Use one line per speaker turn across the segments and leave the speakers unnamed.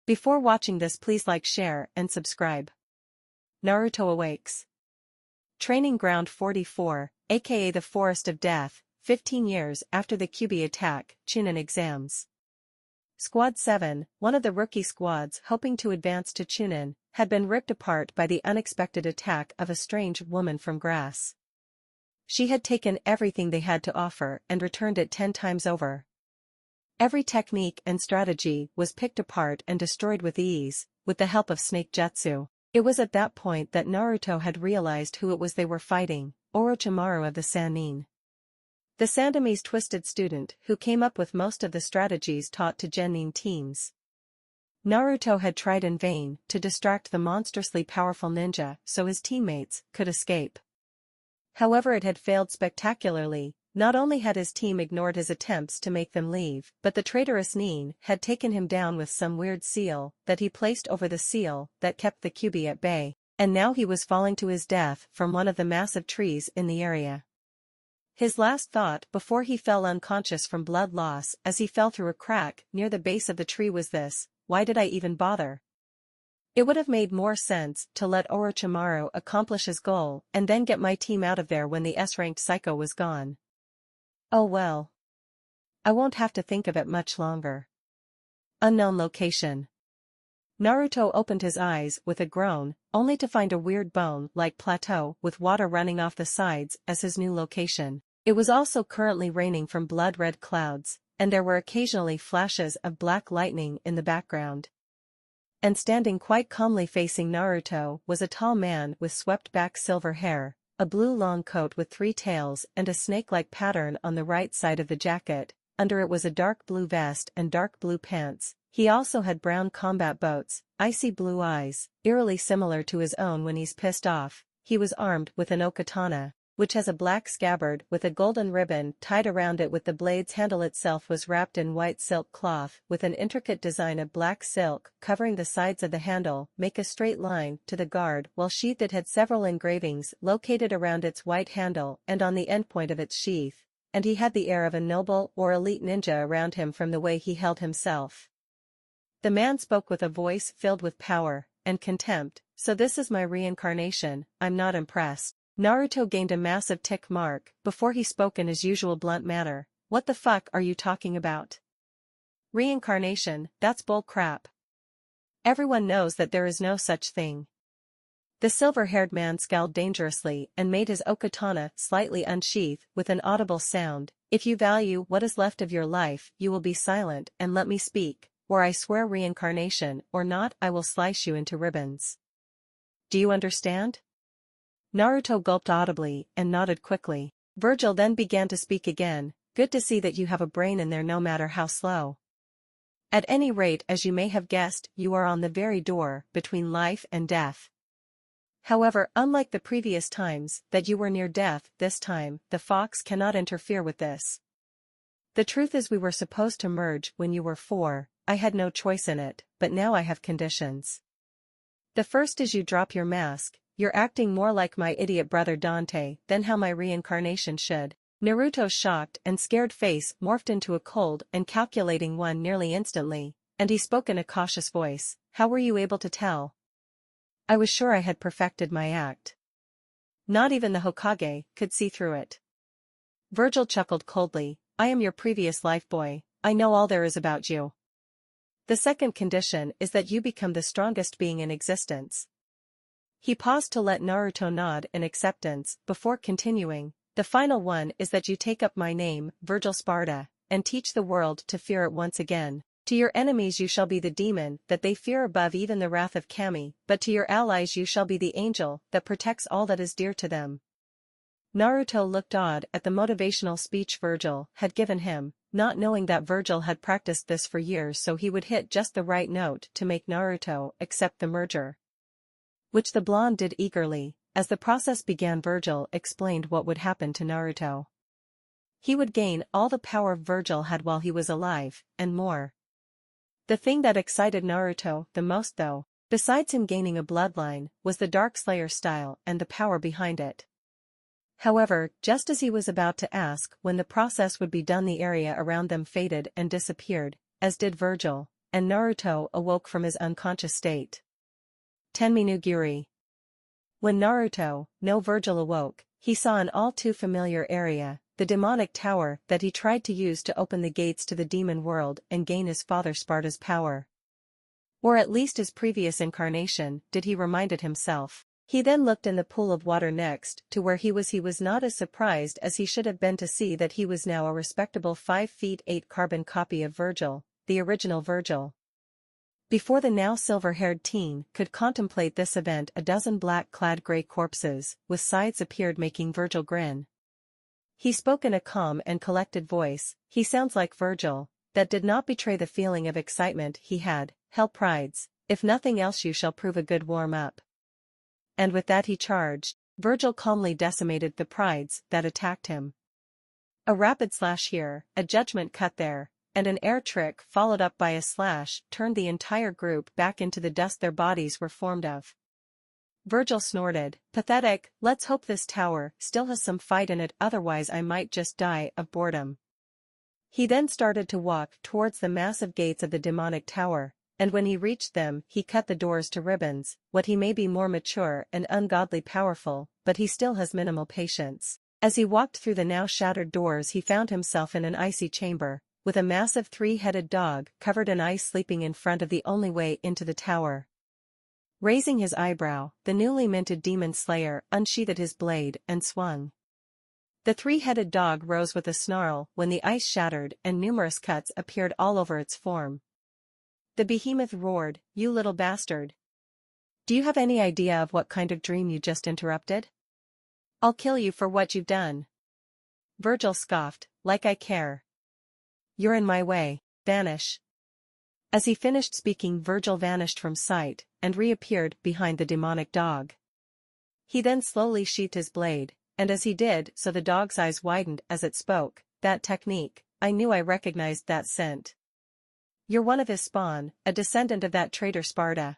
Before watching this, please like, share, and subscribe. Naruto awakes. Training Ground 44, aka the Forest of Death, 15 years after the Kyuubi attack, Chunin exams. Squad 7, one of the rookie squads hoping to advance to Chunin, had been ripped apart by the unexpected attack of a strange woman from grass. She had taken everything they had to offer and returned it 10 times over. Every technique and strategy was picked apart and destroyed with ease, with the help of snake jutsu. It was at that point that Naruto had realized who it was they were fighting, Orochimaru of the Sannin. The Sandame's twisted student who came up with most of the strategies taught to Genin teams. Naruto had tried in vain to distract the monstrously powerful ninja so his teammates could escape. However, it had failed spectacularly. Not only had his team ignored his attempts to make them leave, but the traitorous Nin had taken him down with some weird seal that he placed over the seal that kept the Kyuubi at bay, and now he was falling to his death from one of the massive trees in the area. His last thought before he fell unconscious from blood loss as he fell through a crack near the base of the tree was this: why did I even bother? It would have made more sense to let Orochimaru accomplish his goal and then get my team out of there when the S-ranked psycho was gone. Oh well. I won't have to think of it much longer. Unknown location. Naruto opened his eyes with a groan, only to find a weird bone-like plateau with water running off the sides as his new location. It was also currently raining from blood-red clouds, and there were occasionally flashes of black lightning in the background. And standing quite calmly facing Naruto was a tall man with swept-back silver hair, a blue long coat with 3 tails and a snake-like pattern on the right side of the jacket. Under it was a dark blue vest and dark blue pants. He also had brown combat boots, icy blue eyes, eerily similar to his own when he's pissed off. He was armed with an okatana, which has a black scabbard with a golden ribbon tied around it, with the blade's handle itself was wrapped in white silk cloth with an intricate design of black silk covering the sides of the handle. Make a straight line to the guard, while sheathed it had several engravings located around its white handle and on the endpoint of its sheath, and he had the air of a noble or elite ninja around him from the way he held himself. The man spoke with a voice filled with power and contempt. So this is my reincarnation? I'm not impressed. Naruto gained a massive tick mark before he spoke in his usual blunt manner. What the fuck are you talking about? Reincarnation, that's bull crap. Everyone knows that there is no such thing. The silver-haired man scowled dangerously and made his okatana slightly unsheath with an audible sound. If you value what is left of your life, you will be silent and let me speak, or I swear reincarnation or not, I will slice you into ribbons. Do you understand? Naruto gulped audibly and nodded quickly. Vergil then began to speak again. Good to see that you have a brain in there no matter how slow. At any rate, as you may have guessed, you are on the very door between life and death. However, unlike the previous times that you were near death, this time, the fox cannot interfere with this. The truth is, we were supposed to merge when you were 4, I had no choice in it, but now I have conditions. The first is you drop your mask. You're acting more like my idiot brother Dante than how my reincarnation should. Naruto's shocked and scared face morphed into a cold and calculating one nearly instantly, and he spoke in a cautious voice. How were you able to tell? I was sure I had perfected my act. Not even the Hokage could see through it. Vergil chuckled coldly. I am your previous life boy. I know all there is about you. The second condition is that you become the strongest being in existence. He paused to let Naruto nod in acceptance before continuing. The final one is that you take up my name, Vergil Sparta, and teach the world to fear it once again. To your enemies you shall be the demon that they fear above even the wrath of Kami, but to your allies you shall be the angel that protects all that is dear to them. Naruto looked awed at the motivational speech Vergil had given him, not knowing that Vergil had practiced this for years so he would hit just the right note to make Naruto accept the merger. Which the blonde did eagerly. As the process began, Vergil explained what would happen to Naruto. He would gain all the power Vergil had while he was alive, and more. The thing that excited Naruto the most though, besides him gaining a bloodline, was the Dark Slayer style and the power behind it. However, just as he was about to ask when the process would be done, the area around them faded and disappeared, as did Vergil. and Naruto awoke from his unconscious state. Tenmi no Guri. When Naruto, no Vergil awoke, he saw an all too familiar area, the demonic tower that he tried to use to open the gates to the demon world and gain his father Sparta's power. Or at least his previous incarnation, did he reminded himself. He then looked in the pool of water next to where he was not as surprised as he should have been to see that he was now a respectable 5 feet 8 carbon copy of Vergil, the original Vergil. Before the now silver-haired teen could contemplate this event, a dozen black-clad grey corpses, with scythes appeared making Vergil grin. He spoke in a calm and collected voice. He sounds like Vergil, that did not betray the feeling of excitement he had. Hell prides, if nothing else you shall prove a good warm-up. And with that he charged. Vergil calmly decimated the prides that attacked him. A rapid slash here, a judgment cut there, and an air trick followed up by a slash turned the entire group back into the dust their bodies were formed of. Vergil snorted, pathetic, let's hope this tower still has some fight in it, otherwise I might just die of boredom. He then started to walk towards the massive gates of the demonic tower, and when he reached them he cut the doors to ribbons. What he may be more mature and ungodly powerful, but he still has minimal patience. As he walked through the now shattered doors he found himself in an icy chamber, with a massive 3-headed dog covered in ice sleeping in front of the only way into the tower. Raising his eyebrow, the newly minted demon slayer unsheathed his blade and swung. The 3-headed dog rose with a snarl when the ice shattered and numerous cuts appeared all over its form. The behemoth roared, "You little bastard! Do you have any idea of what kind of dream you just interrupted? I'll kill you for what you've done." Vergil scoffed, "Like I care. You're in my way, vanish." As he finished speaking, Vergil vanished from sight and reappeared behind the demonic dog. He then slowly sheathed his blade, and as he did so the dog's eyes widened as it spoke. "That technique, I knew I recognized that scent. You're one of his spawn, a descendant of that traitor Sparta.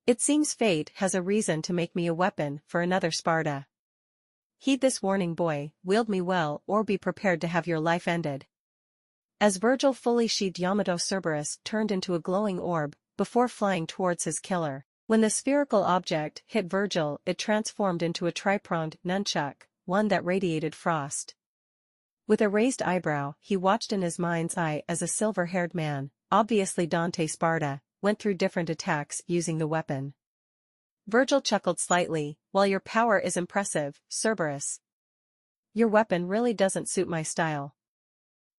It seems fate has a reason to make me a weapon for another Sparta. Heed this warning, boy, wield me well or be prepared to have your life ended." As Vergil fully sheathed Yamato, Cerberus turned into a glowing orb, before flying towards his killer. When the spherical object hit Vergil, it transformed into a tri-pronged nunchuck, one that radiated frost. With a raised eyebrow, he watched in his mind's eye as a silver-haired man, obviously Dante Sparta, went through different attacks using the weapon. Vergil chuckled slightly, "While your power is impressive, Cerberus, your weapon really doesn't suit my style.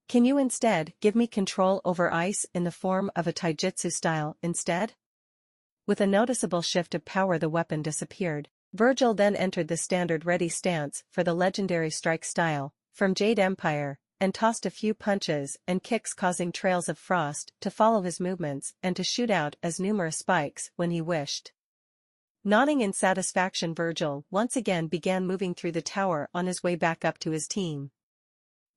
Can you instead give me control over ice in the form of a taijutsu style instead?" With a noticeable shift of power the weapon disappeared. Vergil then entered the standard ready stance for the legendary strike style, from Jade Empire, and tossed a few punches and kicks causing trails of frost to follow his movements and to shoot out as numerous spikes when he wished. Nodding in satisfaction, Vergil once again began moving through the tower on his way back up to his team.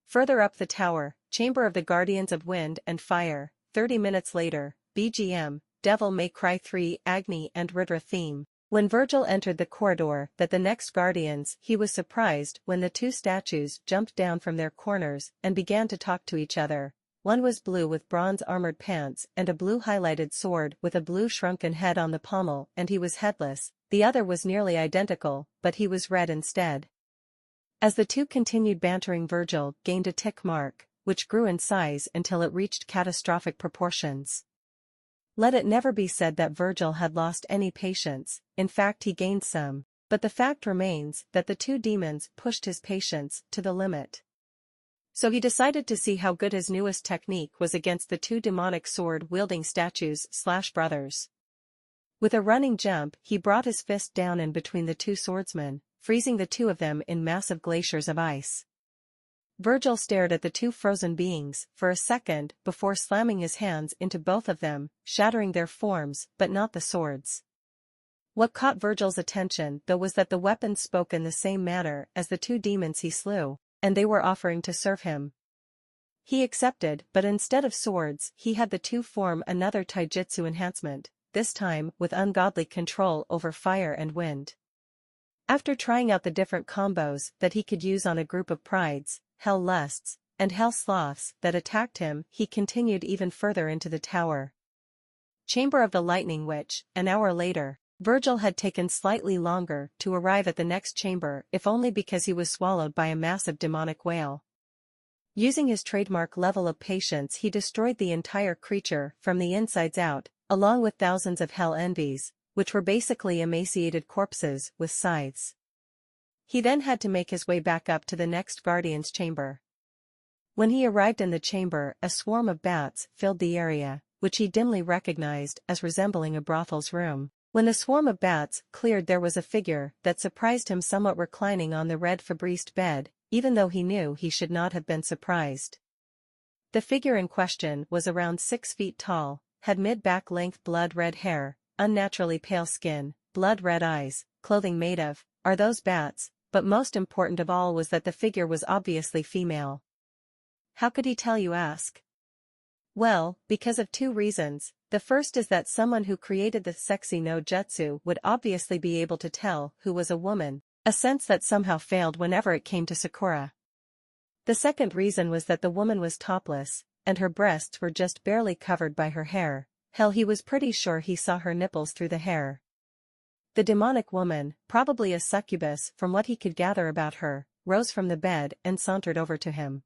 Further up the tower, Chamber of the Guardians of Wind and Fire, 30 minutes later, BGM, Devil May Cry 3 Agni and Rudra theme. When Vergil entered the corridor that the next Guardians, he was surprised when the two statues jumped down from their corners and began to talk to each other. One was blue with bronze armored pants and a blue highlighted sword with a blue shrunken head on the pommel, and he was headless. The other was nearly identical, but he was red instead. As the two continued bantering, Vergil gained a tick mark, which grew in size until it reached catastrophic proportions. Let it never be said that Vergil had lost any patience, in fact he gained some, but the fact remains that the two demons pushed his patience to the limit. So he decided to see how good his newest technique was against the two demonic sword-wielding statues/brothers. With a running jump he brought his fist down in between the two swordsmen, freezing the two of them in massive glaciers of ice. Vergil stared at the two frozen beings for a second before slamming his hands into both of them, shattering their forms but not the swords. What caught Vergil's attention though was that the weapons spoke in the same manner as the two demons he slew, and they were offering to serve him. He accepted, but instead of swords he had the two form another taijutsu enhancement, this time with ungodly control over fire and wind. After trying out the different combos that he could use on a group of prides, hell lusts, and hell sloths that attacked him, he continued even further into the tower, Chamber of the Lightning Witch. An hour later, Vergil had taken slightly longer to arrive at the next chamber, if only because he was swallowed by a massive demonic whale. Using his trademark level of patience, he destroyed the entire creature from the insides out, along with thousands of hell envies, which were basically emaciated corpses with scythes. He then had to make his way back up to the next guardian's chamber. When he arrived in the chamber, a swarm of bats filled the area, which he dimly recognized as resembling a brothel's room. When the swarm of bats cleared, there was a figure that surprised him, somewhat reclining on the red Febreze bed, even though he knew he should not have been surprised. The figure in question was around 6 feet tall, had mid-back length blood-red hair, unnaturally pale skin, blood-red eyes, clothing made of, are those bats, but most important of all was that the figure was obviously female. How could he tell, you ask? Well, because of 2 reasons. The first is that someone who created the sexy no jutsu would obviously be able to tell who was a woman, a sense that somehow failed whenever it came to Sakura. The second reason was that the woman was topless, and her breasts were just barely covered by her hair. Hell, he was pretty sure he saw her nipples through the hair. The demonic woman, probably a succubus from what he could gather about her, rose from the bed and sauntered over to him.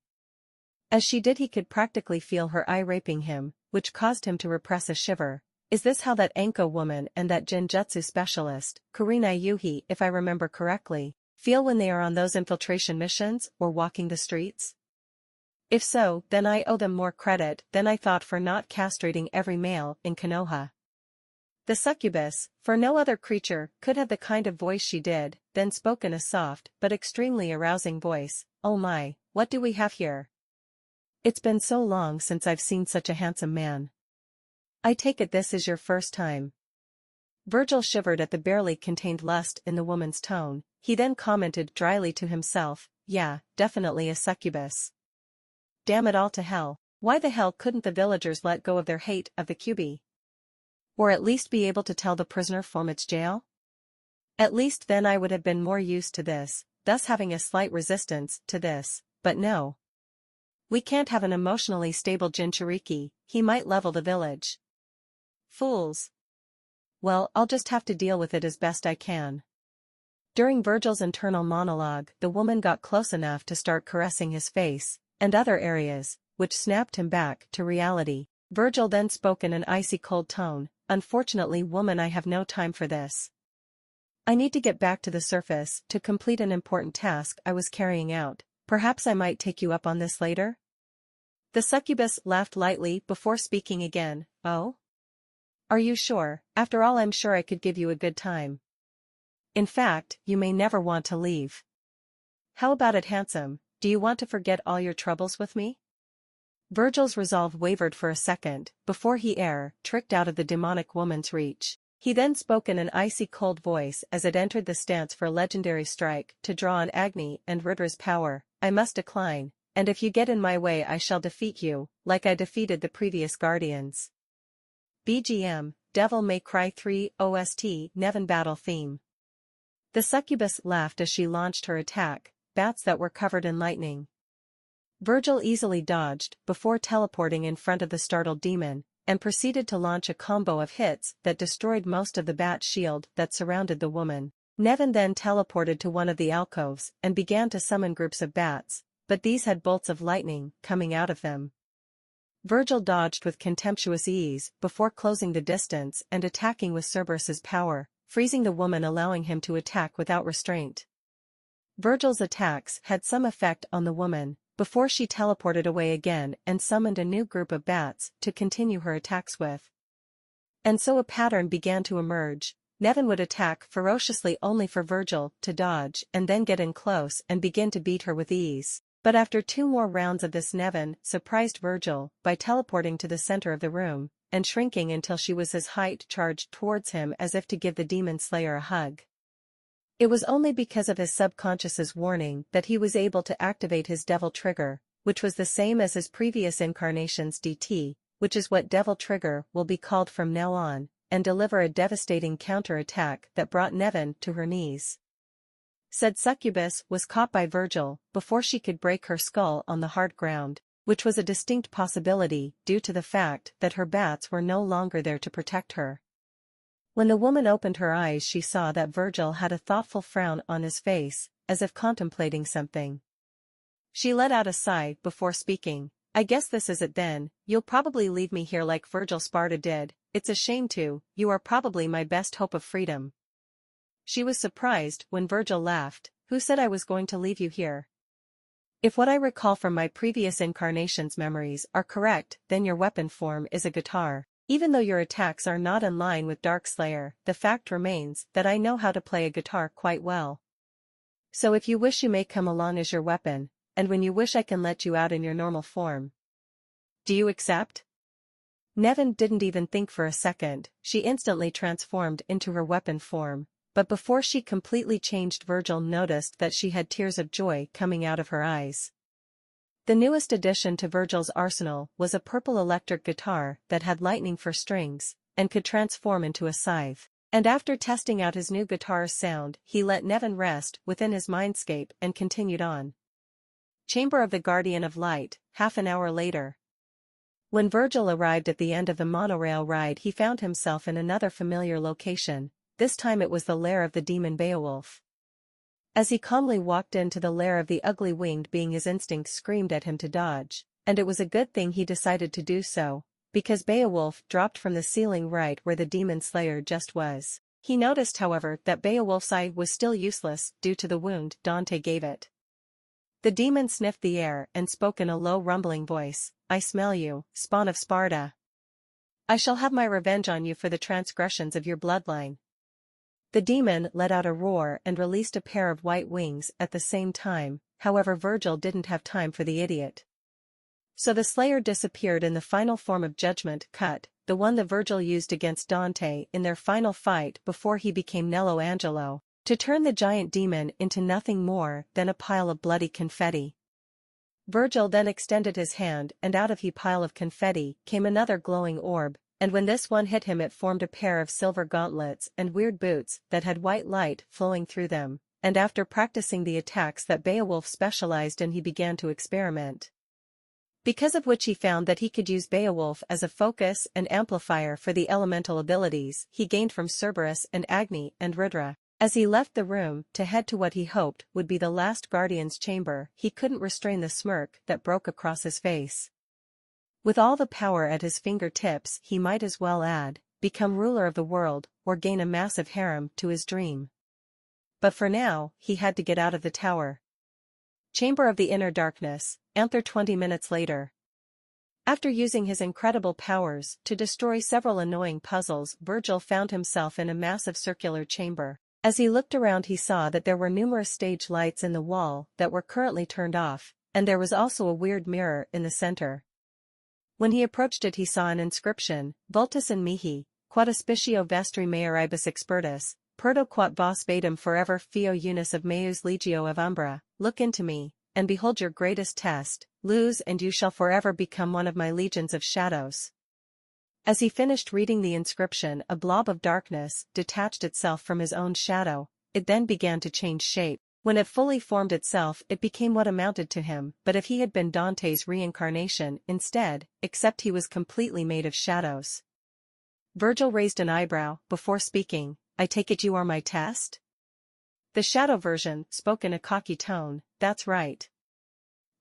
As she did, he could practically feel her eye raping him, which caused him to repress a shiver. Is this how that Anko woman and that Jinjutsu specialist, Kurenai Yuhi, if I remember correctly, feel when they are on those infiltration missions or walking the streets? If so, then I owe them more credit than I thought for not castrating every male in Konoha. The succubus, for no other creature could have the kind of voice she did, then spoke in a soft but extremely arousing voice. Oh my, what do we have here? It's been so long since I've seen such a handsome man. I take it this is your first time. Vergil shivered at the barely contained lust in the woman's tone. He then commented dryly to himself, yeah, definitely a succubus. Damn it all to hell, why the hell couldn't the villagers let go of their hate of the Kyubi? Or at least be able to tell the prisoner from its jail? At least then I would have been more used to this, thus having a slight resistance to this, but no. We can't have an emotionally stable Jinchuriki, he might level the village. Fools. Well, I'll just have to deal with it as best I can. During Vergil's internal monologue, the woman got close enough to start caressing his face, and other areas, which snapped him back to reality. Vergil then spoke in an icy cold tone, unfortunately woman, I have no time for this. I need to get back to the surface to complete an important task I was carrying out. Perhaps I might take you up on this later? The succubus laughed lightly before speaking again. Oh? Are you sure? After all, I'm sure I could give you a good time. In fact, you may never want to leave. How about it, handsome? Do you want to forget all your troubles with me? Vergil's resolve wavered for a second, before he tricked out of the demonic woman's reach. He then spoke in an icy cold voice as it entered the stance for a legendary strike to draw on Agni and Rudra's power. I must decline, and if you get in my way I shall defeat you, like I defeated the previous guardians. BGM, Devil May Cry 3 OST Nevan battle theme. The succubus laughed as she launched her attack, bats that were covered in lightning. Vergil easily dodged before teleporting in front of the startled demon, and proceeded to launch a combo of hits that destroyed most of the bat shield that surrounded the woman. Nevan then teleported to one of the alcoves and began to summon groups of bats, but these had bolts of lightning coming out of them. Vergil dodged with contemptuous ease before closing the distance and attacking with Cerberus's power, freezing the woman, allowing him to attack without restraint. Vergil's attacks had some effect on the woman, before she teleported away again and summoned a new group of bats to continue her attacks with. And so a pattern began to emerge. Nevan would attack ferociously only for Vergil to dodge and then get in close and begin to beat her with ease. But after 2 more rounds of this, Nevan surprised Vergil by teleporting to the center of the room and shrinking until she was his height, charged towards him as if to give the demon slayer a hug. It was only because of his subconscious's warning that he was able to activate his devil trigger, which was the same as his previous incarnation's DT, which is what devil trigger will be called from now on, and deliver a devastating counter-attack that brought Nevan to her knees. Said succubus was caught by Vergil before she could break her skull on the hard ground. which was a distinct possibility due to the fact that her bats were no longer there to protect her. When the woman opened her eyes, she saw that Vergil had a thoughtful frown on his face, as if contemplating something. She let out a sigh before speaking. "I guess this is it then. You'll probably leave me here like Vergil Sparta did. It's a shame to, you are probably my best hope of freedom." She was surprised when Vergil laughed. "Who said I was going to leave you here? If what I recall from my previous incarnations' memories are correct, then your weapon form is a guitar. Even though your attacks are not in line with Darkslayer, the fact remains that I know how to play a guitar quite well. So if you wish, you may come along as your weapon, and when you wish I can let you out in your normal form. Do you accept?" Nevan didn't even think for a second. She instantly transformed into her weapon form, but before she completely changed, Vergil noticed that she had tears of joy coming out of her eyes. The newest addition to Vergil's arsenal was a purple electric guitar that had lightning for strings, and could transform into a scythe. And after testing out his new guitar's sound, he let Nevan rest within his mindscape and continued on. Chamber of the Guardian of Light, half an hour later. When Vergil arrived at the end of the monorail ride, he found himself in another familiar location. This time it was the lair of the demon Beowulf. As he calmly walked into the lair of the ugly winged being, his instinct screamed at him to dodge, and it was a good thing he decided to do so, because Beowulf dropped from the ceiling right where the demon slayer just was. He noticed, however, that Beowulf's eye was still useless due to the wound Dante gave it. The demon sniffed the air and spoke in a low rumbling voice. "I smell you, spawn of Sparta. I shall have my revenge on you for the transgressions of your bloodline." The demon let out a roar and released a pair of white wings at the same time. However, Vergil didn't have time for the idiot. So the slayer disappeared in the final form of Judgment Cut, the one that Vergil used against Dante in their final fight before he became Nello Angelo, to turn the giant demon into nothing more than a pile of bloody confetti. Vergil then extended his hand, and out of the pile of confetti came another glowing orb, and when this one hit him, it formed a pair of silver gauntlets and weird boots that had white light flowing through them, and after practicing the attacks that Beowulf specialized in, he began to experiment. Because of which he found that he could use Beowulf as a focus and amplifier for the elemental abilities he gained from Cerberus and Agni and Rudra. As he left the room to head to what he hoped would be the last Guardian's chamber, he couldn't restrain the smirk that broke across his face. With all the power at his fingertips, he might as well add, become ruler of the world, or gain a massive harem to his dream. But for now, he had to get out of the tower. Chamber of the Inner Darkness, Anther 20 minutes later. After using his incredible powers to destroy several annoying puzzles, Vergil found himself in a massive circular chamber. As he looked around, he saw that there were numerous stage lights in the wall that were currently turned off, and there was also a weird mirror in the center. When he approached it, he saw an inscription, Vultus in mihi, quod auspicio vestri mearibus expertus, perdo quat vos vedum forever fio unis of meus legio of umbra, look into me, and behold your greatest test, lose and you shall forever become one of my legions of shadows. As he finished reading the inscription, a blob of darkness detached itself from his own shadow. It then began to change shape. When it fully formed itself, it became what amounted to him, but if he had been Dante's reincarnation instead, except he was completely made of shadows. Vergil raised an eyebrow before speaking. "I take it you are my test?" The shadow version spoke in a cocky tone. "That's right.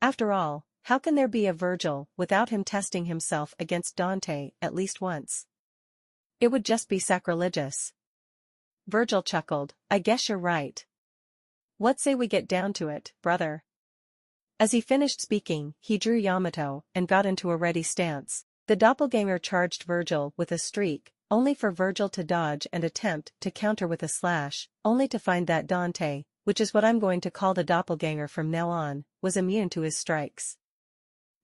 After all, how can there be a Vergil without him testing himself against Dante at least once? It would just be sacrilegious." Vergil chuckled. "I guess you're right. What say we get down to it, brother?" As he finished speaking, he drew Yamato and got into a ready stance. The doppelganger charged Vergil with a streak, only for Vergil to dodge and attempt to counter with a slash, only to find that Dante, which is what I'm going to call the doppelganger from now on, was immune to his strikes.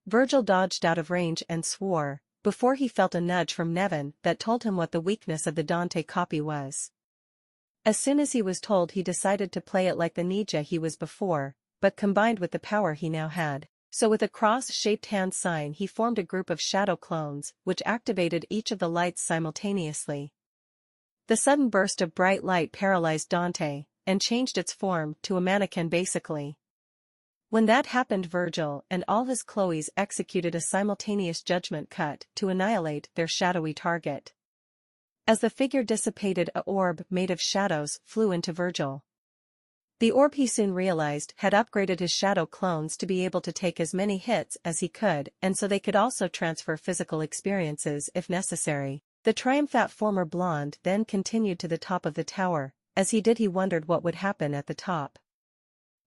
Vergil dodged out of range and swore, before he felt a nudge from Nevan that told him what the weakness of the Dante copy was. As soon as he was told, he decided to play it like the ninja he was before, but combined with the power he now had. So with a cross-shaped hand sign he formed a group of shadow clones, which activated each of the lights simultaneously. The sudden burst of bright light paralyzed Dante, and changed its form to a mannequin basically. When that happened, Vergil and all his Chloes executed a simultaneous judgment cut to annihilate their shadowy target. As the figure dissipated, a orb made of shadows flew into Vergil. The orb, he soon realized, had upgraded his shadow clones to be able to take as many hits as he could, and so they could also transfer physical experiences if necessary. The triumphant former blonde then continued to the top of the tower. As he did, he wondered what would happen at the top.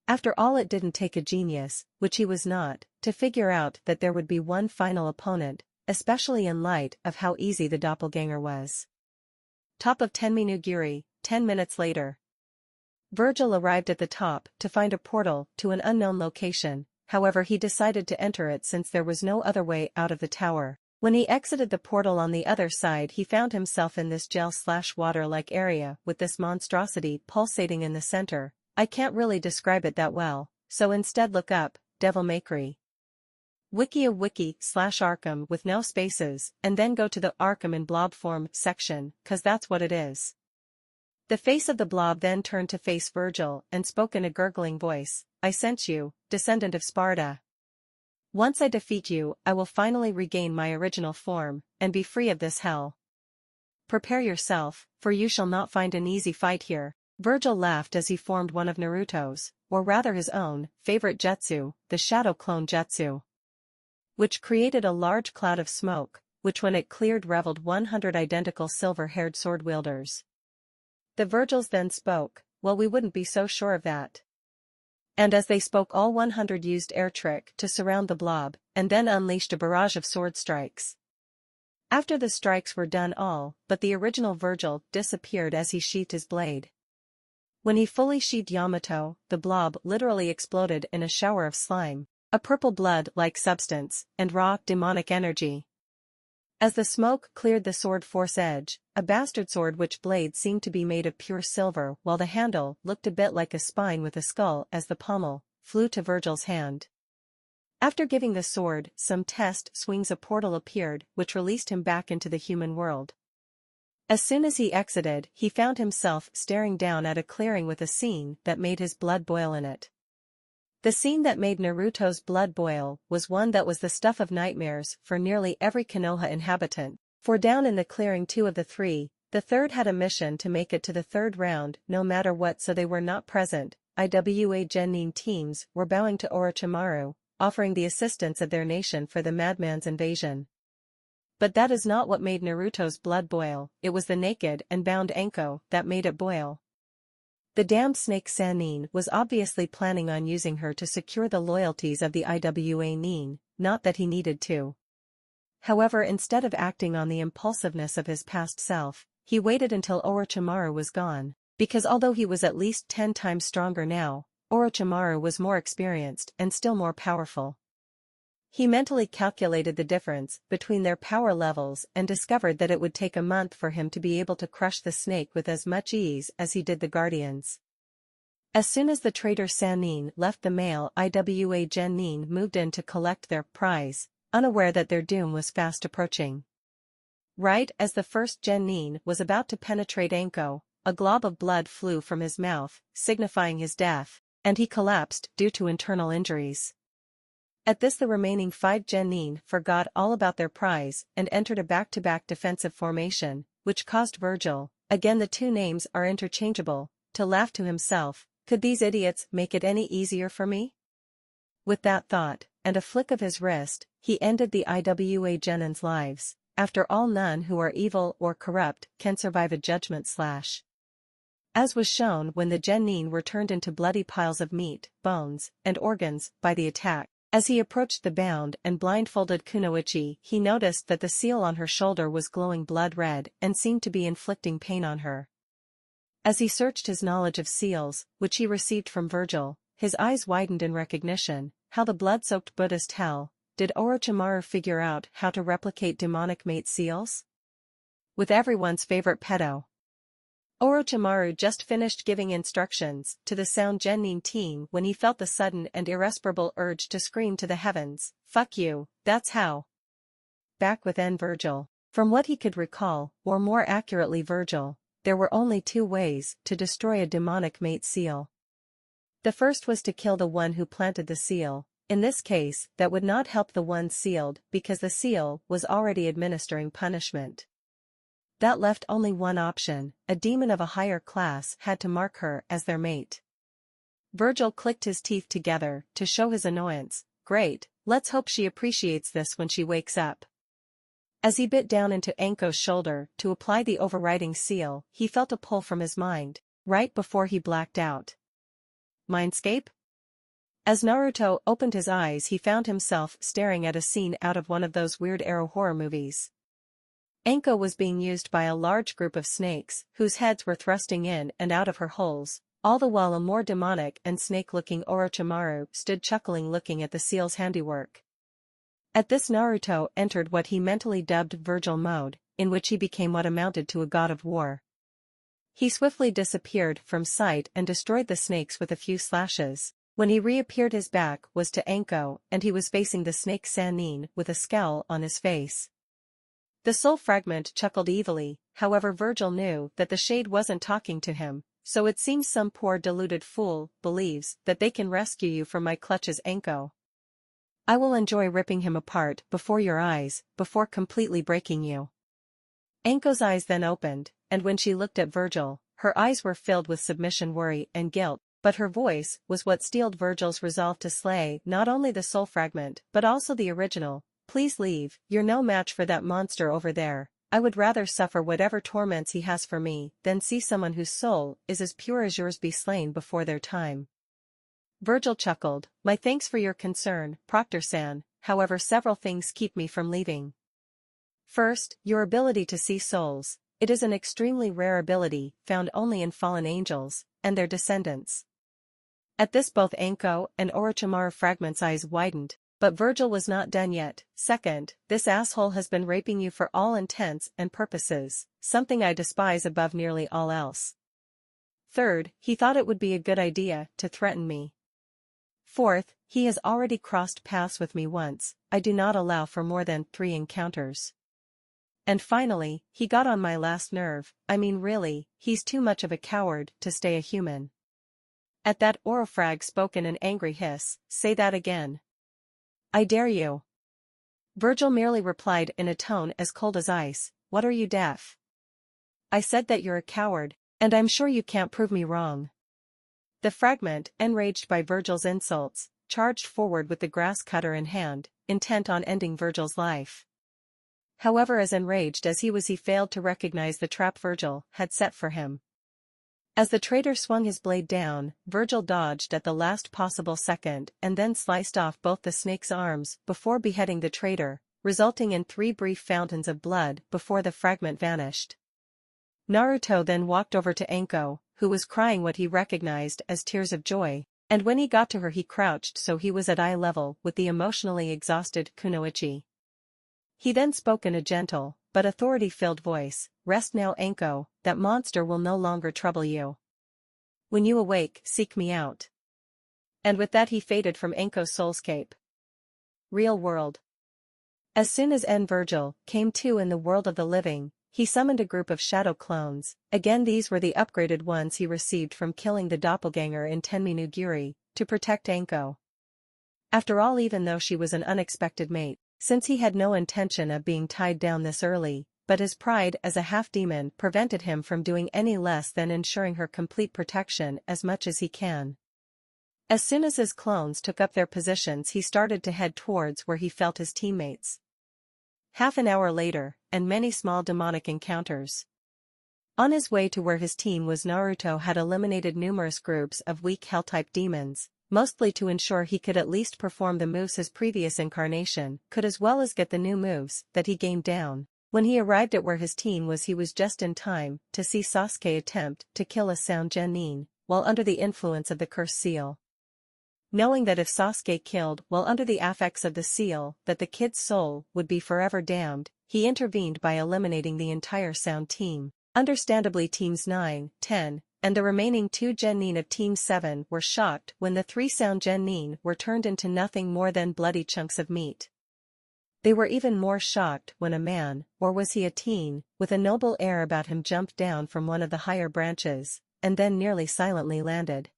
After all, it didn't take a genius, which he was not, to figure out that there would be one final opponent, especially in light of how easy the doppelganger was. Top of Tenminuguri, 10 minutes later. Vergil arrived at the top to find a portal to an unknown location, however he decided to enter it since there was no other way out of the tower. When he exited the portal on the other side, he found himself in this gel-water-like area with this monstrosity pulsating in the center. I can't really describe it that well, so instead look up, Devilmakery. Wiki/Arkham with no spaces, and then go to the Arkham in blob form section, cause that's what it is. The face of the blob then turned to face Vergil and spoke in a gurgling voice. I sent you, descendant of Sparta. Once I defeat you, I will finally regain my original form, and be free of this hell. Prepare yourself, for you shall not find an easy fight here. Vergil laughed as he formed one of Naruto's, or rather his own, favorite jutsu, the Shadow Clone Jutsu, which created a large cloud of smoke, which when it cleared reveled 100 identical silver-haired sword-wielders. The Vergils then spoke, well, we wouldn't be so sure of that. And as they spoke, all 100 used air trick to surround the blob, and then unleashed a barrage of sword strikes. After the strikes were done, all but the original Vergil disappeared as he sheathed his blade. When he fully sheathed Yamato, the blob literally exploded in a shower of slime, a purple blood-like substance, and raw, demonic energy. As the smoke cleared the sword force edge, a bastard sword which blade seemed to be made of pure silver while the handle looked a bit like a spine with a skull as the pommel, flew to Vergil's hand. After giving the sword some test swings, a portal appeared which released him back into the human world. As soon as he exited, he found himself staring down at a clearing with a scene that made his blood boil in it. The scene that made Naruto's blood boil was one that was the stuff of nightmares for nearly every Konoha inhabitant, for down in the clearing, 2 of the 3, the third had a mission to make it to the 3rd round no matter what, so they were not present. IWA Genin teams were bowing to Orochimaru, offering the assistance of their nation for the madman's invasion. But that is not what made Naruto's blood boil, it was the naked and bound Anko that made it boil. The damned snake Sannin was obviously planning on using her to secure the loyalties of the IWA Nin, not that he needed to. However, instead of acting on the impulsiveness of his past self, he waited until Orochimaru was gone, because although he was at least 10 times stronger now, Orochimaru was more experienced and still more powerful. He mentally calculated the difference between their power levels and discovered that it would take a month for him to be able to crush the snake with as much ease as he did the guardians. As soon as the traitor Sannin left, the male IWA Genin moved in to collect their prize, unaware that their doom was fast approaching. Right as the first Genin was about to penetrate Anko, a glob of blood flew from his mouth, signifying his death, and he collapsed due to internal injuries. At this, the remaining 5 Genin forgot all about their prize and entered a back-to-back defensive formation, which caused Vergil, again the 2 names are interchangeable, to laugh to himself. Could these idiots make it any easier for me? With that thought, and a flick of his wrist, he ended the IWA Genin's lives. After all, none who are evil or corrupt can survive a judgment slash. As was shown when the Genin were turned into bloody piles of meat, bones, and organs by the attack. As he approached the bound and blindfolded Kunoichi, he noticed that the seal on her shoulder was glowing blood red and seemed to be inflicting pain on her. As he searched his knowledge of seals, which he received from Vergil, his eyes widened in recognition. How the blood-soaked Buddhist hell did Orochimaru figure out how to replicate demonic mate seals? With everyone's favorite pedo. Orochimaru just finished giving instructions to the Sound Genin team when he felt the sudden and irrepressible urge to scream to the heavens, "Fuck you, that's how." Back within Vergil. From what he could recall, or more accurately Vergil, there were only 2 ways to destroy a demonic mate seal. The first was to kill the one who planted the seal. In this case, that would not help the one sealed because the seal was already administering punishment. That left only one option: a demon of a higher class had to mark her as their mate. Vergil clicked his teeth together to show his annoyance. Great, let's hope she appreciates this when she wakes up. As he bit down into Anko's shoulder to apply the overriding seal, he felt a pull from his mind, right before he blacked out. Mindscape? As Naruto opened his eyes, he found himself staring at a scene out of one of those weird arrow horror movies. Anko was being used by a large group of snakes, whose heads were thrusting in and out of her holes, all the while a more demonic and snake-looking Orochimaru stood chuckling looking at the seal's handiwork. At this, Naruto entered what he mentally dubbed Vergil mode, in which he became what amounted to a god of war. He swiftly disappeared from sight and destroyed the snakes with a few slashes. When he reappeared, his back was to Anko and he was facing the snake Sannin with a scowl on his face. The soul fragment chuckled evilly, however Vergil knew that the shade wasn't talking to him, so it seems some poor deluded fool believes that they can rescue you from my clutches, Anko. I will enjoy ripping him apart before your eyes, before completely breaking you. Anko's eyes then opened, and when she looked at Vergil, her eyes were filled with submission, worry, and guilt, but her voice was what steeled Vergil's resolve to slay not only the soul fragment but also the original. Please leave, you're no match for that monster over there. I would rather suffer whatever torments he has for me than see someone whose soul is as pure as yours be slain before their time. Vergil chuckled. My thanks for your concern, Proctor-san, however several things keep me from leaving. First, your ability to see souls. It is an extremely rare ability, found only in fallen angels, and their descendants. At this both Anko and Orochimaru Fragment's eyes widened, but Vergil was not done yet. Second, this asshole has been raping you for all intents and purposes, something I despise above nearly all else. Third, he thought it would be a good idea to threaten me. Fourth, he has already crossed paths with me once. I do not allow for more than 3 encounters. And finally, he got on my last nerve. I mean really, he's too much of a coward to stay a human. At that, Orofrag spoke in an angry hiss. Say that again. I dare you. Vergil merely replied in a tone as cold as ice. What, are you deaf? I said that you're a coward, and I'm sure you can't prove me wrong. The fragment, enraged by Vergil's insults, charged forward with the grass cutter in hand, intent on ending Vergil's life. However, as enraged as he was, he failed to recognize the trap Vergil had set for him. As the traitor swung his blade down, Vergil dodged at the last possible second and then sliced off both the snake's arms before beheading the traitor, resulting in 3 brief fountains of blood before the fragment vanished. Naruto then walked over to Anko, who was crying what he recognized as tears of joy, and when he got to her he crouched so he was at eye level with the emotionally exhausted Kunoichi. He then spoke in a gentle, but authority-filled voice. Rest now, Anko, that monster will no longer trouble you. When you awake, seek me out. And with that he faded from Anko's soulscape. Real world. As soon as Vergil came to in the world of the living, he summoned a group of shadow clones. Again, these were the upgraded ones he received from killing the doppelganger in Tenminuguri, to protect Anko. After all, even though she was an unexpected mate, since he had no intention of being tied down this early, but his pride as a half-demon prevented him from doing any less than ensuring her complete protection as much as he can. As soon as his clones took up their positions, he started to head towards where he felt his teammates. Half an hour later, and many small demonic encounters. On his way to where his team was, Naruto had eliminated numerous groups of weak Hell-type demons, mostly to ensure he could at least perform the moves his previous incarnation could, as well as get the new moves that he gained down. When he arrived at where his team was, he was just in time to see Sasuke attempt to kill a sound genin while under the influence of the cursed seal. Knowing that if Sasuke killed while under the affects of the seal, that the kid's soul would be forever damned, he intervened by eliminating the entire sound team. Understandably, teams 9, 10, and the remaining 2 genin of Team 7 were shocked when the 3 sound genin were turned into nothing more than bloody chunks of meat. They were even more shocked when a man, or was he a teen, with a noble air about him jumped down from one of the higher branches, and then nearly silently landed.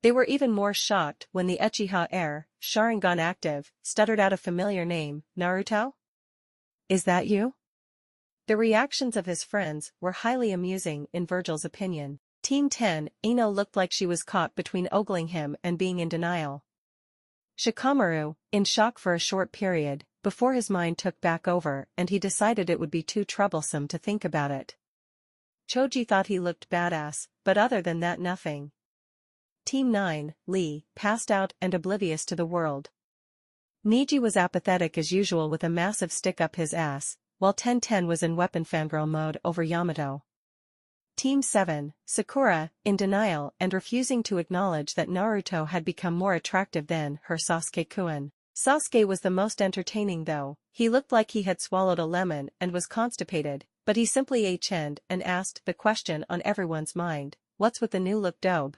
They were even more shocked when the Uchiha heir, Sharingan active, stuttered out a familiar name, Naruto? Is that you? The reactions of his friends were highly amusing in Vergil's opinion. Team 10, Ino looked like she was caught between ogling him and being in denial. Shikamaru, in shock for a short period, before his mind took back over and he decided it would be too troublesome to think about it. Choji thought he looked badass, but other than that nothing. Team 9, Lee, passed out and oblivious to the world. Neji was apathetic as usual with a massive stick up his ass, while Tenten was in weapon fangirl mode over Yamato. Team 7, Sakura, in denial and refusing to acknowledge that Naruto had become more attractive than her Sasuke-kun. Sasuke was the most entertaining though, he looked like he had swallowed a lemon and was constipated, but he simply HN'd and asked the question on everyone's mind, what's with the new look dobe?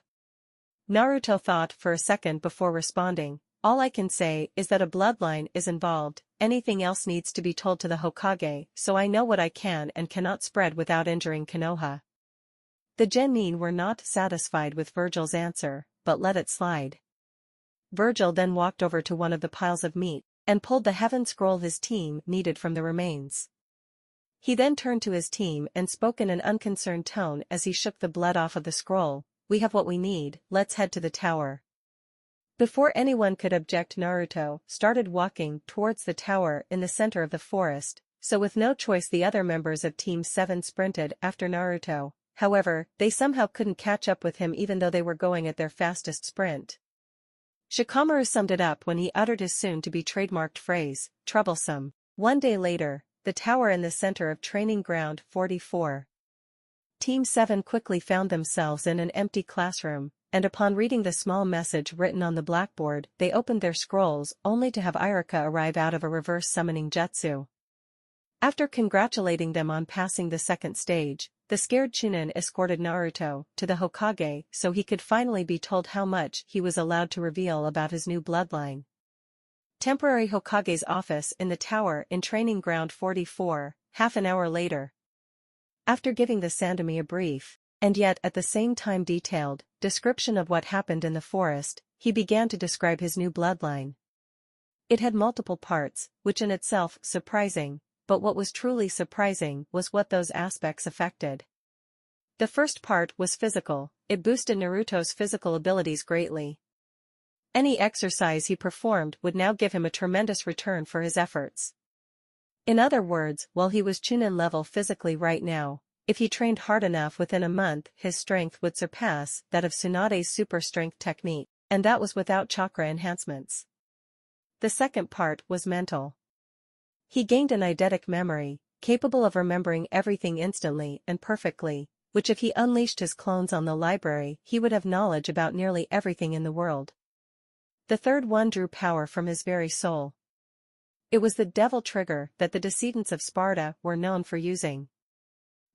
Naruto thought for a second before responding, all I can say is that a bloodline is involved, anything else needs to be told to the Hokage so I know what I can and cannot spread without injuring Konoha. The Genin were not satisfied with Vergil's answer, but let it slide. Vergil then walked over to one of the piles of meat, and pulled the heaven scroll his team needed from the remains. He then turned to his team and spoke in an unconcerned tone as he shook the blood off of the scroll, we have what we need, let's head to the tower. Before anyone could object, Naruto started walking towards the tower in the center of the forest, so with no choice the other members of Team 7 sprinted after Naruto. However, they somehow couldn't catch up with him even though they were going at their fastest sprint. Shikamaru summed it up when he uttered his soon-to-be trademarked phrase, troublesome. One day later, the tower in the center of Training Ground 44. Team 7 quickly found themselves in an empty classroom, and upon reading the small message written on the blackboard, they opened their scrolls only to have Iruka arrive out of a reverse summoning jutsu. After congratulating them on passing the second stage, the scared Chunin escorted Naruto to the Hokage so he could finally be told how much he was allowed to reveal about his new bloodline. Temporary Hokage's office in the tower in Training Ground 44, half an hour later. After giving the Sandomi a brief, and yet at the same time detailed, description of what happened in the forest, he began to describe his new bloodline. It had multiple parts, which in itself surprising. But what was truly surprising was what those aspects affected. The first part was physical, it boosted Naruto's physical abilities greatly. Any exercise he performed would now give him a tremendous return for his efforts. In other words, while he was Chunin level physically right now, if he trained hard enough within a month his strength would surpass that of Tsunade's super strength technique, and that was without chakra enhancements. The second part was mental. He gained an eidetic memory, capable of remembering everything instantly and perfectly, which if he unleashed his clones on the library he would have knowledge about nearly everything in the world. The third one drew power from his very soul. It was the devil trigger that the descendants of Sparta were known for using.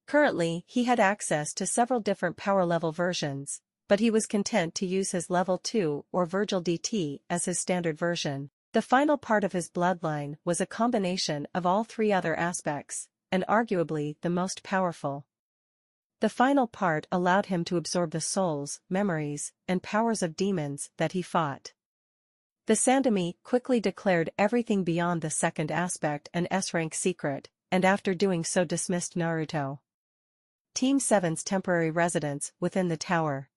Currently he had access to several different power level versions, but he was content to use his level 2 or Vergil DT as his standard version. The final part of his bloodline was a combination of all three other aspects, and arguably the most powerful. The final part allowed him to absorb the souls, memories, and powers of demons that he fought. The Sandomi quickly declared everything beyond the second aspect an S-rank secret, and after doing so dismissed Naruto. Team 7's temporary residence within the tower.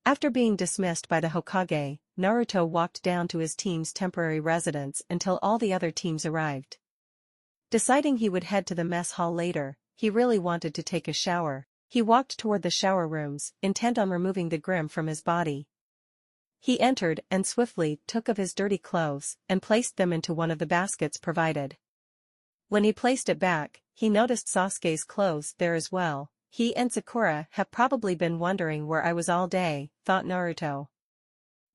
After being dismissed by the Hokage, Naruto walked down to his team's temporary residence until all the other teams arrived. Deciding he would head to the mess hall later, he really wanted to take a shower. He walked toward the shower rooms, intent on removing the grim from his body. He entered and swiftly took of his dirty clothes and placed them into one of the baskets provided. When he placed it back, he noticed Sasuke's clothes there as well. He and Sakura have probably been wondering where I was all day, thought Naruto.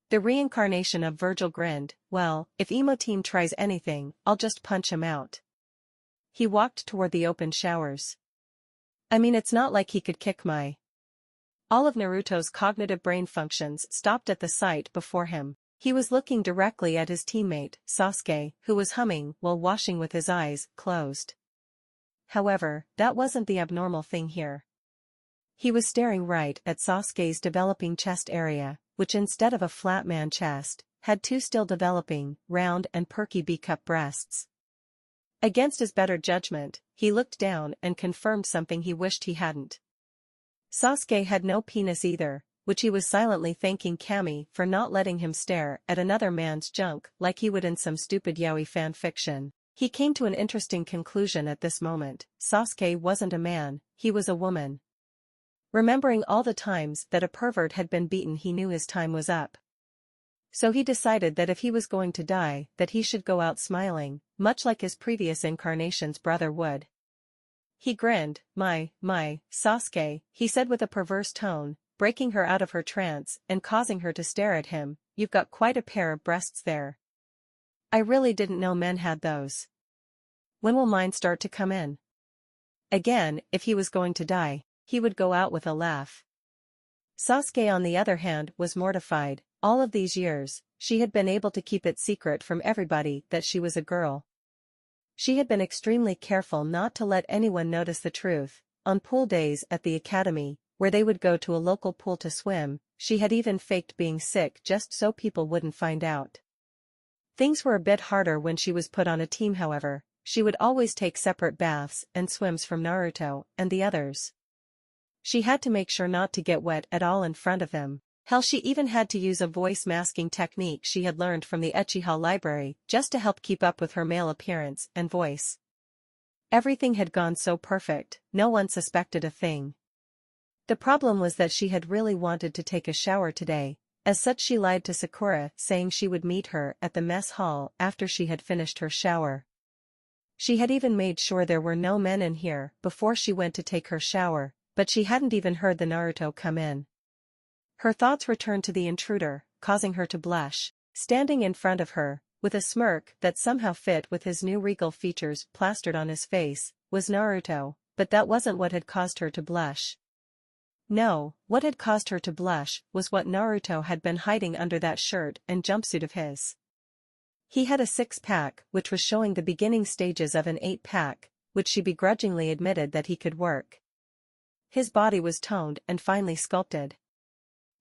The reincarnation of Vergil grinned, well, if Emo Team tries anything, I'll just punch him out. He walked toward the open showers. I mean, it's not like he could kick my... All of Naruto's cognitive brain functions stopped at the sight before him. He was looking directly at his teammate, Sasuke, who was humming while washing with his eyes closed. However, that wasn't the abnormal thing here. He was staring right at Sasuke's developing chest area, which instead of a flat man chest, had two still developing, round and perky B-cup breasts. Against his better judgment, he looked down and confirmed something he wished he hadn't. Sasuke had no penis either, which he was silently thanking Kami for not letting him stare at another man's junk like he would in some stupid yaoi fan fiction. He came to an interesting conclusion at this moment: Sasuke wasn't a man, he was a woman. Remembering all the times that a pervert had been beaten, he knew his time was up. So he decided that if he was going to die, that he should go out smiling, much like his previous incarnation's brother would. He grinned. My, Sasuke, he said with a perverse tone, breaking her out of her trance and causing her to stare at him, you've got quite a pair of breasts there. I really didn't know men had those. When will mine start to come in? Again, if he was going to die, he would go out with a laugh. Sasuke on the other hand was mortified. All of these years, she had been able to keep it secret from everybody that she was a girl. She had been extremely careful not to let anyone notice the truth. On pool days at the academy, where they would go to a local pool to swim, she had even faked being sick just so people wouldn't find out. Things were a bit harder when she was put on a team, however. She would always take separate baths and swims from Naruto and the others. She had to make sure not to get wet at all in front of him. Hell, she even had to use a voice masking technique she had learned from the Uchiha library just to help keep up with her male appearance and voice. Everything had gone so perfect, no one suspected a thing. The problem was that she had really wanted to take a shower today. As such, she lied to Sakura, saying she would meet her at the mess hall after she had finished her shower. She had even made sure there were no men in here before she went to take her shower, but she hadn't even heard the Naruto come in. Her thoughts returned to the intruder, causing her to blush. Standing in front of her, with a smirk that somehow fit with his new regal features plastered on his face, was Naruto, but that wasn't what had caused her to blush. No, what had caused her to blush was what Naruto had been hiding under that shirt and jumpsuit of his. He had a six-pack which was showing the beginning stages of an eight-pack, which she begrudgingly admitted that he could work. His body was toned and finely sculpted.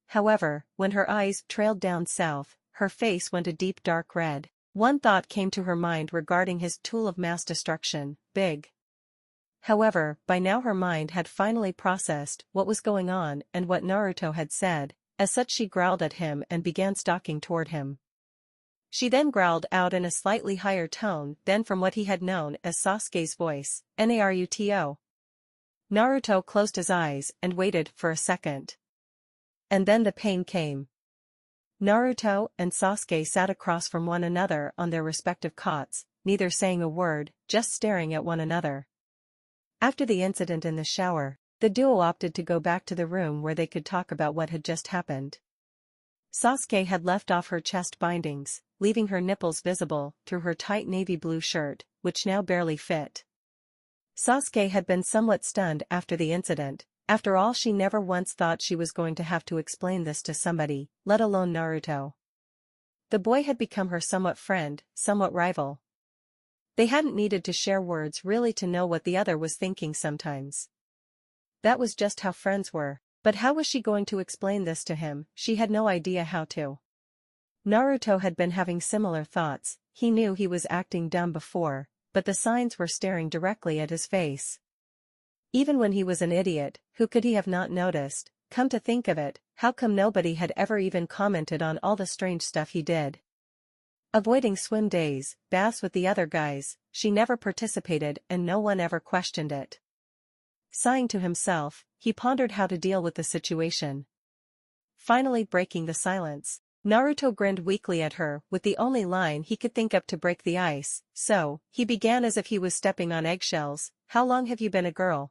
However, when her eyes trailed down south, her face went a deep dark red. One thought came to her mind regarding his tool of mass destruction, Big. However, by now her mind had finally processed what was going on and what Naruto had said. As such, she growled at him and began stalking toward him. She then growled out in a slightly higher tone than from what he had known as Sasuke's voice, Naruto. Naruto closed his eyes and waited for a second. And then the pain came. Naruto and Sasuke sat across from one another on their respective cots, neither saying a word, just staring at one another. After the incident in the shower, the duo opted to go back to the room where they could talk about what had just happened. Sasuke had left off her chest bindings, leaving her nipples visible through her tight navy blue shirt, which now barely fit. Sasuke had been somewhat stunned after the incident. After all, she never once thought she was going to have to explain this to somebody, let alone Naruto. The boy had become her somewhat friend, somewhat rival. They hadn't needed to share words really to know what the other was thinking sometimes. That was just how friends were. But how was she going to explain this to him? She had no idea how to. Naruto had been having similar thoughts. He knew he was acting dumb before, but the signs were staring directly at his face. Even when he was an idiot, who could he have not noticed? Come to think of it, how come nobody had ever even commented on all the strange stuff he did? Avoiding swim days, baths with the other guys, she never participated and no one ever questioned it. Sighing to himself, he pondered how to deal with the situation. Finally breaking the silence, Naruto grinned weakly at her with the only line he could think up to break the ice. So, he began as if he was stepping on eggshells. How long have you been a girl?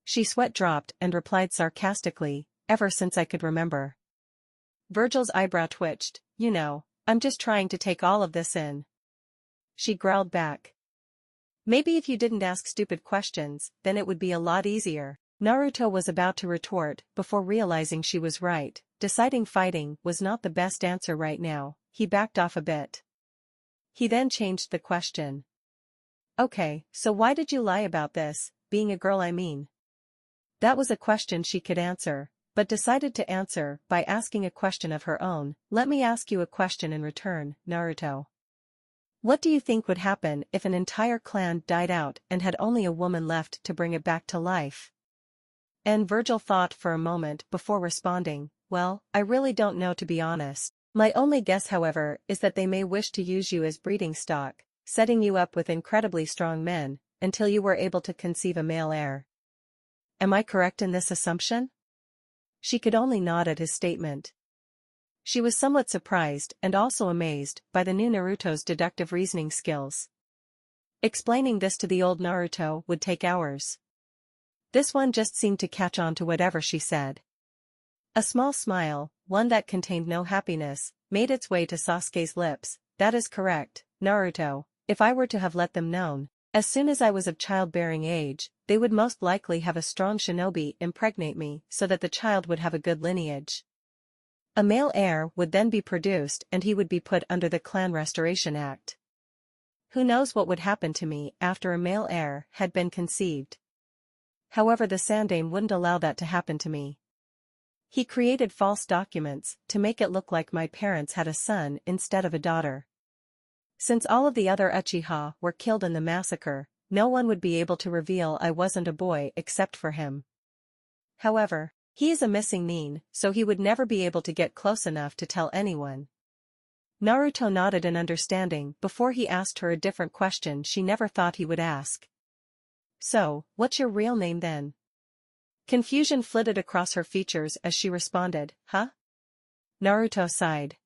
She sweat dropped and replied sarcastically, ever since I could remember. Vergil's eyebrow twitched. You know, I'm just trying to take all of this in. She growled back. Maybe if you didn't ask stupid questions, then it would be a lot easier. Naruto was about to retort before realizing she was right, deciding fighting was not the best answer right now. He backed off a bit. He then changed the question. Okay, so why did you lie about this, being a girl I mean? That was a question she could answer. but decided to answer by asking a question of her own. Let me ask you a question in return, Naruto. What do you think would happen if an entire clan died out and had only a woman left to bring it back to life? And Vergil thought for a moment before responding, well, I really don't know to be honest. My only guess however is that they may wish to use you as breeding stock, setting you up with incredibly strong men, until you were able to conceive a male heir. Am I correct in this assumption? She could only nod at his statement. She was somewhat surprised and also amazed by the new Naruto's deductive reasoning skills. Explaining this to the old Naruto would take hours. This one just seemed to catch on to whatever she said. A small smile, one that contained no happiness, made its way to Sasuke's lips. That is correct, Naruto. If I were to have let them known, as soon as I was of childbearing age, they would most likely have a strong shinobi impregnate me so that the child would have a good lineage. A male heir would then be produced and he would be put under the Clan Restoration Act. Who knows what would happen to me after a male heir had been conceived. However, the Sandaime wouldn't allow that to happen to me. He created false documents to make it look like my parents had a son instead of a daughter. Since all of the other Uchiha were killed in the massacre, no one would be able to reveal I wasn't a boy except for him. However, he is a missing nin, so he would never be able to get close enough to tell anyone. Naruto nodded in understanding before he asked her a different question she never thought he would ask. So, what's your real name then? Confusion flitted across her features as she responded, huh? Naruto sighed.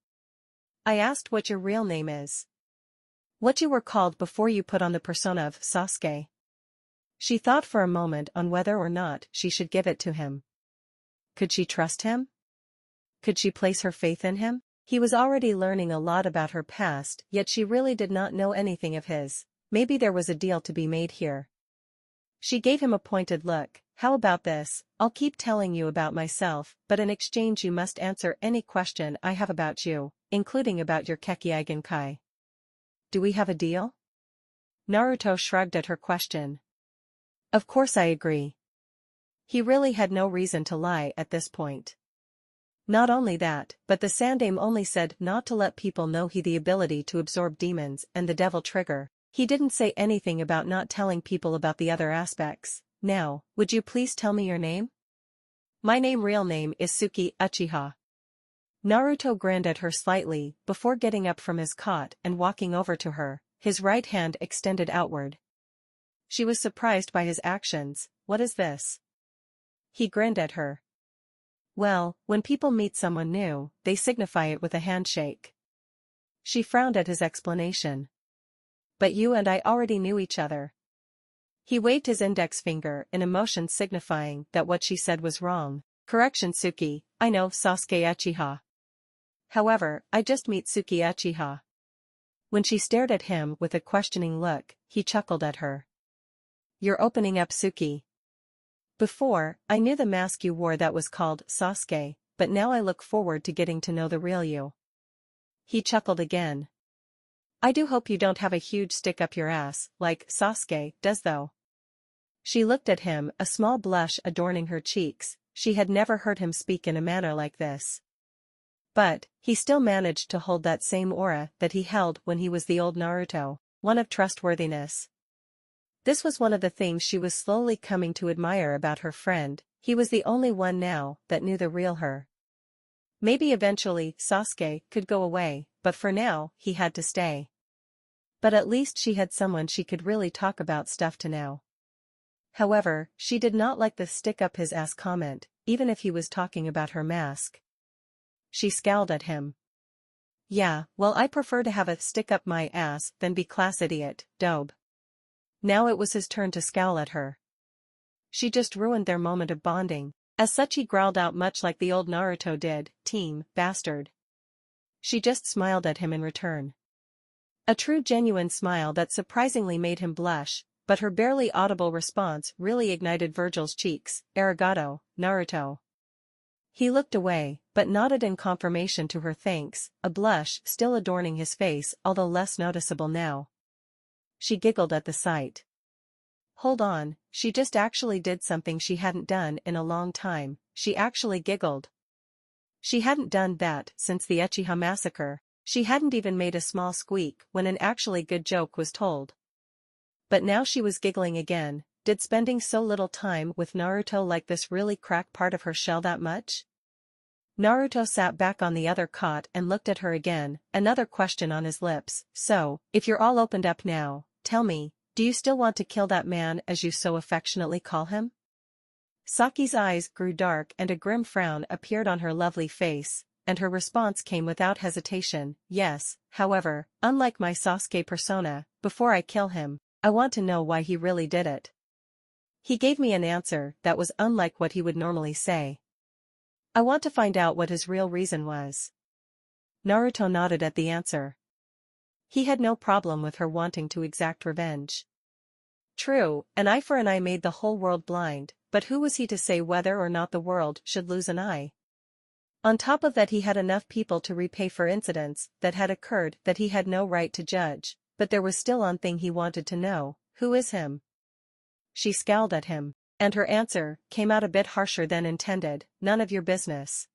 I asked what your real name is. What you were called before you put on the persona of Sasuke. She thought for a moment on whether or not she should give it to him. Could she trust him? Could she place her faith in him? He was already learning a lot about her past, yet she really did not know anything of his. Maybe there was a deal to be made here. She gave him a pointed look. How about this? I'll keep telling you about myself, but in exchange you must answer any question I have about you, including about your Kekkei Genkai. Do we have a deal? Naruto shrugged at her question. Of course I agree. He really had no reason to lie at this point. Not only that, but the Sandaime only said not to let people know he had the ability to absorb demons and the devil trigger. He didn't say anything about not telling people about the other aspects. Now, would you please tell me your name? My real name is Suki Uchiha. Naruto grinned at her slightly before getting up from his cot and walking over to her, his right hand extended outward. She was surprised by his actions. What is this? He grinned at her. Well, when people meet someone new, they signify it with a handshake. She frowned at his explanation. But you and I already knew each other. He waved his index finger in a motion signifying that what she said was wrong. Correction Suki, I know Sasuke Uchiha. However, I just meet Suki Uchiha. When she stared at him with a questioning look, he chuckled at her. You're opening up Suki. Before, I knew the mask you wore that was called Sasuke, but now I look forward to getting to know the real you. He chuckled again. I do hope you don't have a huge stick up your ass, like Sasuke does though. She looked at him, a small blush adorning her cheeks. She had never heard him speak in a manner like this. But, he still managed to hold that same aura that he held when he was the old Naruto, one of trustworthiness. This was one of the things she was slowly coming to admire about her friend. He was the only one now that knew the real her. Maybe eventually Sasuke could go away, but for now, he had to stay. But at least she had someone she could really talk about stuff to now. However, she did not like the stick up his ass comment, even if he was talking about her mask. She scowled at him. Yeah, well I prefer to have a stick up my ass than be class idiot, dobe. Now it was his turn to scowl at her. She just ruined their moment of bonding. As such he growled out much like the old Naruto did, team, bastard. She just smiled at him in return. A true genuine smile that surprisingly made him blush, but her barely audible response really ignited Vergil's cheeks. Arigato, Naruto. He looked away, but nodded in confirmation to her thanks, a blush still adorning his face although less noticeable now. She giggled at the sight. Hold on, she just actually did something she hadn't done in a long time. she actually giggled. She hadn't done that since the Uchiha massacre. She hadn't even made a small squeak when an actually good joke was told. But now she was giggling again. Did spending so little time with Naruto like this really crack part of her shell that much? Naruto sat back on the other cot and looked at her again, another question on his lips. So, if you're all opened up now, tell me, do you still want to kill that man as you so affectionately call him? Saki's eyes grew dark and a grim frown appeared on her lovely face, and her response came without hesitation. Yes, however, unlike my Sasuke persona, before I kill him, I want to know why he really did it. He gave me an answer that was unlike what he would normally say. I want to find out what his real reason was. Naruto nodded at the answer. He had no problem with her wanting to exact revenge. True, an eye for an eye made the whole world blind, but who was he to say whether or not the world should lose an eye? On top of that, he had enough people to repay for incidents that had occurred that he had no right to judge, but there was still one thing he wanted to know: who is him? She scowled at him, and her answer came out a bit harsher than intended: none of your business.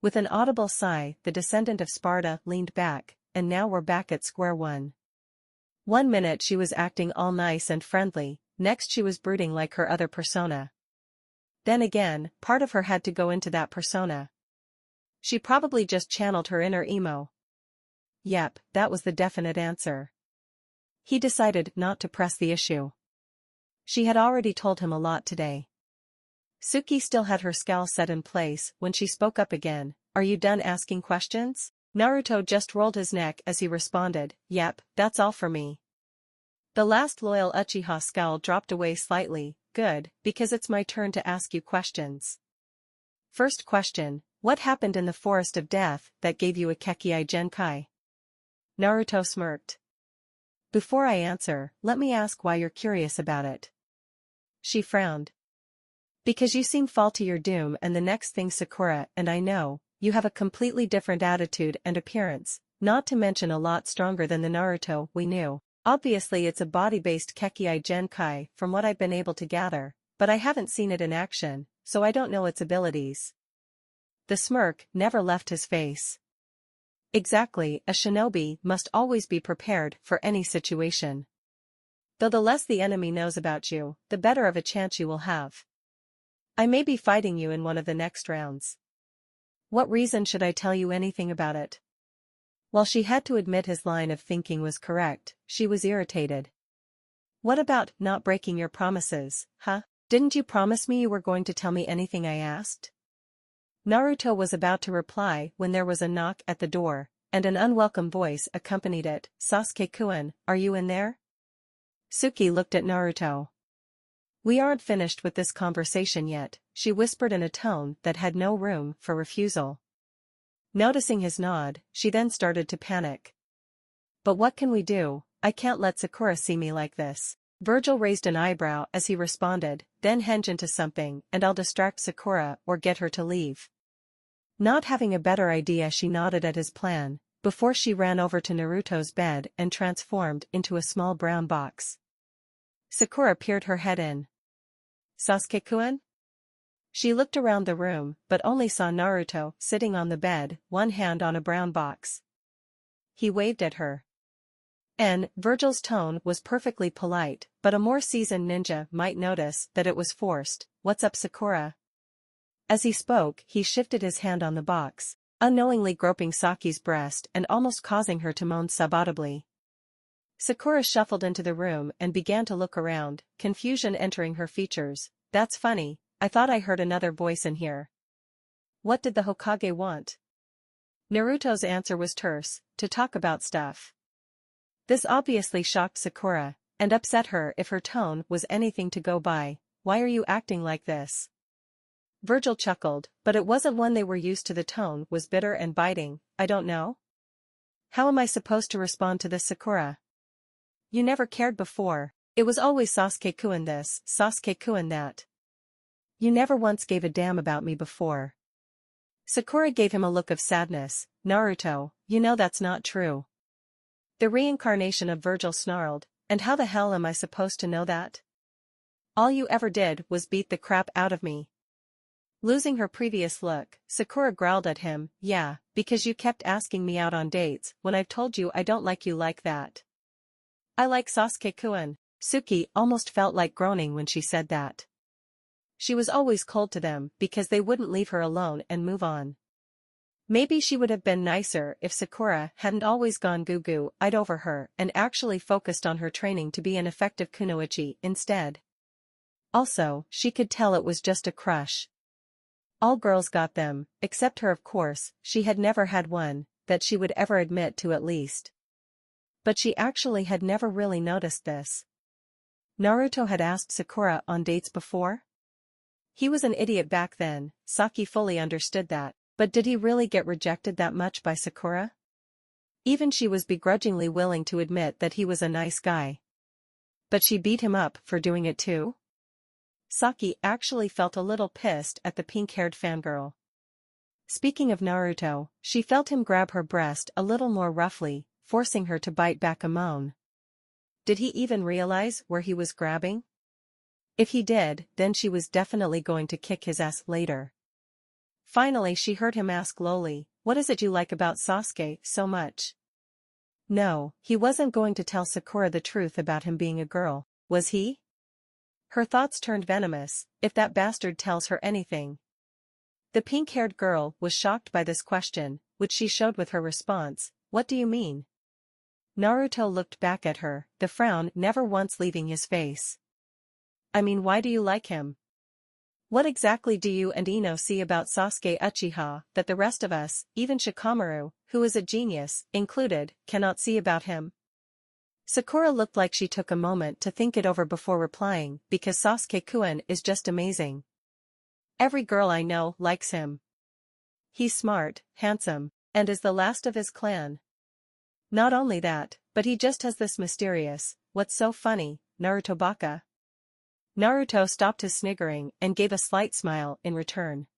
With an audible sigh, the descendant of Sparta leaned back, and now we're back at square one. 1 minute she was acting all nice and friendly, next she was brooding like her other persona. Then again, part of her had to go into that persona. She probably just channeled her inner emo. Yep, that was the definite answer. He decided not to press the issue. She had already told him a lot today. Suki still had her scowl set in place when she spoke up again. Are you done asking questions? Naruto just rolled his neck as he responded, yep, that's all for me. The last loyal Uchiha scowl dropped away slightly. Good, because it's my turn to ask you questions. First question, what happened in the Forest of Death that gave you a Kekkai Genkai? Naruto smirked. Before I answer, let me ask why you're curious about it. She frowned. Because you seem fall to your doom, and the next thing Sakura and I know, you have a completely different attitude and appearance, not to mention a lot stronger than the Naruto we knew. Obviously it's a body-based Kekkai Genkai from what I've been able to gather, but I haven't seen it in action, so I don't know its abilities. The smirk never left his face. Exactly, a shinobi must always be prepared for any situation. Though the less the enemy knows about you, the better of a chance you will have. I may be fighting you in one of the next rounds. What reason should I tell you anything about it? While she had to admit his line of thinking was correct, she was irritated. What about not breaking your promises, huh? Didn't you promise me you were going to tell me anything I asked? Naruto was about to reply when there was a knock at the door, and an unwelcome voice accompanied it. Sasuke-kun, are you in there? Suki looked at Naruto. We aren't finished with this conversation yet, she whispered in a tone that had no room for refusal. Noticing his nod, she then started to panic. But what can we do? I can't let Sakura see me like this. Vergil raised an eyebrow as he responded, then henge into something and I'll distract Sakura or get her to leave. Not having a better idea, she nodded at his plan, before she ran over to Naruto's bed and transformed into a small brown box. Sakura peered her head in. Sasuke-kun? She looked around the room, but only saw Naruto sitting on the bed, one hand on a brown box. He waved at her. Vergil's tone was perfectly polite, but a more seasoned ninja might notice that it was forced. What's up, Sakura? As he spoke, he shifted his hand on the box, unknowingly groping Saki's breast and almost causing her to moan subaudibly. Sakura shuffled into the room and began to look around, confusion entering her features. That's funny, I thought I heard another voice in here. What did the Hokage want? Naruto's answer was terse, to talk about stuff. This obviously shocked Sakura, and upset her if her tone was anything to go by. Why are you acting like this? Vergil chuckled, but it wasn't one they were used to. The tone was bitter and biting. I don't know. How am I supposed to respond to this, Sakura? You never cared before. It was always Sasuke-kun this, Sasuke-kun that. You never once gave a damn about me before. Sakura gave him a look of sadness. Naruto, you know that's not true. The reincarnation of Vergil snarled, and how the hell am I supposed to know that? All you ever did was beat the crap out of me. Losing her previous look, Sakura growled at him, yeah, because you kept asking me out on dates when I've told you I don't like you like that. I like Sasuke-kun. Suki almost felt like groaning when she said that. She was always cold to them because they wouldn't leave her alone and move on. Maybe she would have been nicer if Sakura hadn't always gone goo-goo-eyed over her and actually focused on her training to be an effective kunoichi instead. Also, she could tell it was just a crush. All girls got them, except her of course, she had never had one, that she would ever admit to at least. But she actually had never really noticed this. Naruto had asked Sakura on dates before? He was an idiot back then, Saki fully understood that, but did he really get rejected that much by Sakura? Even she was begrudgingly willing to admit that he was a nice guy. But she beat him up for doing it too? Saki actually felt a little pissed at the pink-haired fangirl. Speaking of Naruto, she felt him grab her breast a little more roughly, forcing her to bite back a moan. Did he even realize where he was grabbing? If he did, then she was definitely going to kick his ass later. Finally she heard him ask lowly, what is it you like about Sasuke so much? No, he wasn't going to tell Sakura the truth about him being a girl, was he? Her thoughts turned venomous, if that bastard tells her anything. The pink-haired girl was shocked by this question, which she showed with her response, what do you mean? Naruto looked back at her, the frown never once leaving his face. I mean, why do you like him? What exactly do you and Ino see about Sasuke Uchiha that the rest of us, even Shikamaru, who is a genius, included, cannot see about him? Sakura looked like she took a moment to think it over before replying, because Sasuke-kun is just amazing. Every girl I know likes him. He's smart, handsome, and is the last of his clan. Not only that, but he just has this mysterious, what's so funny, Naruto baka. Naruto stopped his sniggering and gave a slight smile in return.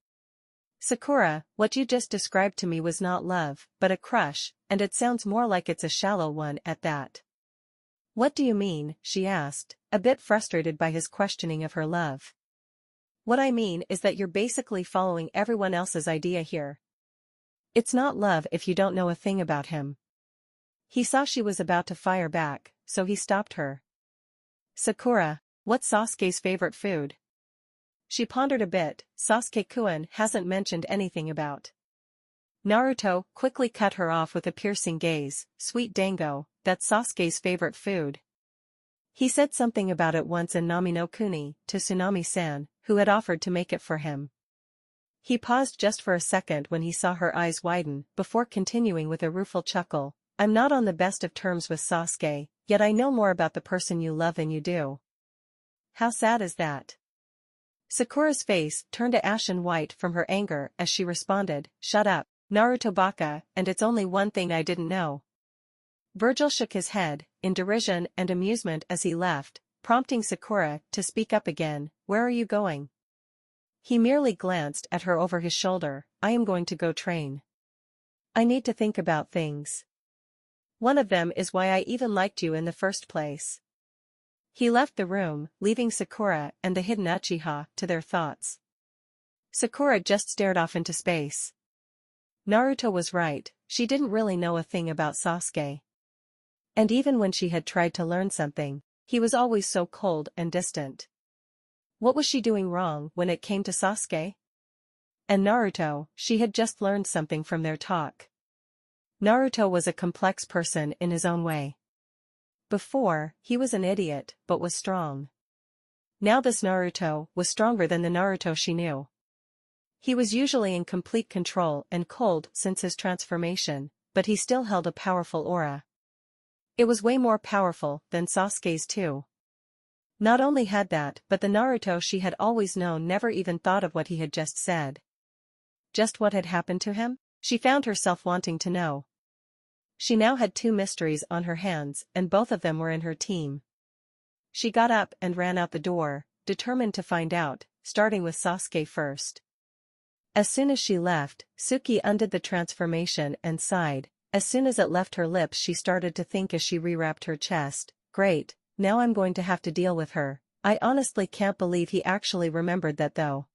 Sakura, what you just described to me was not love, but a crush, and it sounds more like it's a shallow one at that. What do you mean, she asked, a bit frustrated by his questioning of her love. What I mean is that you're basically following everyone else's idea here. It's not love if you don't know a thing about him. He saw she was about to fire back, so he stopped her. Sakura, what's Sasuke's favorite food? She pondered a bit, Sasuke-kun hasn't mentioned anything about. Naruto quickly cut her off with a piercing gaze, sweet dango, that's Sasuke's favorite food. He said something about it once in Nami no Kuni, to Tsunami-san, who had offered to make it for him. He paused just for a second when he saw her eyes widen, before continuing with a rueful chuckle, I'm not on the best of terms with Sasuke, yet I know more about the person you love than you do. How sad is that? Sakura's face turned a ashen white from her anger as she responded, shut up, Naruto baka, and it's only one thing I didn't know. Vergil shook his head, in derision and amusement as he left, prompting Sakura to speak up again, where are you going? He merely glanced at her over his shoulder, I am going to go train. I need to think about things. One of them is why I even liked you in the first place. He left the room, leaving Sakura and the hidden Uchiha to their thoughts. Sakura just stared off into space. Naruto was right, she didn't really know a thing about Sasuke. And even when she had tried to learn something, he was always so cold and distant. What was she doing wrong when it came to Sasuke? And Naruto, she had just learned something from their talk. Naruto was a complex person in his own way. Before, he was an idiot, but was strong. Now this Naruto was stronger than the Naruto she knew. He was usually in complete control and cold since his transformation, but he still held a powerful aura. It was way more powerful than Sasuke's too. Not only had that, but the Naruto she had always known never even thought of what he had just said. Just what had happened to him? She found herself wanting to know. She now had two mysteries on her hands, and both of them were in her team. She got up and ran out the door, determined to find out, starting with Sasuke first. As soon as she left, Suki undid the transformation and sighed. As soon as it left her lips she started to think as she rewrapped her chest, great, now I'm going to have to deal with her. I honestly can't believe he actually remembered that though.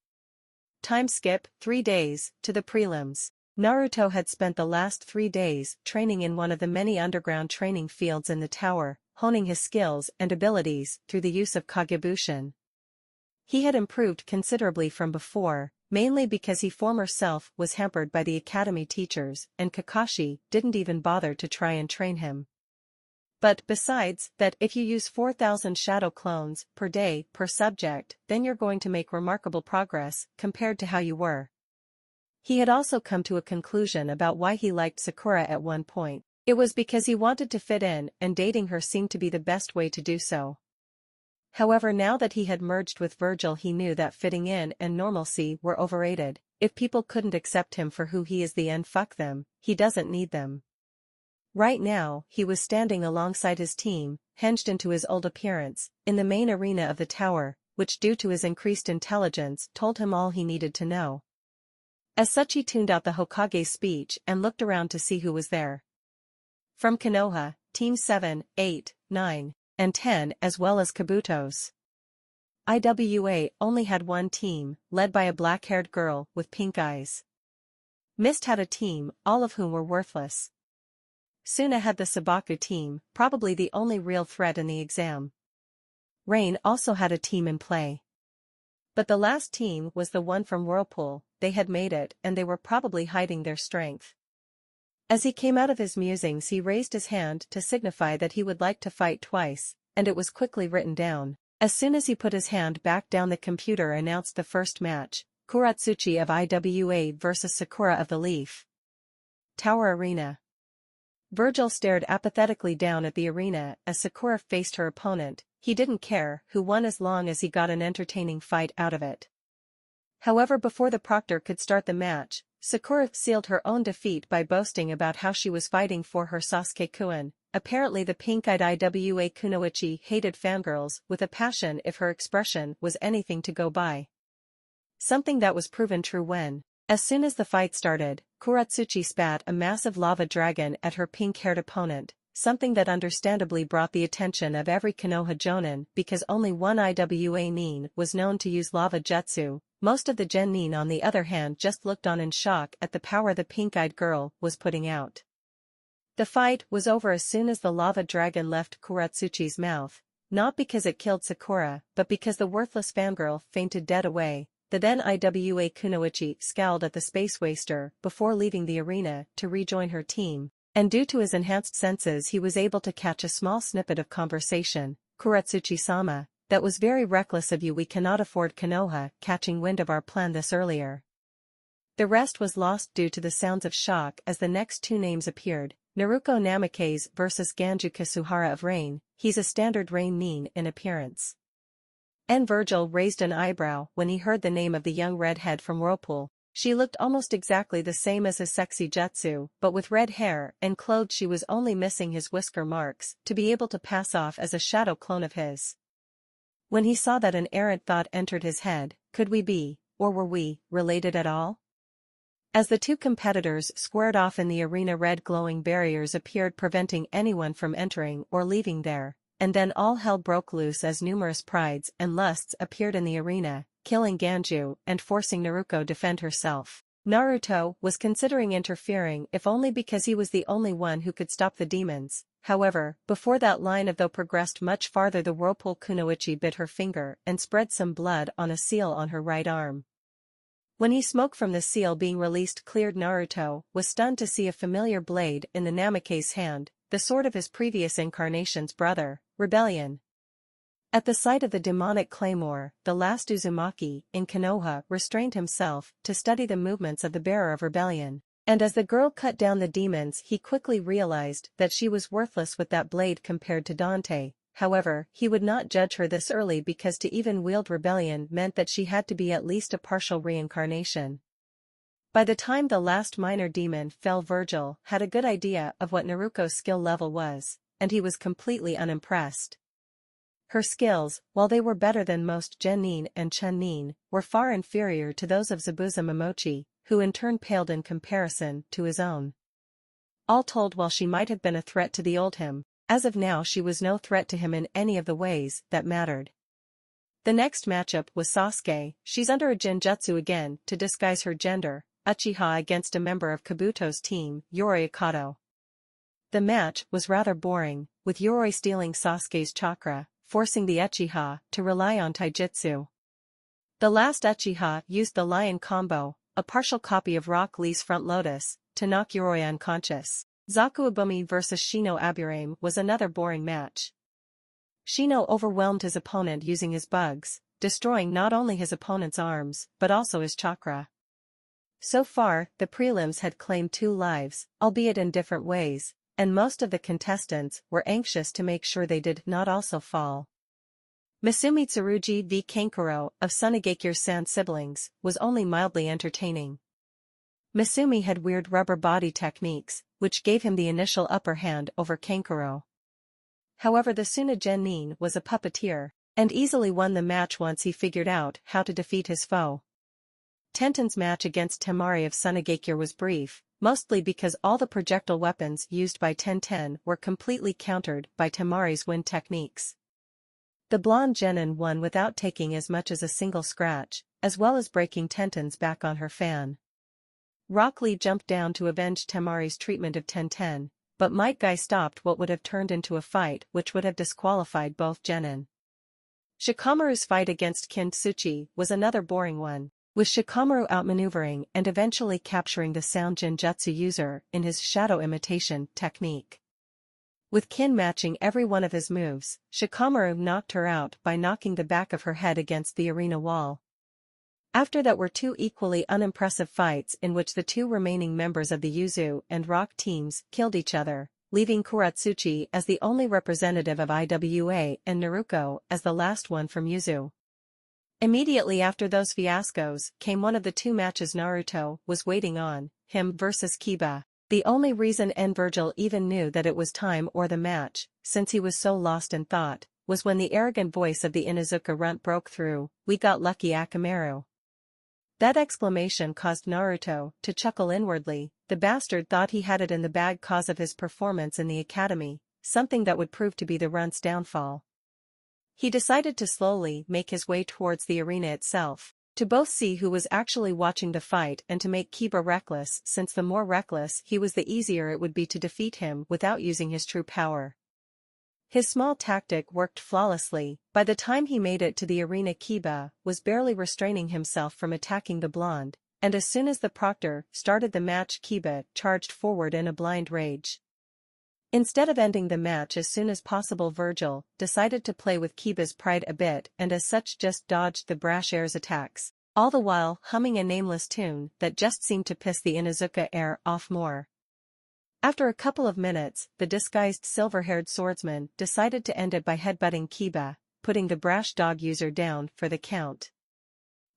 Time skip, 3 days, to the prelims. Naruto had spent the last 3 days training in one of the many underground training fields in the tower, honing his skills and abilities through the use of Kagebushin. He had improved considerably from before, mainly because his former self was hampered by the academy teachers and Kakashi didn't even bother to try and train him. But besides that, if you use 4,000 shadow clones per day per subject, then you're going to make remarkable progress compared to how you were. He had also come to a conclusion about why he liked Sakura at one point. It was because he wanted to fit in, and dating her seemed to be the best way to do so. However, now that he had merged with Vergil, he knew that fitting in and normalcy were overrated. If people couldn't accept him for who he is, then fuck them, he doesn't need them. Right now, he was standing alongside his team, hinged into his old appearance, in the main arena of the tower, which due to his increased intelligence told him all he needed to know. As such, he tuned out the Hokage's speech and looked around to see who was there. From Konoha, Team 7, 8, 9, and 10 as well as Kabuto's IWA only had one team, led by a black-haired girl with pink eyes. Mist had a team, all of whom were worthless. Suna had the Sabaku team, probably the only real threat in the exam. Rain also had a team in play. But the last team was the one from Whirlpool. They had made it, and they were probably hiding their strength. As he came out of his musings, he raised his hand to signify that he would like to fight twice, and it was quickly written down. As soon as he put his hand back down, the computer announced the first match, Kuratsuchi of IWA versus Sakura of the Leaf Tower Arena. Vergil stared apathetically down at the arena as Sakura faced her opponent. He didn't care who won as long as he got an entertaining fight out of it. However, before the proctor could start the match, Sakura sealed her own defeat by boasting about how she was fighting for her Sasuke-kun. Apparently the pink-eyed Iwa kunoichi hated fangirls with a passion if her expression was anything to go by. Something that was proven true when, as soon as the fight started, Kuratsuchi spat a massive lava dragon at her pink-haired opponent, something that understandably brought the attention of every Konoha jonin because only one Iwa nin was known to use lava jutsu. Most of the genin, on the other hand, just looked on in shock at the power the pink-eyed girl was putting out. The fight was over as soon as the lava dragon left Kuratsuchi's mouth, not because it killed Sakura, but because the worthless fangirl fainted dead away. The then Iwa kunoichi scowled at the space waster before leaving the arena to rejoin her team, and due to his enhanced senses he was able to catch a small snippet of conversation. Kuratsuchi-sama, that was very reckless of you. We cannot afford Konoha catching wind of our plan this earlier. The rest was lost due to the sounds of shock as the next two names appeared. Naruko Namikaze versus Ganju Kasuhara of Rain. He's a standard Rain nin in appearance. And Vergil raised an eyebrow when he heard the name of the young redhead from Whirlpool. She looked almost exactly the same as his sexy jutsu, but with red hair and clothes. She was only missing his whisker marks to be able to pass off as a shadow clone of his. When he saw that, an errant thought entered his head: could we be, or were we, related at all? As the two competitors squared off in the arena, red glowing barriers appeared preventing anyone from entering or leaving there. And then all hell broke loose as numerous prides and lusts appeared in the arena, killing Ganju and forcing Naruko defend herself. Naruto was considering interfering, if only because he was the only one who could stop the demons. However, before that line of though progressed much farther, the Whirlpool kunoichi bit her finger and spread some blood on a seal on her right arm. When he smoke from the seal being released cleared, Naruto was stunned to see a familiar blade in the Namikaze's hand, the sword of his previous incarnation's brother, Rebellion. At the sight of the demonic claymore, the last Uzumaki in Konoha restrained himself to study the movements of the bearer of Rebellion, and as the girl cut down the demons he quickly realized that she was worthless with that blade compared to Dante. However, he would not judge her this early because to even wield Rebellion meant that she had to be at least a partial reincarnation. By the time the last minor demon fell, Vergil had a good idea of what Naruko's skill level was, and he was completely unimpressed. Her skills, while they were better than most genin and chunin, were far inferior to those of Zabuza Momochi, who in turn paled in comparison to his own. All told, while she might have been a threat to the old him, as of now she was no threat to him in any of the ways that mattered. The next matchup was Sasuke. She's under a genjutsu again to disguise her gender, Uchiha against a member of Kabuto's team, Yoroi Akato. The match was rather boring, with Yoroi stealing Sasuke's chakra, forcing the Uchiha to rely on taijutsu. The last Uchiha used the lion combo, a partial copy of Rock Lee's front lotus, to knock Yoroi unconscious. Zakuabumi vs Shino Aburame was another boring match. Shino overwhelmed his opponent using his bugs, destroying not only his opponent's arms, but also his chakra. So far, the prelims had claimed 2 lives, albeit in different ways, and most of the contestants were anxious to make sure they did not also fall. Misumi Tsurugi v Kankuro of Sunagakure-san siblings was only mildly entertaining. Misumi had weird rubber body techniques, which gave him the initial upper hand over Kankuro. However, the Tsunade was a puppeteer, and easily won the match once he figured out how to defeat his foe. Tenten's match against Temari of Sunagakure was brief, mostly because all the projectile weapons used by Tenten were completely countered by Temari's wind techniques. The blonde genin won without taking as much as a single scratch, as well as breaking Tenten's back on her fan. Rock Lee jumped down to avenge Temari's treatment of Tenten, but Might Guy stopped what would have turned into a fight which would have disqualified both genin. Shikamaru's fight against Katsuchi was another boring one, with Shikamaru outmaneuvering and eventually capturing the sound genjutsu user in his shadow imitation technique. With Kin matching every one of his moves, Shikamaru knocked her out by knocking the back of her head against the arena wall. After that were 2 equally unimpressive fights in which the 2 remaining members of the Yuzu and Rock teams killed each other, leaving Kuratsuchi as the only representative of IWA and Naruko as the last one from Yuzu. Immediately after those fiascos came one of the 2 matches Naruto was waiting on, him versus Kiba. The only reason Vergil even knew that it was time or the match, since he was so lost in thought, was when the arrogant voice of the Inuzuka runt broke through, "We got lucky, Akamaru." That exclamation caused Naruto to chuckle inwardly. The bastard thought he had it in the bag cause of his performance in the academy, something that would prove to be the runt's downfall. He decided to slowly make his way towards the arena itself, to both see who was actually watching the fight and to make Kiba reckless, since the more reckless he was the easier it would be to defeat him without using his true power. His small tactic worked flawlessly. By the time he made it to the arena, Kiba was barely restraining himself from attacking the blonde, and as soon as the proctor started the match, Kiba charged forward in a blind rage. Instead of ending the match as soon as possible, Vergil decided to play with Kiba's pride a bit and as such just dodged the brash heir's attacks, all the while humming a nameless tune that just seemed to piss the Inuzuka heir off more. After a couple of minutes, the disguised silver-haired swordsman decided to end it by headbutting Kiba, putting the brash dog user down for the count.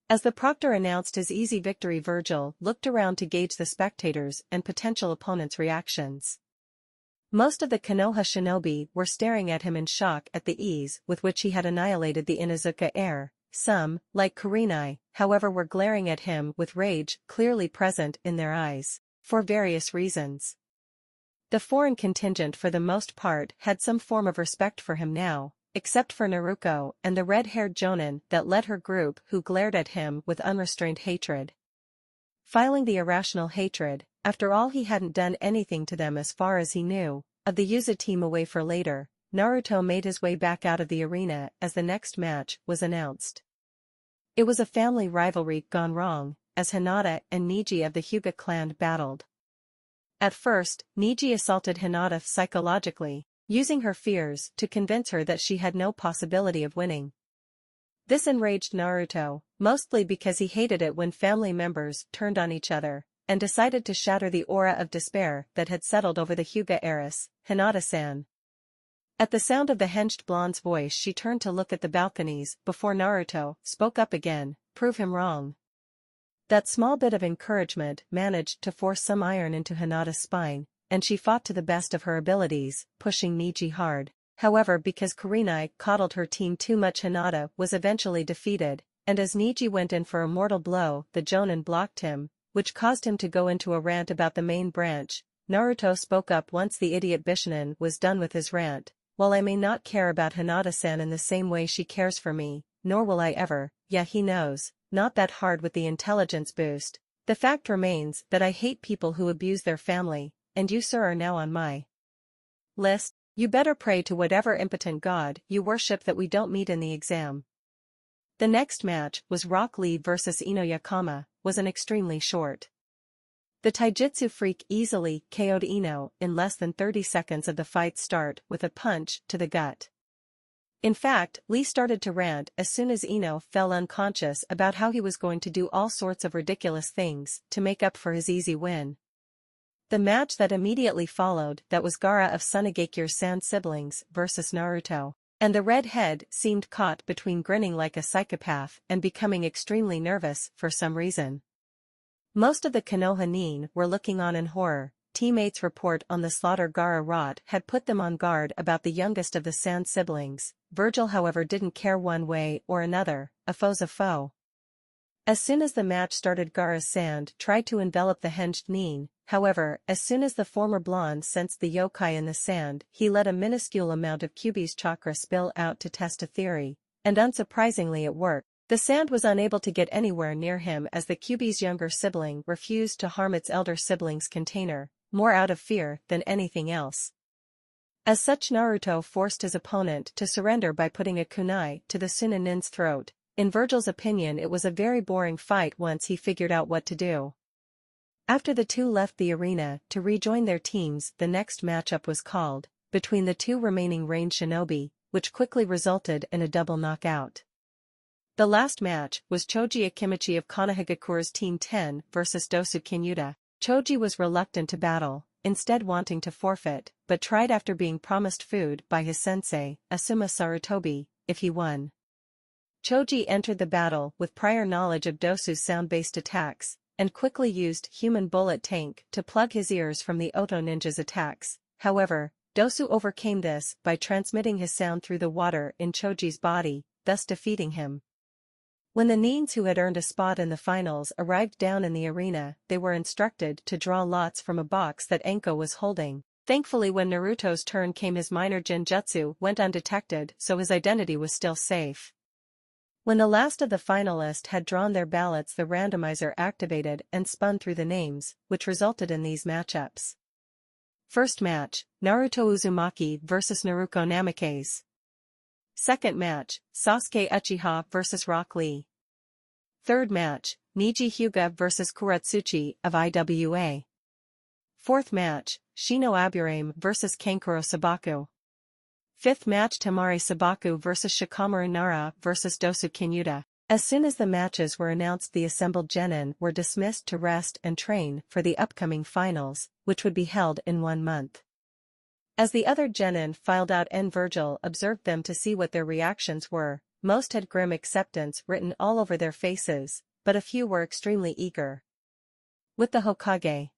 As the proctor announced his easy victory, Vergil looked around to gauge the spectators' and potential opponents' reactions. Most of the Konoha shinobi were staring at him in shock at the ease with which he had annihilated the Inuzuka heir. Some, like Kurenai, however, were glaring at him with rage clearly present in their eyes, for various reasons. The foreign contingent for the most part had some form of respect for him now, except for Naruko and the red-haired jonin that led her group, who glared at him with unrestrained hatred. Filing the irrational hatred, after all he hadn't done anything to them as far as he knew, of the Yuzu team away for later, Naruto made his way back out of the arena as the next match was announced. It was a family rivalry gone wrong, as Hinata and Neji of the Hyuga clan battled. At first, Neji assaulted Hinata psychologically, using her fears to convince her that she had no possibility of winning. This enraged Naruto, mostly because he hated it when family members turned on each other, and decided to shatter the aura of despair that had settled over the Hyuga heiress, Hinata-san. At the sound of the henged blonde's voice, she turned to look at the balconies before Naruto spoke up again, "Prove him wrong." That small bit of encouragement managed to force some iron into Hinata's spine, and she fought to the best of her abilities, pushing Neji hard. However, because Kurenai coddled her team too much, Hinata was eventually defeated, and as Neji went in for a mortal blow, the jonin blocked him, which caused him to go into a rant about the main branch. Naruto spoke up once the idiot Bishinin was done with his rant. "While I may not care about Hinata-san in the same way she cares for me, nor will I ever. Yeah, he knows, not that hard with the intelligence boost. The fact remains that I hate people who abuse their family, and you sir are now on my list. You better pray to whatever impotent god you worship that we don't meet in the exam. The next match was Rock Lee vs Ino was an extremely short. The taijutsu freak easily KO'd Ino in less than 30 seconds of the fight's start with a punch to the gut. In fact, Lee started to rant as soon as Ino fell unconscious about how he was going to do all sorts of ridiculous things to make up for his easy win. The match that immediately followed that was Gaara of Sunagakure's Sand siblings versus Naruto, and the redhead seemed caught between grinning like a psychopath and becoming extremely nervous for some reason. Most of the Konoha Nin were looking on in horror. Teammates' report on the slaughter Gaara wrought had put them on guard about the youngest of the Sand siblings. Vergil however didn't care one way or another, a foe's a foe. As soon as the match started Gaara's sand tried to envelop the hinged Nin, however, as soon as the former blonde sensed the yokai in the sand he let a minuscule amount of Kyuubi's chakra spill out to test a theory, and unsurprisingly it worked. The sand was unable to get anywhere near him as the Kyuubi's younger sibling refused to harm its elder sibling's container, more out of fear than anything else. As such Naruto forced his opponent to surrender by putting a kunai to the Sunanin's throat. In Vergil's opinion it was a very boring fight once he figured out what to do. After the two left the arena to rejoin their teams the next matchup was called, between the two remaining ranged shinobi, which quickly resulted in a double knockout. The last match was Choji Akimichi of Konohagakure's Team 10 versus Dosu Kinyuta. Choji was reluctant to battle, instead wanting to forfeit, but tried after being promised food by his sensei, Asuma Sarutobi, if he won. Choji entered the battle with prior knowledge of Dosu's sound-based attacks, and quickly used human bullet tank to plug his ears from the Oto ninja's attacks. However, Dosu overcame this by transmitting his sound through the water in Choji's body, thus defeating him. When the Nins who had earned a spot in the finals arrived down in the arena, they were instructed to draw lots from a box that Anko was holding. Thankfully when Naruto's turn came his minor genjutsu went undetected so his identity was still safe. When the last of the finalists had drawn their ballots the randomizer activated and spun through the names, which resulted in these matchups. First match, Naruto Uzumaki vs Naruko Namikaze. Second match, Sasuke Uchiha vs Rock Lee. Third match, Neji Hyuga vs Kuratsuchi of IWA. Fourth match, Shino Aburame vs Kankuro Sabaku. Fifth match Temari Sabaku vs Shikamaru Nara vs Dosu Kinyuta. As soon as the matches were announced the assembled genin were dismissed to rest and train for the upcoming finals, which would be held in 1 month. As the other genin filed out and Vergil observed them to see what their reactions were, most had grim acceptance written all over their faces, but a few were extremely eager. With the Hokage.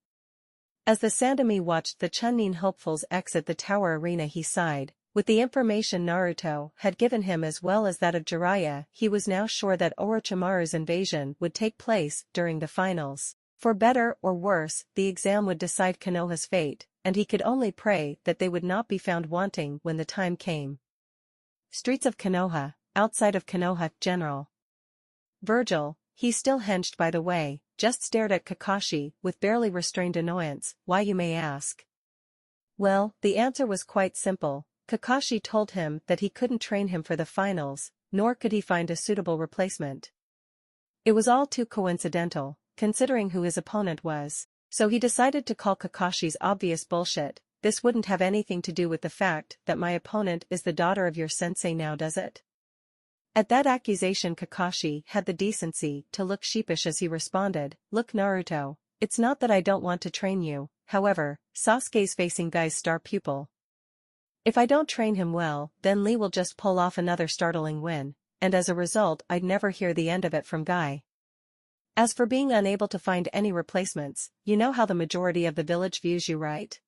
As the Sandomi watched the Chunin hopefuls exit the tower arena he sighed. With the information Naruto had given him as well as that of Jiraiya, he was now sure that Orochimaru's invasion would take place during the finals. For better or worse, the exam would decide Konoha's fate, and he could only pray that they would not be found wanting when the time came. Streets of Konoha, outside of Konoha, General. Vergil, he still hinged by the way, just stared at Kakashi with barely restrained annoyance. Why, you may ask? Well, the answer was quite simple. Kakashi told him that he couldn't train him for the finals, nor could he find a suitable replacement. It was all too coincidental, considering who his opponent was, so he decided to call Kakashi's obvious bullshit. This wouldn't have anything to do with the fact that my opponent is the daughter of your sensei now, does it? At that accusation Kakashi had the decency to look sheepish as he responded, Look Naruto, it's not that I don't want to train you, however, Sasuke's facing Guy's star pupil. If I don't train him well, then Lee will just pull off another startling win, and as a result I'd never hear the end of it from Guy. As for being unable to find any replacements, you know how the majority of the village views you, right?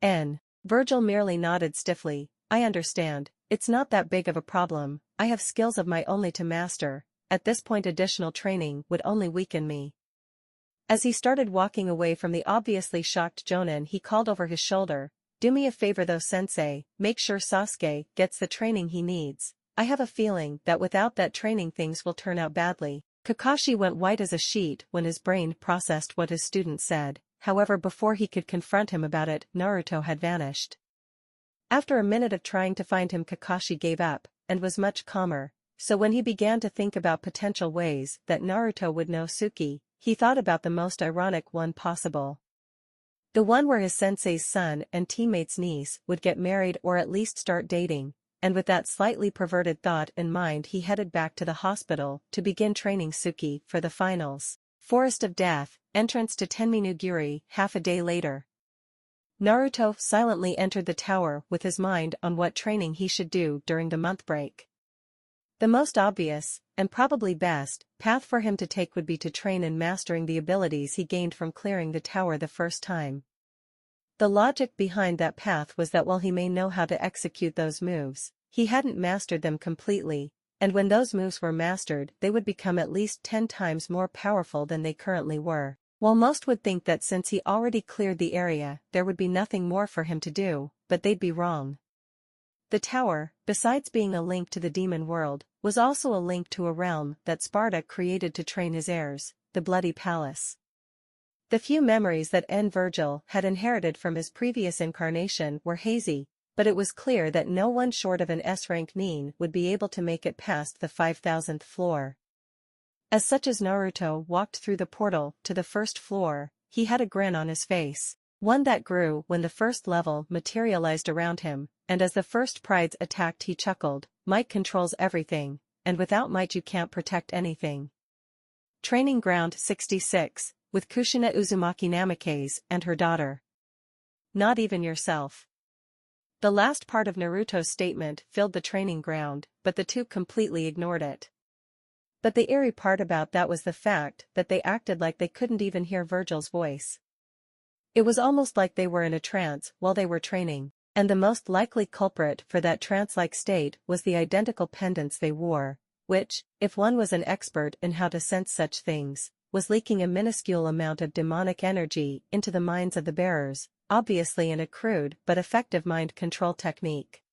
Vergil merely nodded stiffly. I understand, it's not that big of a problem, I have skills of my own to master, at this point additional training would only weaken me. As he started walking away from the obviously shocked Jonin he called over his shoulder, Do me a favor though sensei, make sure Sasuke gets the training he needs. I have a feeling that without that training things will turn out badly. Kakashi went white as a sheet when his brain processed what his student said, however before he could confront him about it, Naruto had vanished. After a minute of trying to find him, Kakashi gave up, and was much calmer, so when he began to think about potential ways that Naruto would know Suki, he thought about the most ironic one possible. The one where his sensei's son and teammate's niece would get married or at least start dating, and with that slightly perverted thought in mind he headed back to the hospital to begin training Suki for the finals. Forest of Death, entrance to Tenminuguri. Half a day later, Naruto silently entered the tower with his mind on what training he should do during the month break. The most obvious, and probably best, path for him to take would be to train in mastering the abilities he gained from clearing the tower the first time. The logic behind that path was that while he may know how to execute those moves, he hadn't mastered them completely, and when those moves were mastered they would become at least 10 times more powerful than they currently were. While most would think that since he already cleared the area there would be nothing more for him to do, but they'd be wrong. The tower, besides being a link to the demon world, was also a link to a realm that Sparta created to train his heirs, the Bloody Palace. The few memories that Vergil had inherited from his previous incarnation were hazy, but it was clear that no one short of an S-rank nin would be able to make it past the 5,000th floor. As such as Naruto walked through the portal to the first floor, he had a grin on his face, one that grew when the first level materialized around him, and as the first prides attacked he chuckled, might controls everything, and without might you can't protect anything. Training Ground 66, with Kushina Uzumaki Namikaze and her daughter. Not even yourself. The last part of Naruto's statement filled the training ground, but the two completely ignored it. But the eerie part about that was the fact that they acted like they couldn't even hear Vergil's voice. It was almost like they were in a trance while they were training, and the most likely culprit for that trance-like state was the identical pendants they wore, which, if one was an expert in how to sense such things, was leaking a minuscule amount of demonic energy into the minds of the bearers, obviously in a crude but effective mind control technique.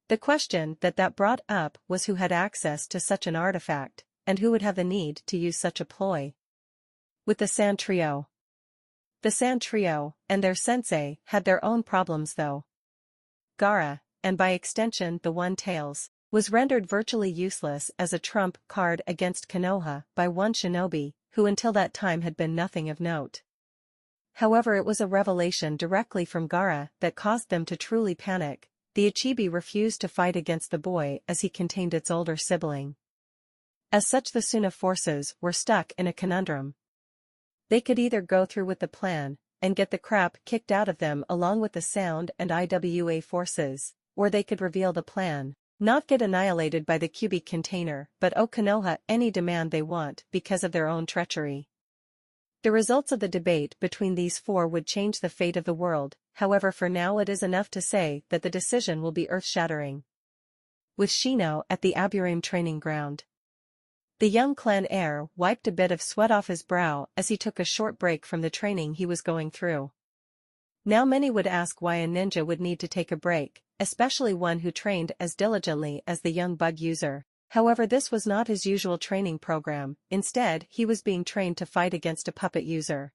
The question that brought up was who had access to such an artifact, and who would have the need to use such a ploy. With the Sand Trio. The Sand Trio, and their sensei, had their own problems though. Gaara, and by extension the One-Tails, was rendered virtually useless as a trump card against Konoha by one shinobi, who until that time had been nothing of note. However, it was a revelation directly from Gaara that caused them to truly panic. The Ichibi refused to fight against the boy as he contained its older sibling. As such, the Suna forces were stuck in a conundrum. They could either go through with the plan and get the crap kicked out of them along with the Sound and IWA forces, or they could reveal the plan, not get annihilated by the cubic container but owe Konoha any demand they want because of their own treachery. The results of the debate between these four would change the fate of the world, however for now it is enough to say that the decision will be earth-shattering. With Shino at the Aburame training ground. The young clan heir wiped a bit of sweat off his brow as he took a short break from the training he was going through. Now many would ask why a ninja would need to take a break, especially one who trained as diligently as the young bug user. However, this was not his usual training program, instead he was being trained to fight against a puppet user.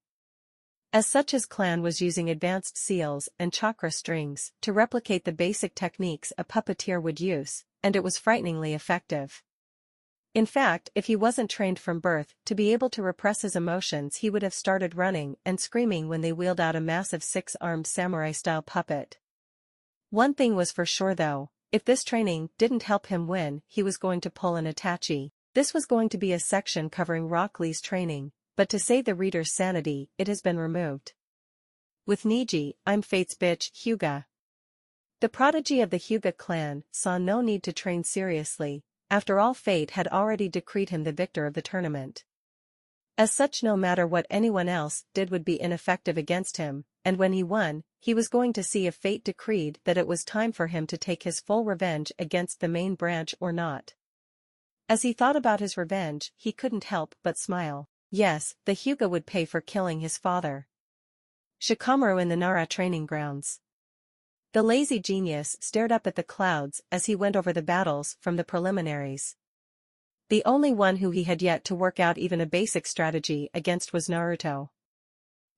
As such, his clan was using advanced seals and chakra strings to replicate the basic techniques a puppeteer would use, and it was frighteningly effective. In fact, if he wasn't trained from birth to be able to repress his emotions, he would have started running and screaming when they wheeled out a massive 6-armed samurai-style puppet. One thing was for sure though, if this training didn't help him win, he was going to pull an Itachi. This was going to be a section covering Rock Lee's training, but to save the reader's sanity, it has been removed. With Neji, I'm Fate's bitch, Hyuga. The prodigy of the Hyuga clan saw no need to train seriously. After all, fate had already decreed him the victor of the tournament. As such, no matter what anyone else did would be ineffective against him, and when he won, he was going to see if fate decreed that it was time for him to take his full revenge against the main branch or not. As he thought about his revenge, he couldn't help but smile. Yes, the Hyuga would pay for killing his father. Shikamaru in the Nara training grounds. The lazy genius stared up at the clouds as he went over the battles from the preliminaries. The only one who he had yet to work out even a basic strategy against was Naruto.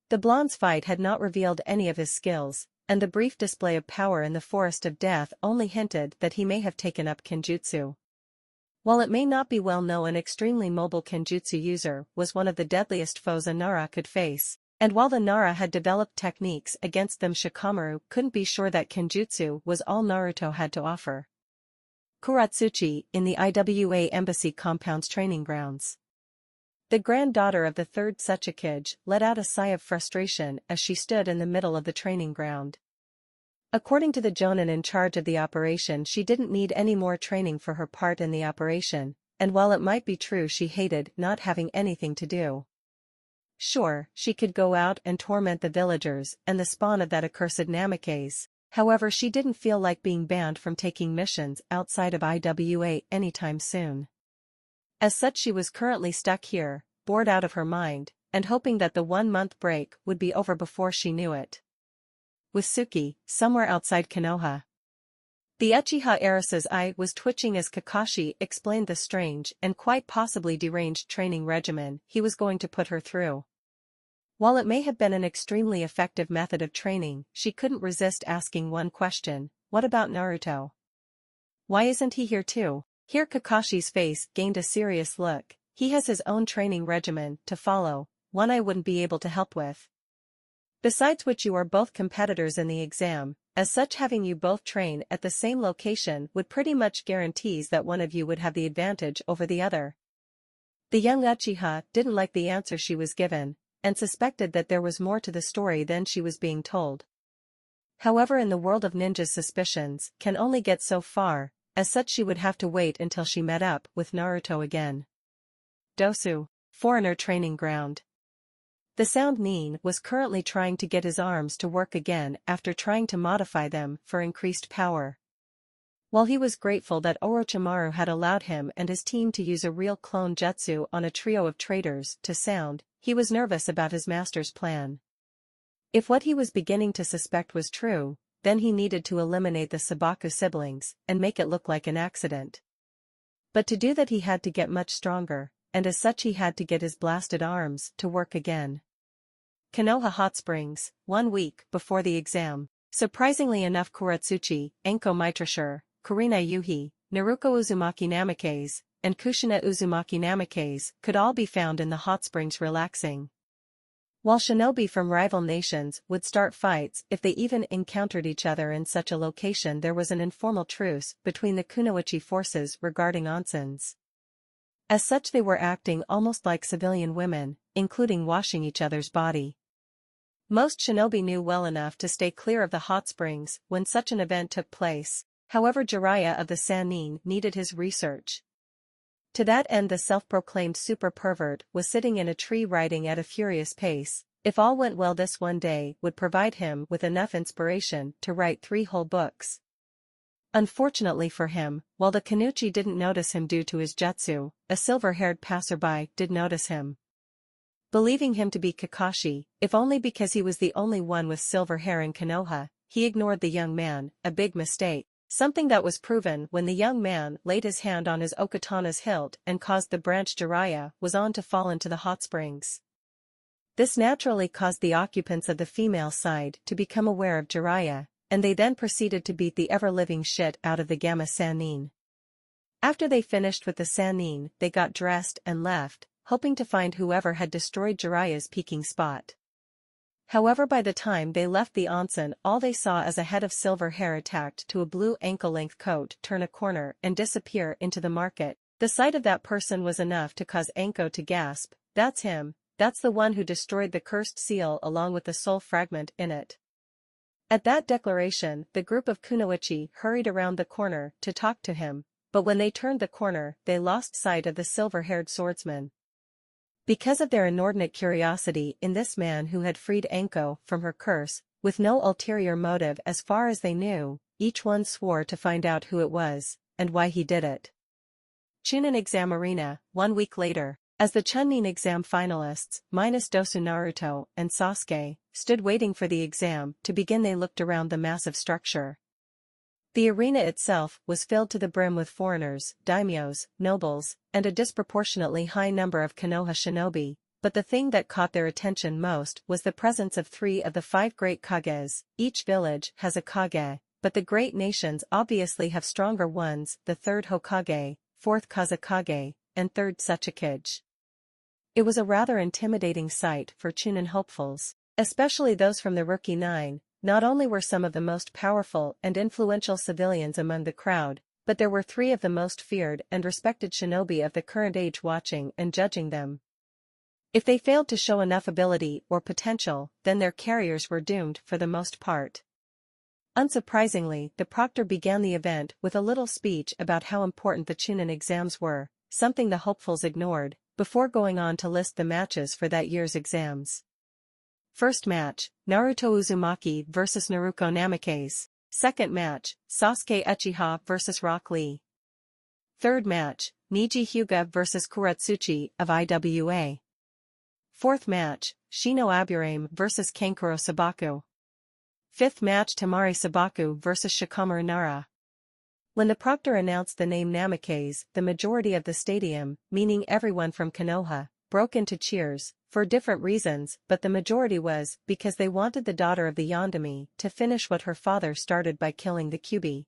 The blonde's fight had not revealed any of his skills, and the brief display of power in the Forest of Death only hinted that he may have taken up kenjutsu. While it may not be well known, an extremely mobile kenjutsu user was one of the deadliest foes a Nara could face, and while the Nara had developed techniques against them, Shikamaru couldn't be sure that kenjutsu was all Naruto had to offer. Kuratsuchi, in the IWA Embassy Compound's training grounds. The granddaughter of the third Succubus let out a sigh of frustration as she stood in the middle of the training ground. According to the jonin in charge of the operation, she didn't need any more training for her part in the operation, and while it might be true she hated not having anything to do. Sure, she could go out and torment the villagers and the spawn of that accursed Namikaze, however she didn't feel like being banned from taking missions outside of IWA anytime soon. As such, she was currently stuck here, bored out of her mind, and hoping that the 1-month break would be over before she knew it. With Suki, somewhere outside Konoha. The Uchiha heiress's eye was twitching as Kakashi explained the strange and quite possibly deranged training regimen he was going to put her through. While it may have been an extremely effective method of training, she couldn't resist asking one question: what about Naruto? Why isn't he here too? Here Kakashi's face gained a serious look. He has his own training regimen to follow, one I wouldn't be able to help with. Besides which, you are both competitors in the exam, as such having you both train at the same location would pretty much guarantees that one of you would have the advantage over the other. The young Uchiha didn't like the answer she was given, and suspected that there was more to the story than she was being told. However, in the world of ninjas, suspicions can only get so far. As such, she would have to wait until she met up with Naruto again. Dosu, foreigner training ground. The sound Nin was currently trying to get his arms to work again after trying to modify them for increased power. While he was grateful that Orochimaru had allowed him and his team to use a real clone jutsu on a trio of traitors to sound, he was nervous about his master's plan. If what he was beginning to suspect was true, then he needed to eliminate the Sabaku siblings and make it look like an accident. But to do that he had to get much stronger, and as such he had to get his blasted arms to work again. Konoha Hot Springs, 1 week before the exam. Surprisingly enough, Kuratsuchi, Anko Mitrashur, Kurina Yuhi, Naruko Uzumaki Namikaze, and Kushina Uzumaki Namikaze could all be found in the hot springs relaxing. While shinobi from rival nations would start fights if they even encountered each other in such a location, there was an informal truce between the kunoichi forces regarding onsens. As such, they were acting almost like civilian women, including washing each other's body. Most shinobi knew well enough to stay clear of the hot springs when such an event took place, however Jiraiya of the Sannin needed his research. To that end, the self-proclaimed super pervert was sitting in a tree writing at a furious pace. If all went well, this one day would provide him with enough inspiration to write 3 whole books. Unfortunately for him, while the Kanuchi didn't notice him due to his jutsu, a silver-haired passerby did notice him. Believing him to be Kakashi, if only because he was the only one with silver hair in Konoha, he ignored the young man, a big mistake. Something that was proven when the young man laid his hand on his okatana's hilt and caused the branch Jiraiya was on to fall into the hot springs. This naturally caused the occupants of the female side to become aware of Jiraiya, and they then proceeded to beat the ever-living shit out of the Gamma Sannin. After they finished with the Sannin, they got dressed and left, hoping to find whoever had destroyed Jiraiya's peaking spot. However, by the time they left the onsen, all they saw as a head of silver hair attacked to a blue ankle-length coat turn a corner and disappear into the market. The sight of that person was enough to cause Anko to gasp. That's him, that's the one who destroyed the cursed seal along with the soul fragment in it. At that declaration, the group of kunoichi hurried around the corner to talk to him, but when they turned the corner, they lost sight of the silver-haired swordsman. Because of their inordinate curiosity in this man who had freed Anko from her curse, with no ulterior motive as far as they knew, each one swore to find out who it was, and why he did it. Chunin Exam Arena, 1 week later. As the Chunin exam finalists, minus Dosu Naruto and Sasuke, stood waiting for the exam to begin, they looked around the massive structure. The arena itself was filled to the brim with foreigners, daimyos, nobles, and a disproportionately high number of Konoha shinobi, but the thing that caught their attention most was the presence of 3 of the 5 great kages. Each village has a kage, but the great nations obviously have stronger ones: the 3rd Hokage, 4th Kazekage, and 3rd Succubus. It was a rather intimidating sight for Chunin hopefuls, especially those from the Rookie 9. Not only were some of the most powerful and influential civilians among the crowd, but there were 3 of the most feared and respected shinobi of the current age watching and judging them. If they failed to show enough ability or potential, then their carriers were doomed for the most part. Unsurprisingly, the proctor began the event with a little speech about how important the Chunin exams were, something the hopefuls ignored, before going on to list the matches for that year's exams. First match, Naruto Uzumaki vs Naruko Namikaze. Second match, Sasuke Uchiha vs Rock Lee. Third match, Neji Hyuga vs Kuratsuchi of IWA. Fourth match, Shino Aburame vs Kankuro Sabaku. Fifth match, Temari Sabaku vs Shikamaru Nara. When the proctor announced the name Namikaze, the majority of the stadium, meaning everyone from Konoha, broke into cheers, for different reasons, but the majority was because they wanted the daughter of the Yondaime to finish what her father started by killing the Kyuubi.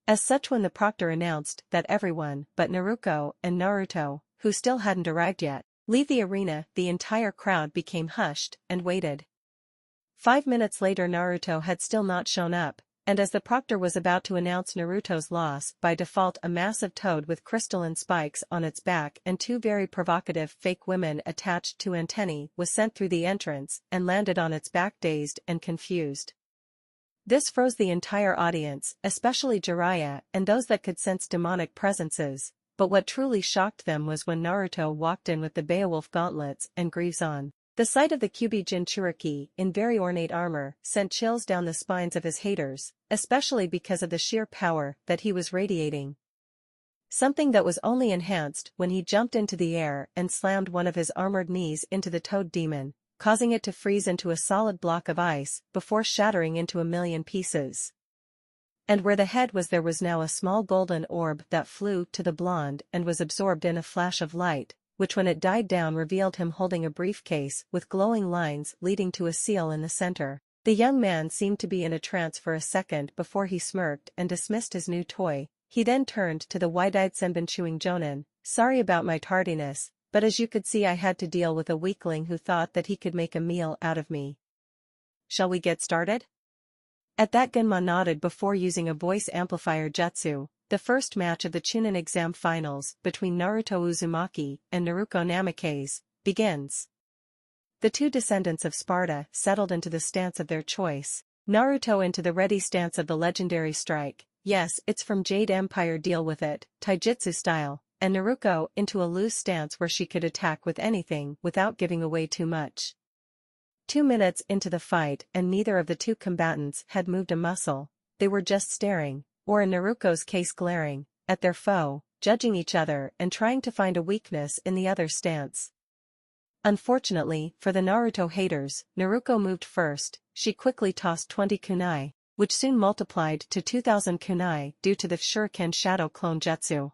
As such, when the proctor announced that everyone but Naruko and Naruto, who still hadn't arrived yet, leave the arena, the entire crowd became hushed and waited. 5 minutes later, Naruto had still not shown up, and as the proctor was about to announce Naruto's loss, by default a massive toad with crystalline spikes on its back and 2 very provocative fake women attached to antennae was sent through the entrance and landed on its back, dazed and confused. This froze the entire audience, especially Jiraiya and those that could sense demonic presences, but what truly shocked them was when Naruto walked in with the Beowulf gauntlets and greaves on. The sight of the Kyuubi Jinchuriki in very ornate armor sent chills down the spines of his haters, especially because of the sheer power that he was radiating. Something that was only enhanced when he jumped into the air and slammed one of his armored knees into the toad demon, causing it to freeze into a solid block of ice before shattering into a million pieces. And where the head was, there was now a small golden orb that flew to the blonde and was absorbed in a flash of light, which when it died down revealed him holding a briefcase with glowing lines leading to a seal in the center. The young man seemed to be in a trance for a second before he smirked and dismissed his new toy. He then turned to the wide-eyed senbon chewing jonin. "Sorry about my tardiness, but as you could see, I had to deal with a weakling who thought that he could make a meal out of me. Shall we get started?" At that, Gunma nodded before using a voice amplifier jutsu. The first match of the Chunin exam finals between Naruto Uzumaki and Naruko Namikaze begins. The 2 descendants of Sparta settled into the stance of their choice. Naruto into the ready stance of the legendary strike. Yes, it's from Jade Empire, deal with it, taijutsu style, and Naruko into a loose stance where she could attack with anything without giving away too much. 2 minutes into the fight and neither of the 2 combatants had moved a muscle. They were just staring, or in Naruko's case glaring, at their foe, judging each other and trying to find a weakness in the other's stance. Unfortunately for the Naruto haters, Naruko moved first. She quickly tossed 20 kunai, which soon multiplied to 2,000 kunai due to the Shuriken Shadow Clone Jutsu.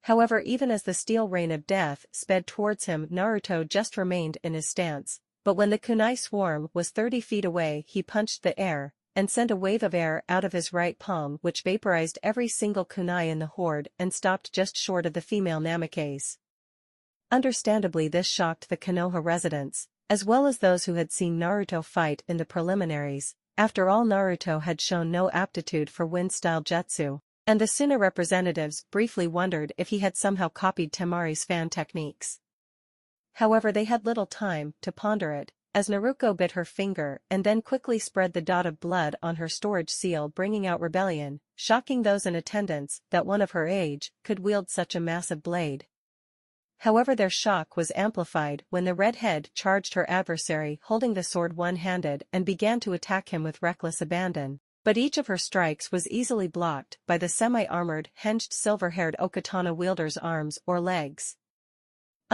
However, even as the steel rain of death sped towards him, Naruto just remained in his stance, but when the kunai swarm was 30 feet away, he punched the air and sent a wave of air out of his right palm which vaporized every single kunai in the horde and stopped just short of the female Namikaze. Understandably, this shocked the Konoha residents, as well as those who had seen Naruto fight in the preliminaries. After all, Naruto had shown no aptitude for wind-style jutsu, and the Suna representatives briefly wondered if he had somehow copied Temari's fan techniques. However, they had little time to ponder it, as Naruko bit her finger and then quickly spread the dot of blood on her storage seal, bringing out rebellion, shocking those in attendance that one of her age could wield such a massive blade. However, their shock was amplified when the redhead charged her adversary holding the sword one-handed and began to attack him with reckless abandon, but each of her strikes was easily blocked by the semi-armored, hinged silver-haired Okatana wielder's arms or legs.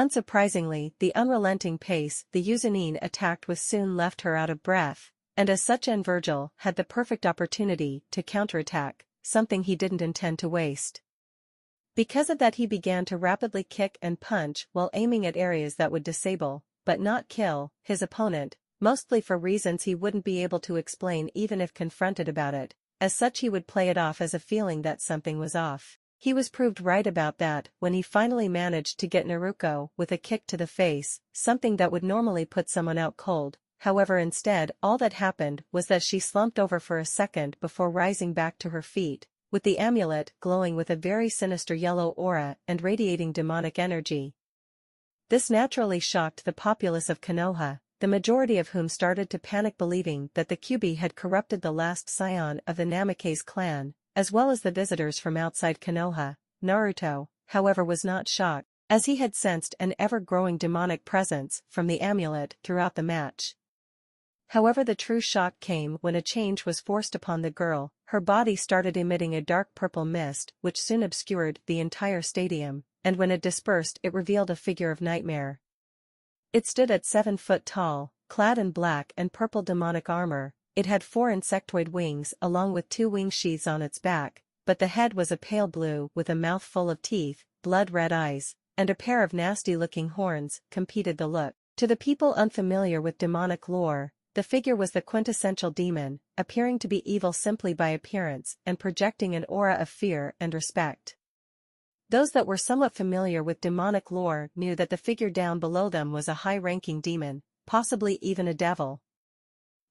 Unsurprisingly, the unrelenting pace the Usanine attacked with soon left her out of breath, and as such Vergil had the perfect opportunity to counterattack, something he didn't intend to waste. Because of that he began to rapidly kick and punch while aiming at areas that would disable, but not kill, his opponent, mostly for reasons he wouldn't be able to explain even if confronted about it. As such he would play it off as a feeling that something was off. He was proved right about that when he finally managed to get Naruko with a kick to the face, something that would normally put someone out cold. However, instead all that happened was that she slumped over for a second before rising back to her feet, with the amulet glowing with a very sinister yellow aura and radiating demonic energy. This naturally shocked the populace of Konoha, the majority of whom started to panic, believing that the Kyuubi had corrupted the last scion of the Namikaze clan, as well as the visitors from outside Konoha. Naruto, however, was not shocked, as he had sensed an ever-growing demonic presence from the amulet throughout the match. However, the true shock came when a change was forced upon the girl. Her body started emitting a dark purple mist which soon obscured the entire stadium, and when it dispersed it revealed a figure of nightmare. It stood at 7 foot tall, clad in black and purple demonic armor. It had 4 insectoid wings along with 2 wing sheaths on its back, but the head was a pale blue with a mouth full of teeth, blood-red eyes, and a pair of nasty-looking horns competed the look. To the people unfamiliar with demonic lore, the figure was the quintessential demon, appearing to be evil simply by appearance and projecting an aura of fear and respect. Those that were somewhat familiar with demonic lore knew that the figure down below them was a high-ranking demon, possibly even a devil.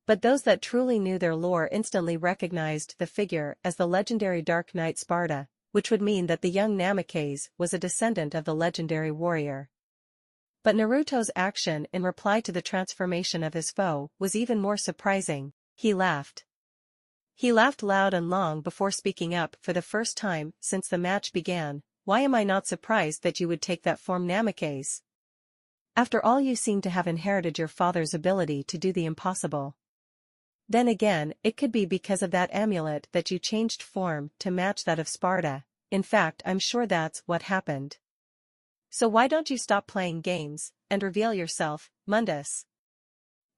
But those that truly knew their lore instantly recognized the figure as the legendary Dark Knight Sparta, which would mean that the young Namikaze was a descendant of the legendary warrior. But Naruto's action in reply to the transformation of his foe was even more surprising. He laughed. He laughed loud and long before speaking up for the first time since the match began. "Why am I not surprised that you would take that form, Namikaze? After all, you seem to have inherited your father's ability to do the impossible. Then again, it could be because of that amulet that you changed form to match that of Sparta. In fact, I'm sure that's what happened. So why don't you stop playing games and reveal yourself, Mundus?"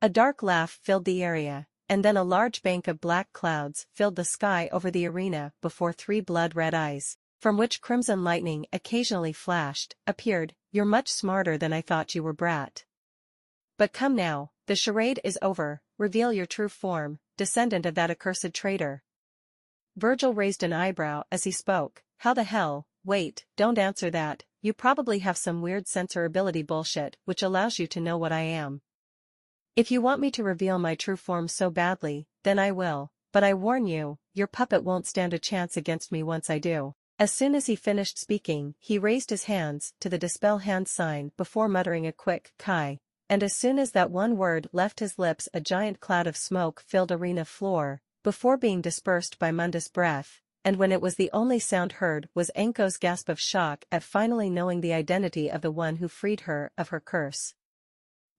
A dark laugh filled the area, and then a large bank of black clouds filled the sky over the arena before 3 blood-red eyes, from which crimson lightning occasionally flashed, appeared. "You're much smarter than I thought you were, brat. But come now, the charade is over. Reveal your true form, descendant of that accursed traitor." Vergil raised an eyebrow as he spoke. "How the hell? Wait, don't answer that. You probably have some weird sensor ability bullshit which allows you to know what I am. If you want me to reveal my true form so badly, then I will, but I warn you, your puppet won't stand a chance against me once I do." As soon as he finished speaking, he raised his hands to the dispel hand sign before muttering a quick "Kai," and as soon as that one word left his lips a giant cloud of smoke filled arena floor, before being dispersed by Mundus' breath, and when it was the only sound heard was Anko's gasp of shock at finally knowing the identity of the one who freed her of her curse.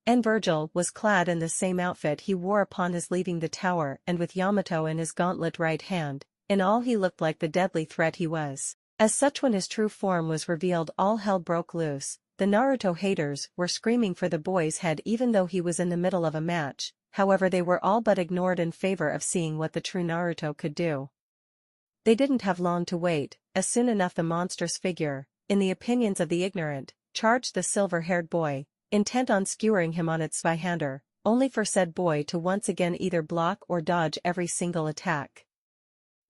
And Vergil was clad in the same outfit he wore upon his leaving the tower, and with Yamato in his gauntlet right hand. In all he looked like the deadly threat he was. As such, when his true form was revealed, all hell broke loose. The Naruto haters were screaming for the boy's head even though he was in the middle of a match. However, they were all but ignored in favor of seeing what the true Naruto could do. They didn't have long to wait. As soon enough the monstrous figure, in the opinions of the ignorant, charged the silver-haired boy, intent on skewering him on its Zweihander, only for said boy to once again either block or dodge every single attack.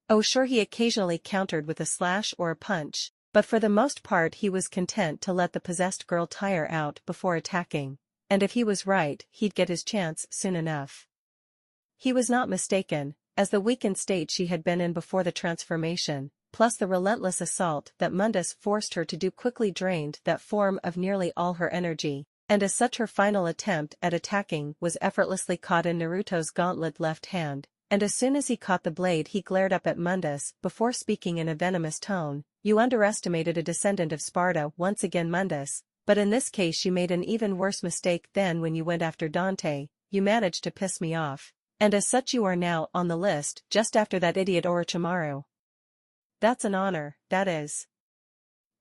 Oh sure, he occasionally countered with a slash or a punch, but for the most part he was content to let the possessed girl tire out before attacking, and if he was right he'd get his chance soon enough. He was not mistaken, as the weakened state she had been in before the transformation, plus the relentless assault that Mundus forced her to do quickly drained that form of nearly all her energy, and as such her final attempt at attacking was effortlessly caught in Naruto's gauntlet left hand. And as soon as he caught the blade he glared up at Mundus before speaking in a venomous tone. "You underestimated a descendant of Sparta once again, Mundus, but in this case you made an even worse mistake than when you went after Dante. You managed to piss me off, and as such you are now on the list just after that idiot Orochimaru. That's an honor, that is."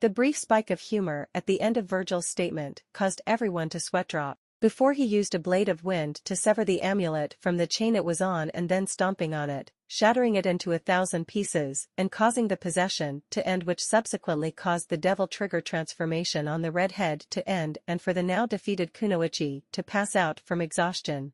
The brief spike of humor at the end of Vergil's statement caused everyone to sweat drop. Before he used a blade of wind to sever the amulet from the chain it was on and then stomping on it, shattering it into 1,000 pieces and causing the possession to end, which subsequently caused the devil trigger transformation on the redhead to end and for the now defeated kunoichi to pass out from exhaustion.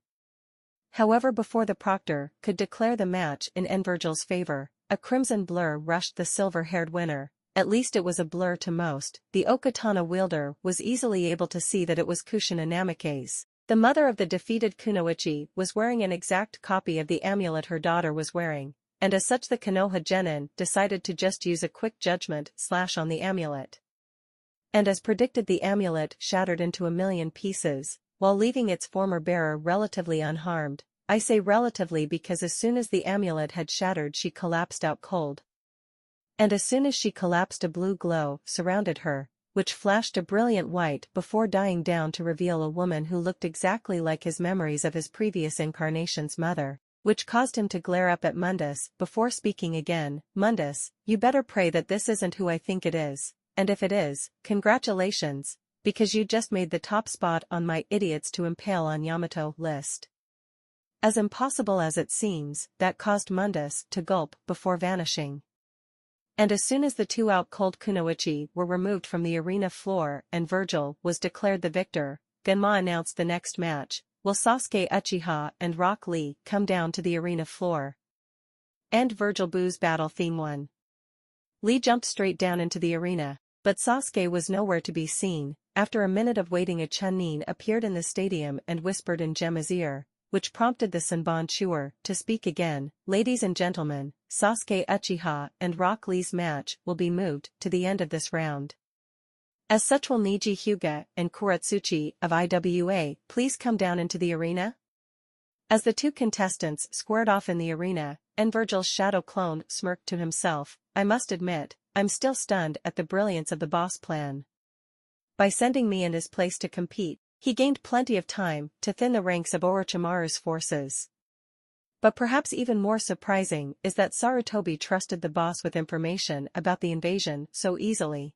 However, before the proctor could declare the match in Vergil's favor, a crimson blur rushed the silver-haired winner. At least it was a blur to most. The Okatana wielder was easily able to see that it was Kushina Namikaze. The mother of the defeated kunoichi was wearing an exact copy of the amulet her daughter was wearing, and as such the Konoha genin decided to just use a quick judgment slash on the amulet. And as predicted, the amulet shattered into 1,000,000 pieces, while leaving its former bearer relatively unharmed. I say relatively because as soon as the amulet had shattered she collapsed out cold. And as soon as she collapsed a blue glow surrounded her, which flashed a brilliant white before dying down to reveal a woman who looked exactly like his memories of his previous incarnation's mother, which caused him to glare up at Mundus before speaking again. Mundus, you better pray that this isn't who I think it is, and if it is, congratulations, because you just made the top spot on my idiots to impale on Yamato list. As impossible as it seems, that caused Mundus to gulp before vanishing. And as soon as the two out-cold kunoichi were removed from the arena floor and Vergil was declared the victor, Genma announced the next match. Will Sasuke Uchiha and Rock Lee come down to the arena floor? And Vergil Boo's battle theme 1. Lee jumped straight down into the arena, but Sasuke was nowhere to be seen. After a minute of waiting, a Chunin appeared in the stadium and whispered in Gemma's ear, which prompted the Senbon Chewer to speak again. Ladies and gentlemen, Sasuke Uchiha and Rock Lee's match will be moved to the end of this round. As such, will Neji Hyuga and Kuratsuchi of IWA please come down into the arena? As the two contestants squared off in the arena, and Vergil's shadow clone smirked to himself, I must admit, I'm still stunned at the brilliance of the boss plan. By sending me in his place to compete, he gained plenty of time to thin the ranks of Orochimaru's forces. But perhaps even more surprising is that Sarutobi trusted the boss with information about the invasion so easily.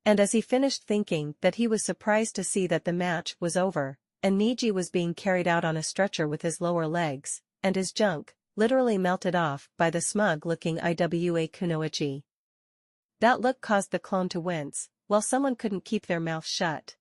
And as he finished thinking that, he was surprised to see that the match was over, and Neji was being carried out on a stretcher with his lower legs, and his junk literally melted off by the smug-looking IWA kunoichi. That look caused the clone to wince, while someone couldn't keep their mouth shut.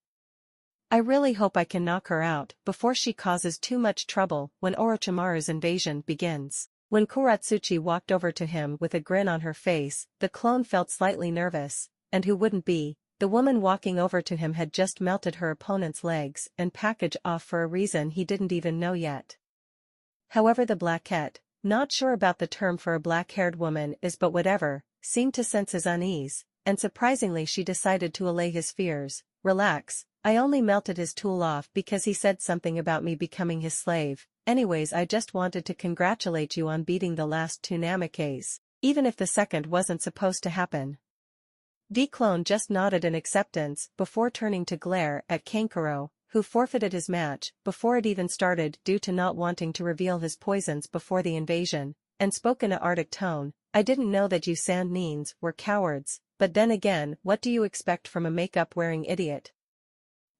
I really hope I can knock her out before she causes too much trouble when Orochimaru's invasion begins. When Kuratsuchi walked over to him with a grin on her face, the clone felt slightly nervous, and who wouldn't be? The woman walking over to him had just melted her opponent's legs and package off for a reason he didn't even know yet. However, the Blackette, not sure about the term for a black-haired woman is but whatever, seemed to sense his unease, and surprisingly she decided to allay his fears. Relax, I only melted his tool off because he said something about me becoming his slave. Anyways, I just wanted to congratulate you on beating the last two Namikaze, even if the second wasn't supposed to happen. D-Clone just nodded in acceptance before turning to glare at Kankuro, who forfeited his match before it even started due to not wanting to reveal his poisons before the invasion, and spoke in an arctic tone. I didn't know that you Sandnines were cowards, but then again, what do you expect from a makeup-wearing idiot?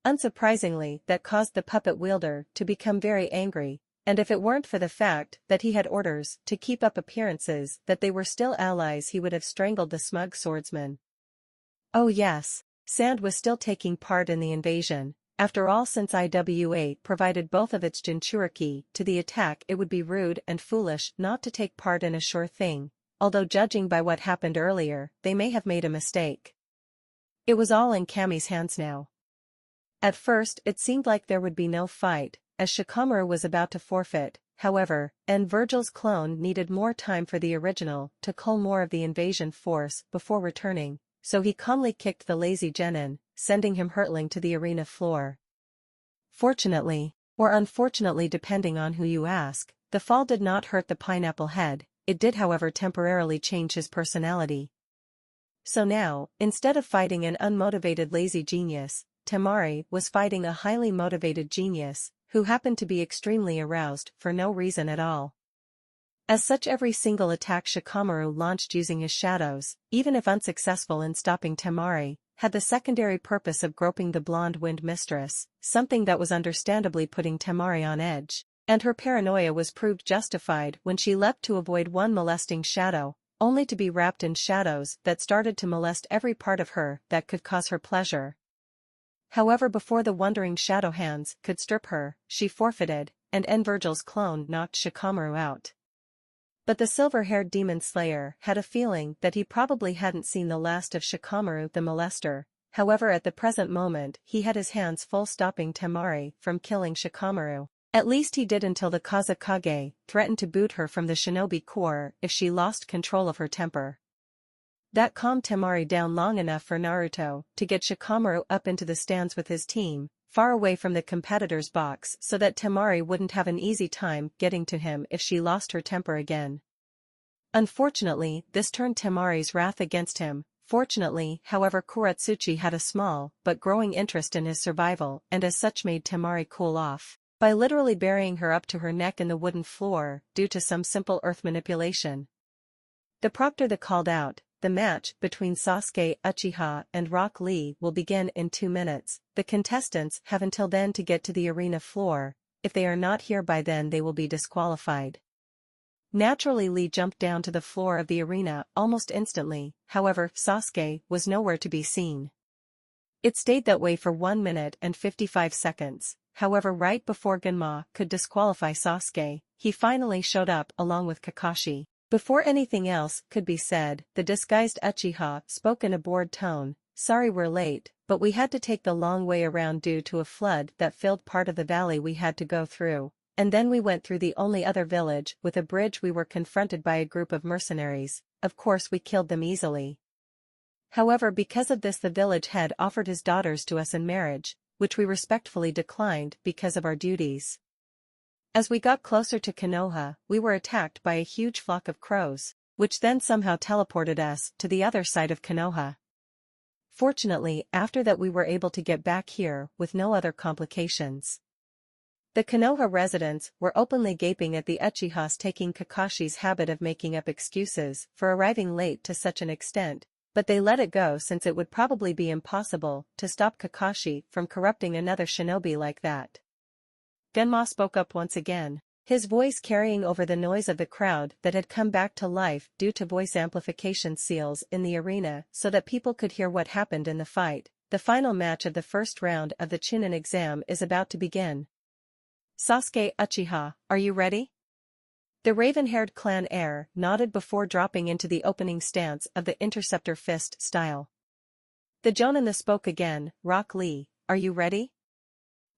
Unsurprisingly, that caused the puppet wielder to become very angry, and if it weren't for the fact that he had orders to keep up appearances that they were still allies, he would have strangled the smug swordsman. Oh yes, Sand was still taking part in the invasion. After all, since IWA provided both of its Jinchuriki to the attack, it would be rude and foolish not to take part in a sure thing, although judging by what happened earlier, they may have made a mistake. It was all in Kami's hands now. At first it seemed like there would be no fight, as Shikamaru was about to forfeit, however, and Vergil's clone needed more time for the original to cull more of the invasion force before returning, so he calmly kicked the lazy genin, sending him hurtling to the arena floor. Fortunately, or unfortunately depending on who you ask, the fall did not hurt the pineapple head, it did however temporarily change his personality. So now, instead of fighting an unmotivated lazy genius, Temari was fighting a highly motivated genius, who happened to be extremely aroused for no reason at all. As such, every single attack Shikamaru launched using his shadows, even if unsuccessful in stopping Temari, had the secondary purpose of groping the blonde wind mistress, something that was understandably putting Temari on edge. And her paranoia was proved justified when she leapt to avoid one molesting shadow, only to be wrapped in shadows that started to molest every part of her that could cause her pleasure. However, before the wandering shadow hands could strip her, she forfeited, and Vergil's clone knocked Shikamaru out. But the silver-haired demon slayer had a feeling that he probably hadn't seen the last of Shikamaru the molester. However, at the present moment he had his hands full stopping Temari from killing Shikamaru. At least he did until the Kazekage threatened to boot her from the shinobi corps if she lost control of her temper. That calmed Temari down long enough for Naruto to get Shikamaru up into the stands with his team, far away from the competitor's box so that Temari wouldn't have an easy time getting to him if she lost her temper again. Unfortunately, this turned Temari's wrath against him. Fortunately, however, Kuratsuchi had a small but growing interest in his survival and as such made Temari cool off by literally burying her up to her neck in the wooden floor due to some simple earth manipulation. The proctor called out, "The match between Sasuke Uchiha and Rock Lee will begin in 2 minutes. The contestants have until then to get to the arena floor. If they are not here by then they will be disqualified." Naturally, Lee jumped down to the floor of the arena almost instantly. However, Sasuke was nowhere to be seen. It stayed that way for 1 minute and 55 seconds. However, right before Genma could disqualify Sasuke, he finally showed up along with Kakashi. Before anything else could be said, the disguised Uchiha spoke in a bored tone, "Sorry we're late, but we had to take the long way around due to a flood that filled part of the valley we had to go through, and then we went through the only other village with a bridge. We were confronted by a group of mercenaries. Of course we killed them easily. However, because of this the village head offered his daughters to us in marriage, which we respectfully declined because of our duties. As we got closer to Konoha, we were attacked by a huge flock of crows, which then somehow teleported us to the other side of Konoha. Fortunately, after that we were able to get back here with no other complications." The Konoha residents were openly gaping at the Uchihas taking Kakashi's habit of making up excuses for arriving late to such an extent, but they let it go since it would probably be impossible to stop Kakashi from corrupting another shinobi like that. Genma spoke up once again, his voice carrying over the noise of the crowd that had come back to life due to voice amplification seals in the arena so that people could hear what happened in the fight. "The final match of the first round of the Chunin exam is about to begin. Sasuke Uchiha, are you ready?" The raven-haired clan heir nodded before dropping into the opening stance of the interceptor fist style. The Jonin spoke again, "Rock Lee, are you ready?"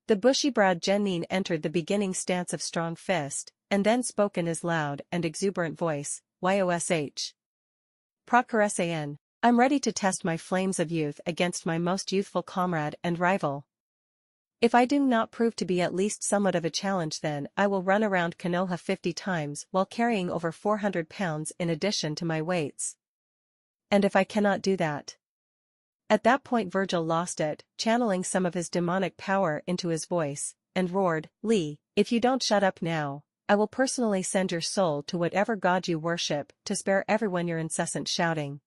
The bushy-browed Genin entered the beginning stance of strong fist, and then spoke in his loud and exuberant voice, "Yosh. Procurasan. I'm ready to test my flames of youth against my most youthful comrade and rival. If I do not prove to be at least somewhat of a challenge, then I will run around Konoha 50 times while carrying over 400 pounds in addition to my weights. And if I cannot do that..." At that point Vergil lost it, channeling some of his demonic power into his voice, and roared, "Lee, if you don't shut up now, I will personally send your soul to whatever god you worship to spare everyone your incessant shouting.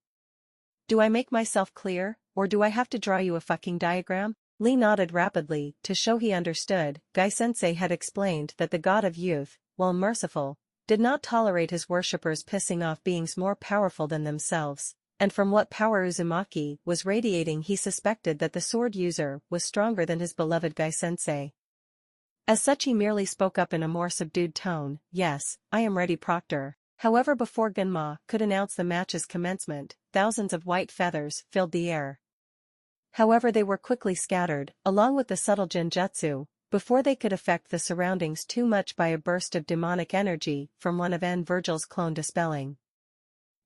Do I make myself clear, or do I have to draw you a fucking diagram?" Lee nodded rapidly to show he understood. Gai-sensei had explained that the god of youth, while merciful, did not tolerate his worshippers pissing off beings more powerful than themselves, and from what power Uzumaki was radiating he suspected that the sword user was stronger than his beloved Gai-sensei. As such he merely spoke up in a more subdued tone, "Yes, I am ready, Proctor." However, before Genma could announce the match's commencement, thousands of white feathers filled the air. However, they were quickly scattered, along with the subtle genjutsu, before they could affect the surroundings too much by a burst of demonic energy from one of Vergil's clone dispelling.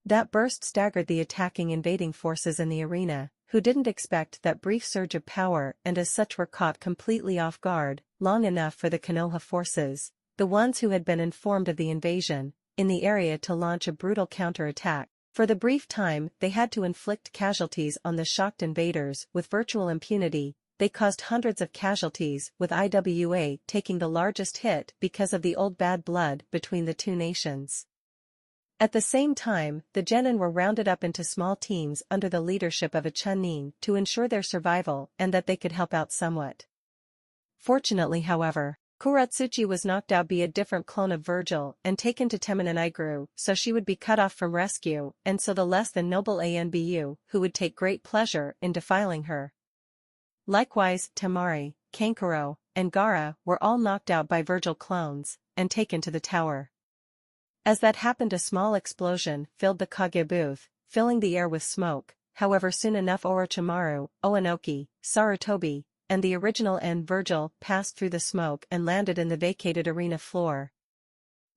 That burst staggered the attacking invading forces in the arena, who didn't expect that brief surge of power and as such were caught completely off guard, long enough for the Konoha forces, the ones who had been informed of the invasion, in the area to launch a brutal counterattack. For the brief time they had to inflict casualties on the shocked invaders with virtual impunity. They caused hundreds of casualties, with IWA taking the largest hit because of the old bad blood between the two nations. At the same time, the genin were rounded up into small teams under the leadership of a chunin to ensure their survival and that they could help out somewhat. Fortunately, however, Kuratsuchi was knocked out by a different clone of Vergil and taken to Temari, so she would be cut off from rescue, and so the less than noble Anbu, who would take great pleasure in defiling her. Likewise, Temari, Kankuro, and Gaara were all knocked out by Vergil clones and taken to the tower. As that happened, a small explosion filled the Kage booth, filling the air with smoke. However, soon enough Orochimaru, Oanoki, Sarutobi, and the original and Vergil passed through the smoke and landed in the vacated arena floor.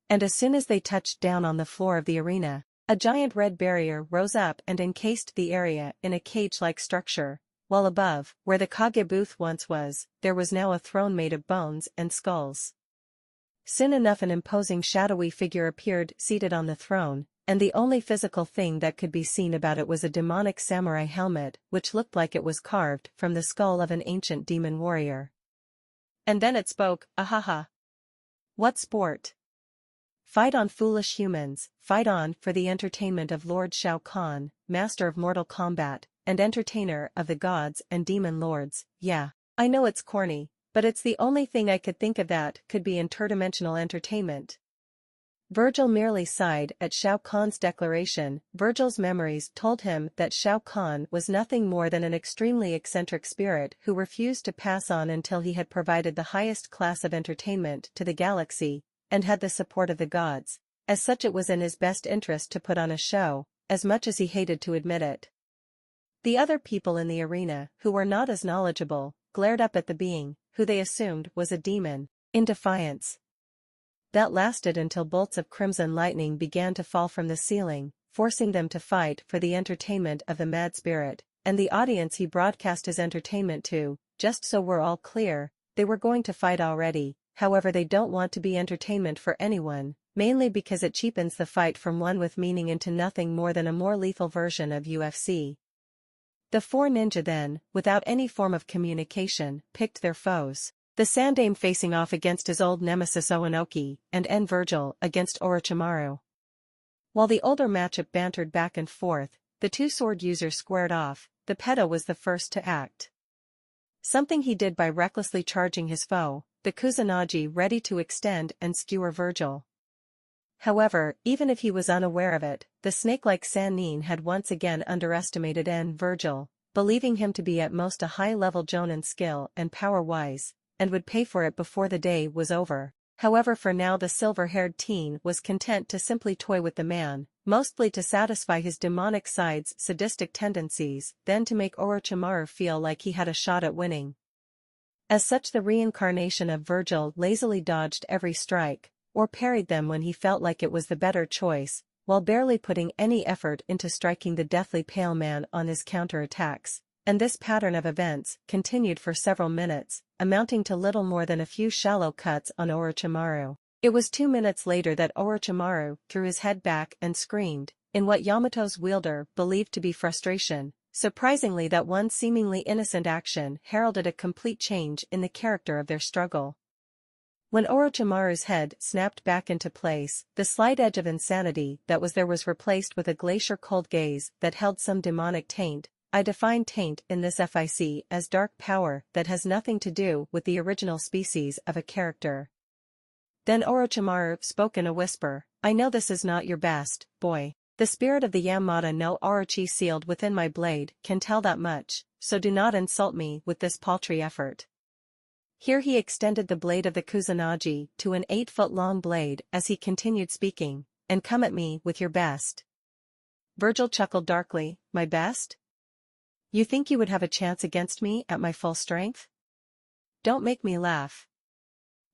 And as soon as they touched down on the floor of the arena, a giant red barrier rose up and encased the area in a cage-like structure, while above, where the Kage booth once was, there was now a throne made of bones and skulls. Soon enough an imposing shadowy figure appeared seated on the throne, and the only physical thing that could be seen about it was a demonic samurai helmet which looked like it was carved from the skull of an ancient demon warrior. And then it spoke, "Ahaha! What sport? Fight on, foolish humans, fight on for the entertainment of Lord Shao Kahn, master of mortal combat, and entertainer of the gods and demon lords." Yeah, I know it's corny, but it's the only thing I could think of that could be interdimensional entertainment. Vergil merely sighed at Shao Kahn's declaration. Vergil's memories told him that Shao Kahn was nothing more than an extremely eccentric spirit who refused to pass on until he had provided the highest class of entertainment to the galaxy, and had the support of the gods. As such, it was in his best interest to put on a show, as much as he hated to admit it. The other people in the arena, who were not as knowledgeable, glared up at the being, who they assumed was a demon, in defiance. That lasted until bolts of crimson lightning began to fall from the ceiling, forcing them to fight for the entertainment of the mad spirit, and the audience he broadcast his entertainment to. Just so we're all clear, they were going to fight already. However, they don't want to be entertainment for anyone, mainly because it cheapens the fight from one with meaning into nothing more than a more lethal version of UFC. The four ninja then, without any form of communication, picked their foes. The Sandaime facing off against his old nemesis Oanoki, and Vergil against Orochimaru. While the older matchup bantered back and forth, the two sword users squared off. The pedo was the first to act. Something he did by recklessly charging his foe, the Kusanagi, ready to extend and skewer Vergil. However, even if he was unaware of it, the snake-like Sannin had once again underestimated Vergil, believing him to be at most a high-level jonin skill and power-wise, and would pay for it before the day was over. However, for now the silver-haired teen was content to simply toy with the man, mostly to satisfy his demonic side's sadistic tendencies, then to make Orochimaru feel like he had a shot at winning. As such, the reincarnation of Vergil lazily dodged every strike, or parried them when he felt like it was the better choice, while barely putting any effort into striking the deathly pale man on his counterattacks. And this pattern of events continued for several minutes, amounting to little more than a few shallow cuts on Orochimaru. It was 2 minutes later that Orochimaru threw his head back and screamed, in what Yamato's wielder believed to be frustration. Surprisingly, that one seemingly innocent action heralded a complete change in the character of their struggle. When Orochimaru's head snapped back into place, the slight edge of insanity that was there was replaced with a glacier-cold gaze that held some demonic taint. I define taint in this fic as dark power that has nothing to do with the original species of a character. Then Orochimaru spoke in a whisper, "I know this is not your best, boy. The spirit of the Yamada no Orochi sealed within my blade can tell that much, so do not insult me with this paltry effort." Here he extended the blade of the Kusanagi to an 8-foot-long blade as he continued speaking, "And come at me with your best." Vergil chuckled darkly, "My best? You think you would have a chance against me at my full strength? Don't make me laugh.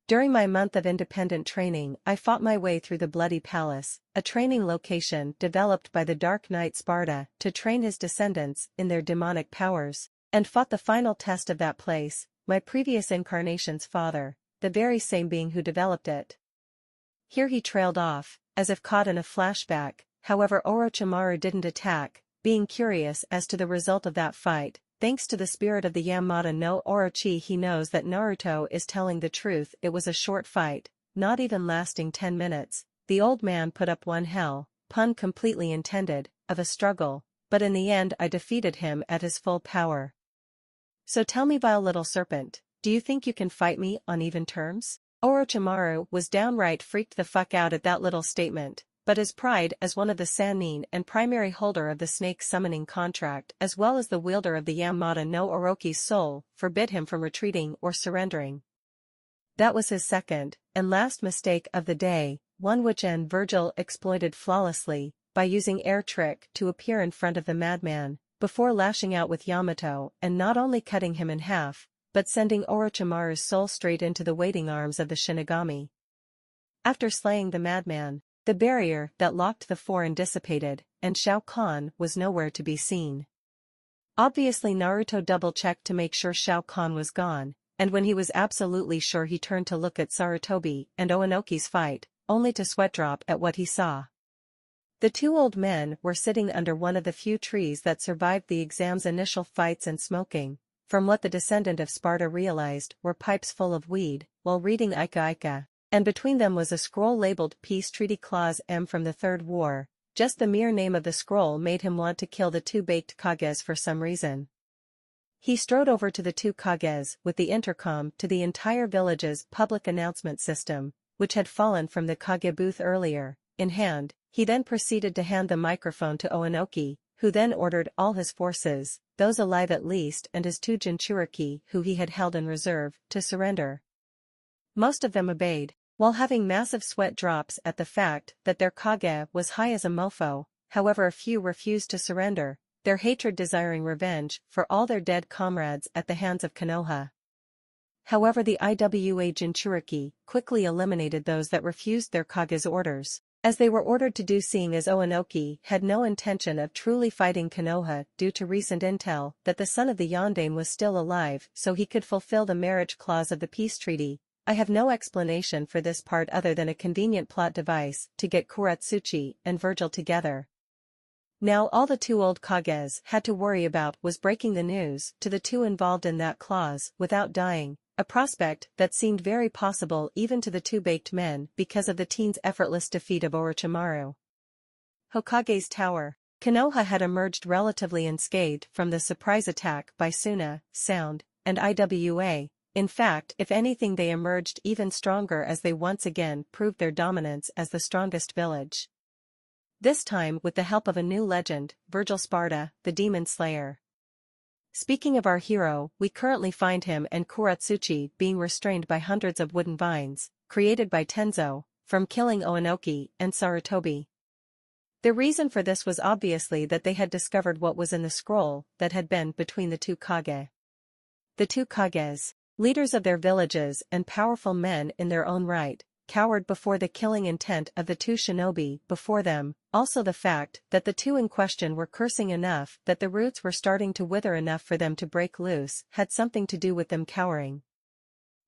During my month of independent training, I fought my way through the Bloody Palace, a training location developed by the Dark Knight Sparta to train his descendants in their demonic powers, and fought the final test of that place, my previous incarnation's father, the very same being who developed it." Here he trailed off, as if caught in a flashback. However, Orochimaru didn't attack, being curious as to the result of that fight. Thanks to the spirit of the Yamada no Orochi, he knows that Naruto is telling the truth. It was a short fight, not even lasting 10 minutes. The old man put up one hell, pun completely intended, of a struggle, but in the end I defeated him at his full power. So tell me, vile little serpent, do you think you can fight me on even terms? Orochimaru was downright freaked the fuck out at that little statement, but his pride as one of the Sannin and primary holder of the snake summoning contract as well as the wielder of the Yamada no Orochi's soul forbid him from retreating or surrendering. That was his second, and last mistake of the day, one which Vergil exploited flawlessly, by using air trick to appear in front of the madman, before lashing out with Yamato and not only cutting him in half, but sending Orochimaru's soul straight into the waiting arms of the Shinigami. After slaying the madman, the barrier that locked the four dissipated, and Shao Kahn was nowhere to be seen. Obviously Naruto double-checked to make sure Shao Kahn was gone, and when he was absolutely sure he turned to look at Sarutobi and Onoki's fight, only to sweat drop at what he saw. The two old men were sitting under one of the few trees that survived the exam's initial fights and smoking, from what the descendant of Sparta realized were pipes full of weed, while reading Ika Ika, and between them was a scroll labeled Peace Treaty Clause M from the Third War. Just the mere name of the scroll made him want to kill the two baked Kages for some reason. He strode over to the two Kages with the intercom to the entire village's public announcement system, which had fallen from the Kage booth earlier, in hand. He then proceeded to hand the microphone to Onoki, who then ordered all his forces, those alive at least and his two Jinchuriki who he had held in reserve, to surrender. Most of them obeyed, while having massive sweat drops at the fact that their Kage was high as a mofo. However, a few refused to surrender, their hatred desiring revenge for all their dead comrades at the hands of Konoha. However, the Iwa Jinchuriki quickly eliminated those that refused their Kage's orders, as they were ordered to do, seeing as Onoki had no intention of truly fighting Konoha due to recent intel that the son of the Yondaime was still alive so he could fulfill the marriage clause of the peace treaty. I have no explanation for this part other than a convenient plot device to get Katsuchi and Vergil together. Now all the two old Kages had to worry about was breaking the news to the two involved in that clause without dying, a prospect that seemed very possible even to the two baked men because of the teen's effortless defeat of Orochimaru. Hokage's Tower. Konoha had emerged relatively unscathed from the surprise attack by Suna, Sound, and Iwa. In fact, if anything, they emerged even stronger as they once again proved their dominance as the strongest village. This time with the help of a new legend, Vergil Sparta, the Demon Slayer. Speaking of our hero, we currently find him and Katsuchi being restrained by hundreds of wooden vines, created by Tenzo, from killing Onoki and Sarutobi. The reason for this was obviously that they had discovered what was in the scroll that had been between the two Kage. The two Kages, leaders of their villages and powerful men in their own right, cowered before the killing intent of the two shinobi before them. Also the fact that the two in question were cursing enough that the roots were starting to wither enough for them to break loose had something to do with them cowering.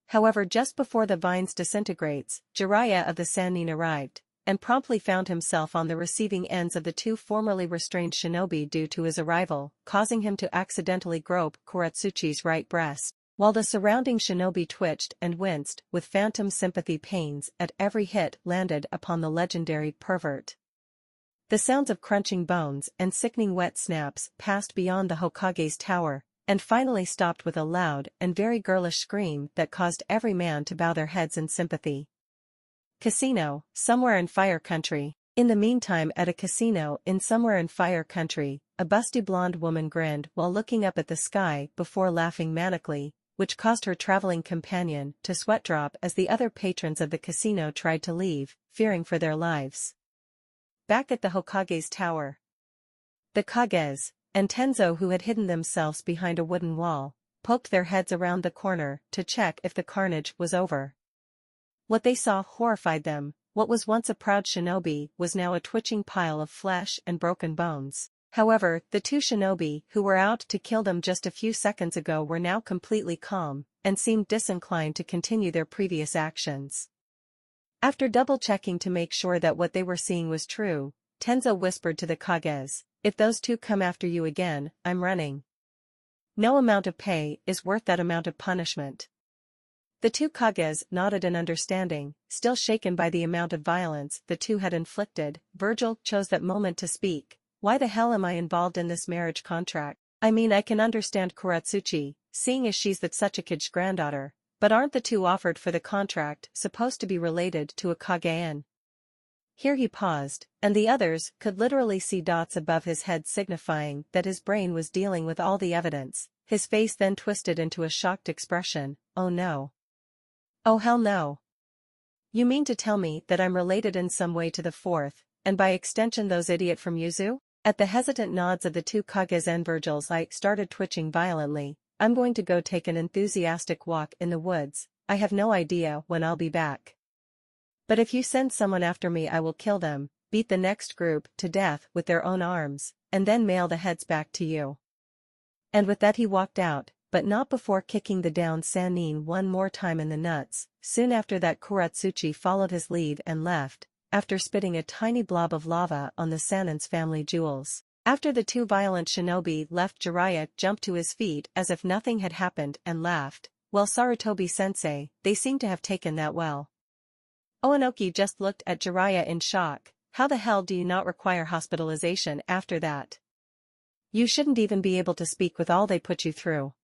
However, just before the vines disintegrates, Jiraiya of the Sannin arrived, and promptly found himself on the receiving ends of the two formerly restrained shinobi due to his arrival, causing him to accidentally grope Katsuchi's right breast, while the surrounding shinobi twitched and winced with phantom sympathy pains at every hit landed upon the legendary pervert. The sounds of crunching bones and sickening wet snaps passed beyond the Hokage's tower, and finally stopped with a loud and very girlish scream that caused every man to bow their heads in sympathy. Casino, somewhere in Fire Country. In the meantime, at a casino in somewhere in Fire Country, a busty blonde woman grinned while looking up at the sky before laughing manically, which caused her traveling companion to sweat drop as the other patrons of the casino tried to leave, fearing for their lives. Back at the Hokage's tower, the Kages, and Tenzo, who had hidden themselves behind a wooden wall, poked their heads around the corner to check if the carnage was over. What they saw horrified them. What was once a proud shinobi was now a twitching pile of flesh and broken bones. However, the two shinobi who were out to kill them just a few seconds ago were now completely calm, and seemed disinclined to continue their previous actions. After double-checking to make sure that what they were seeing was true, Tenzo whispered to the Kages, "If those two come after you again, I'm running. No amount of pay is worth that amount of punishment." The two Kages nodded in understanding, still shaken by the amount of violence the two had inflicted. Vergil chose that moment to speak. Why the hell am I involved in this marriage contract? I mean, I can understand Katsuchi, seeing as she's the Satsuki's granddaughter, but aren't the two offered for the contract supposed to be related to a Kage-en? Here he paused, and the others could literally see dots above his head signifying that his brain was dealing with all the evidence. His face then twisted into a shocked expression. Oh no. Oh hell no. You mean to tell me that I'm related in some way to the fourth, and by extension those idiot from Yuzu? At the hesitant nods of the two Kages and Vergil's eye started twitching violently. I'm going to go take an enthusiastic walk in the woods. I have no idea when I'll be back. But if you send someone after me I will kill them, beat the next group to death with their own arms, and then mail the heads back to you. And with that he walked out, but not before kicking the down Sannin one more time in the nuts. Soon after that Katsuchi followed his lead and left, after spitting a tiny blob of lava on the Sannin's family jewels. After the two violent shinobi left, Jiraiya jumped to his feet as if nothing had happened and laughed. Well, Sarutobi-sensei, they seem to have taken that well. Oanoki just looked at Jiraiya in shock. How the hell do you not require hospitalization after that? You shouldn't even be able to speak with all they put you through.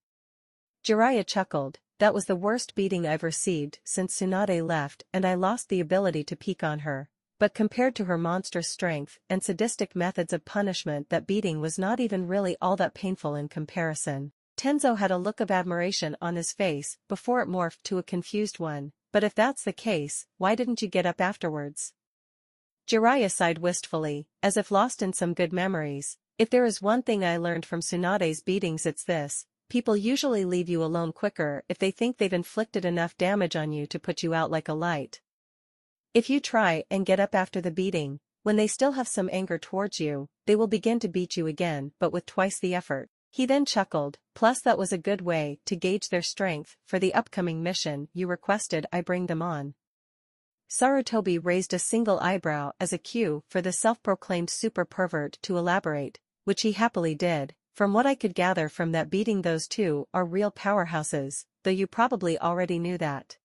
Jiraiya chuckled. That was the worst beating I've received since Tsunade left, and I lost the ability to peek on her. But compared to her monstrous strength and sadistic methods of punishment, that beating was not even really all that painful in comparison. Tenzo had a look of admiration on his face before it morphed to a confused one. But if that's the case, why didn't you get up afterwards? Jiraiya sighed wistfully, as if lost in some good memories. If there is one thing I learned from Tsunade's beatings, it's this. People usually leave you alone quicker if they think they've inflicted enough damage on you to put you out like a light. If you try and get up after the beating, when they still have some anger towards you, they will begin to beat you again, but with twice the effort. He then chuckled, plus that was a good way to gauge their strength for the upcoming mission you requested I bring them on. Sarutobi raised a single eyebrow as a cue for the self-proclaimed super pervert to elaborate, which he happily did. From what I could gather from that beating, those two are real powerhouses, though you probably already knew that.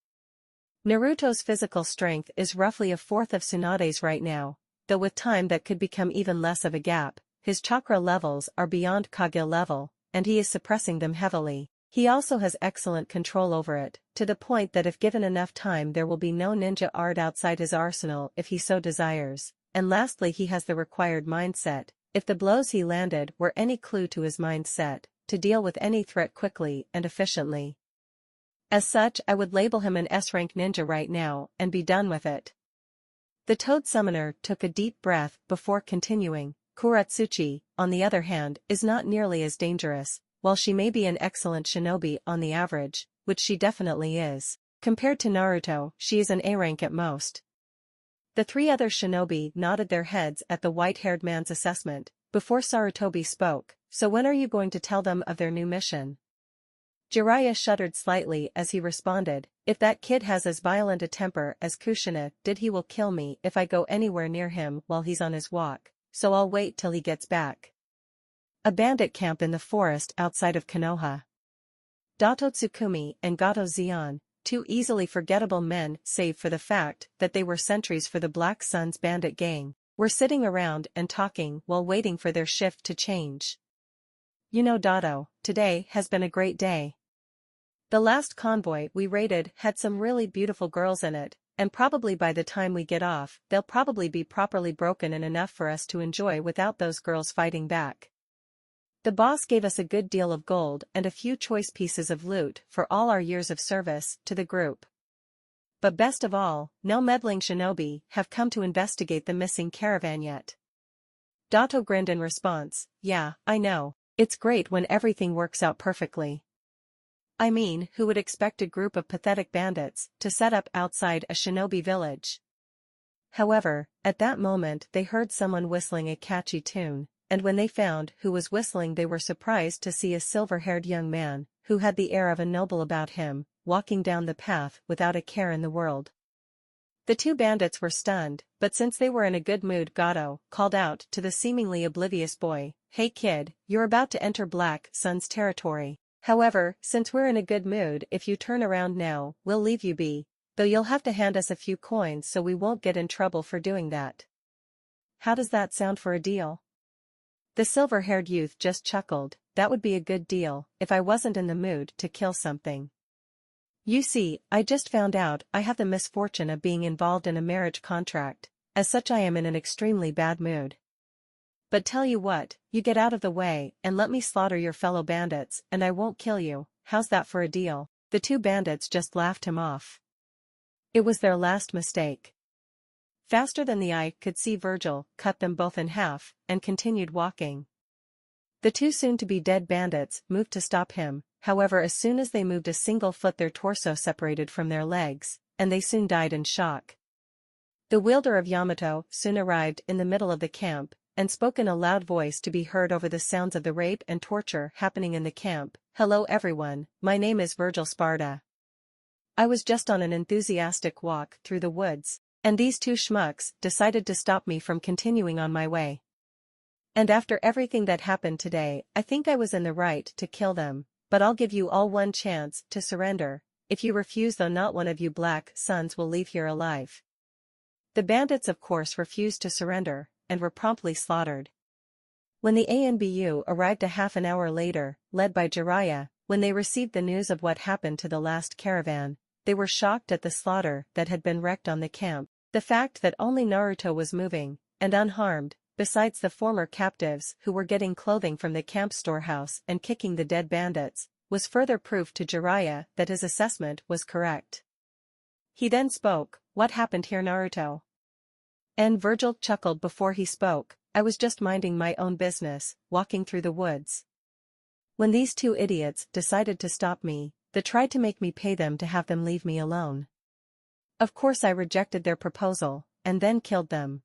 Naruto's physical strength is roughly a fourth of Tsunade's right now, though with time that could become even less of a gap. His chakra levels are beyond Kage level, and he is suppressing them heavily. He also has excellent control over it, to the point that if given enough time there will be no ninja art outside his arsenal if he so desires. And lastly, he has the required mindset, if the blows he landed were any clue to his mindset, to deal with any threat quickly and efficiently. As such, I would label him an S-rank ninja right now and be done with it. The Toad Summoner took a deep breath before continuing. Katsuchi, on the other hand, is not nearly as dangerous. While she may be an excellent shinobi on the average, which she definitely is, compared to Naruto, she is an A rank at most. The three other shinobi nodded their heads at the white-haired man's assessment, before Sarutobi spoke. So when are you going to tell them of their new mission? Jiraiya shuddered slightly as he responded, if that kid has as violent a temper as Kushina did, he will kill me if I go anywhere near him while he's on his walk, so I'll wait till he gets back. A bandit camp in the forest outside of Konoha. Dato Tsukumi and Gato Zeon, two easily forgettable men save for the fact that they were sentries for the Black Sun's bandit gang, were sitting around and talking while waiting for their shift to change. You know, Dato, today has been a great day. The last convoy we raided had some really beautiful girls in it, and probably by the time we get off, they'll probably be properly broken and enough for us to enjoy without those girls fighting back. The boss gave us a good deal of gold and a few choice pieces of loot for all our years of service to the group. But best of all, no meddling shinobi have come to investigate the missing caravan yet. Dato grinned in response, yeah, I know, it's great when everything works out perfectly. I mean, who would expect a group of pathetic bandits to set up outside a shinobi village? However, at that moment they heard someone whistling a catchy tune. And when they found who was whistling, they were surprised to see a silver-haired young man, who had the air of a noble about him, walking down the path without a care in the world. The two bandits were stunned, but since they were in a good mood, Gato called out to the seemingly oblivious boy, hey kid, you're about to enter Black Sun's territory. However, since we're in a good mood, if you turn around now, we'll leave you be, though you'll have to hand us a few coins so we won't get in trouble for doing that. How does that sound for a deal? The silver-haired youth just chuckled. That would be a good deal, if I wasn't in the mood to kill something. You see, I just found out I have the misfortune of being involved in a marriage contract, as such I am in an extremely bad mood. But tell you what, you get out of the way and let me slaughter your fellow bandits and I won't kill you, how's that for a deal? The two bandits just laughed him off. It was their last mistake. Faster than the eye could see, Vergil cut them both in half and continued walking. The two soon-to-be dead bandits moved to stop him, however as soon as they moved a single foot their torso separated from their legs, and they soon died in shock. The wielder of Yamato soon arrived in the middle of the camp, and spoke in a loud voice to be heard over the sounds of the rape and torture happening in the camp. Hello everyone, my name is Vergil Sparta. I was just on an enthusiastic walk through the woods, and these two schmucks decided to stop me from continuing on my way. And after everything that happened today, I think I was in the right to kill them, but I'll give you all one chance to surrender. If you refuse, though, not one of you black sons will leave here alive. The bandits of course refused to surrender, and were promptly slaughtered. When the ANBU arrived a half an hour later, led by Jiraiya, when they received the news of what happened to the last caravan, they were shocked at the slaughter that had been wreaked on the camp. The fact that only Naruto was moving, and unharmed, besides the former captives who were getting clothing from the camp storehouse and kicking the dead bandits, was further proof to Jiraiya that his assessment was correct. He then spoke, "What happened here, Naruto?" And Vergil chuckled before he spoke, "I was just minding my own business, walking through the woods. When these two idiots decided to stop me, they tried to make me pay them to have them leave me alone. Of course I rejected their proposal, and then killed them.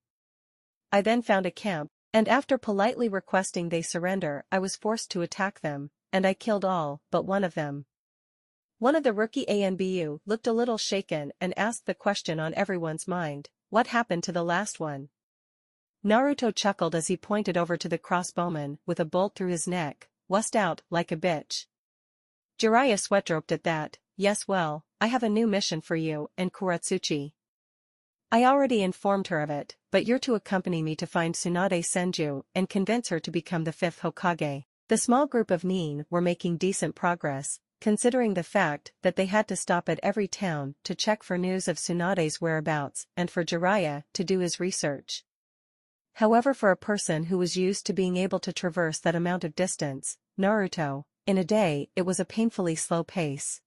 I then found a camp, and after politely requesting they surrender, I was forced to attack them, and I killed all but one of them." One of the rookie ANBU looked a little shaken and asked the question on everyone's mind, "What happened to the last one?" Naruto chuckled as he pointed over to the crossbowman with a bolt through his neck. "Wussed out like a bitch." Jiraiya sweat-dropped at that. "Yes, well, I have a new mission for you and Katsuchi. I already informed her of it, but you're to accompany me to find Tsunade Senju and convince her to become the 5th Hokage." The small group of nin were making decent progress, considering the fact that they had to stop at every town to check for news of Tsunade's whereabouts and for Jiraiya to do his research. However, for a person who was used to being able to traverse that amount of distance, Naruto, in a day it was a painfully slow pace.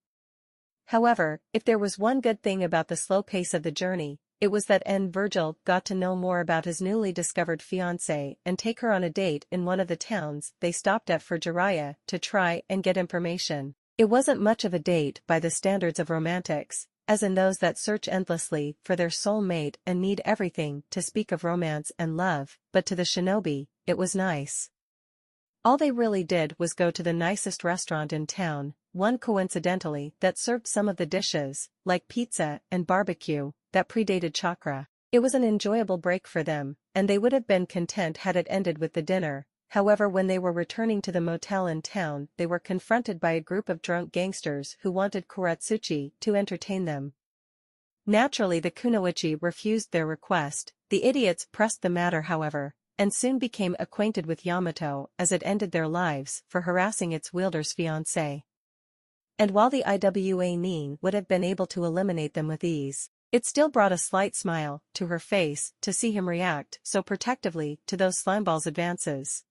However, if there was one good thing about the slow pace of the journey, it was that Vergil got to know more about his newly discovered fiancée and take her on a date in one of the towns they stopped at for Jiraiya to try and get information. It wasn't much of a date by the standards of romantics, as in those that search endlessly for their soul mate and need everything to speak of romance and love, but to the shinobi, it was nice. All they really did was go to the nicest restaurant in town, one coincidentally that served some of the dishes, like pizza and barbecue, that predated chakra. It was an enjoyable break for them, and they would have been content had it ended with the dinner. However, when they were returning to the motel in town, they were confronted by a group of drunk gangsters who wanted Katsuchi to entertain them. Naturally, the kunoichi refused their request. The idiots pressed the matter, however, and soon became acquainted with Yamato as it ended their lives for harassing its wielder's fiancée. And while the IWA nin would have been able to eliminate them with ease, it still brought a slight smile to her face to see him react so protectively to those slimeball's advances.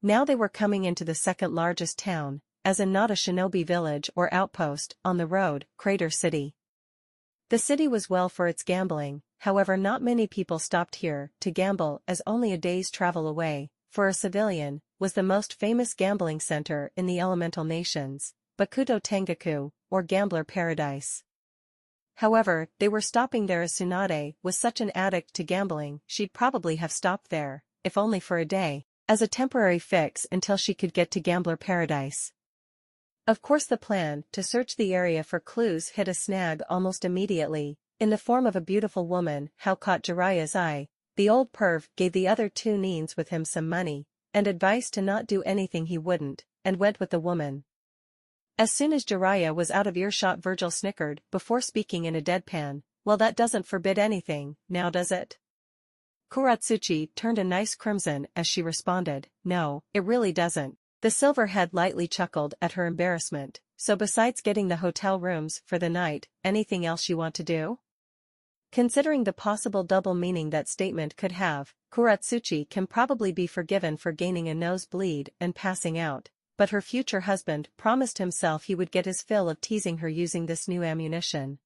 Now they were coming into the second largest town, as in not a shinobi village or outpost, on the road, Crater City. The city was well for its gambling, however not many people stopped here to gamble, as only a day's travel away, for a civilian, was the most famous gambling center in the elemental nations, Bakuto Tengaku, or Gambler Paradise. However, they were stopping there as Tsunade was such an addict to gambling she'd probably have stopped there, if only for a day, as a temporary fix until she could get to Gambler Paradise. Of course the plan to search the area for clues hit a snag almost immediately, in the form of a beautiful woman who caught Jiraiya's eye. The old perv gave the other two nins with him some money, and advice to not do anything he wouldn't, and went with the woman. As soon as Jiraiya was out of earshot, Vergil snickered before speaking in a deadpan, "Well, that doesn't forbid anything, now does it?" Kuratsuchi turned a nice crimson as she responded, "No, it really doesn't." The silverhead lightly chuckled at her embarrassment. "So besides getting the hotel rooms for the night, anything else you want to do?" Considering the possible double meaning that statement could have, Kuratsuchi can probably be forgiven for gaining a nosebleed and passing out, but her future husband promised himself he would get his fill of teasing her using this new ammunition.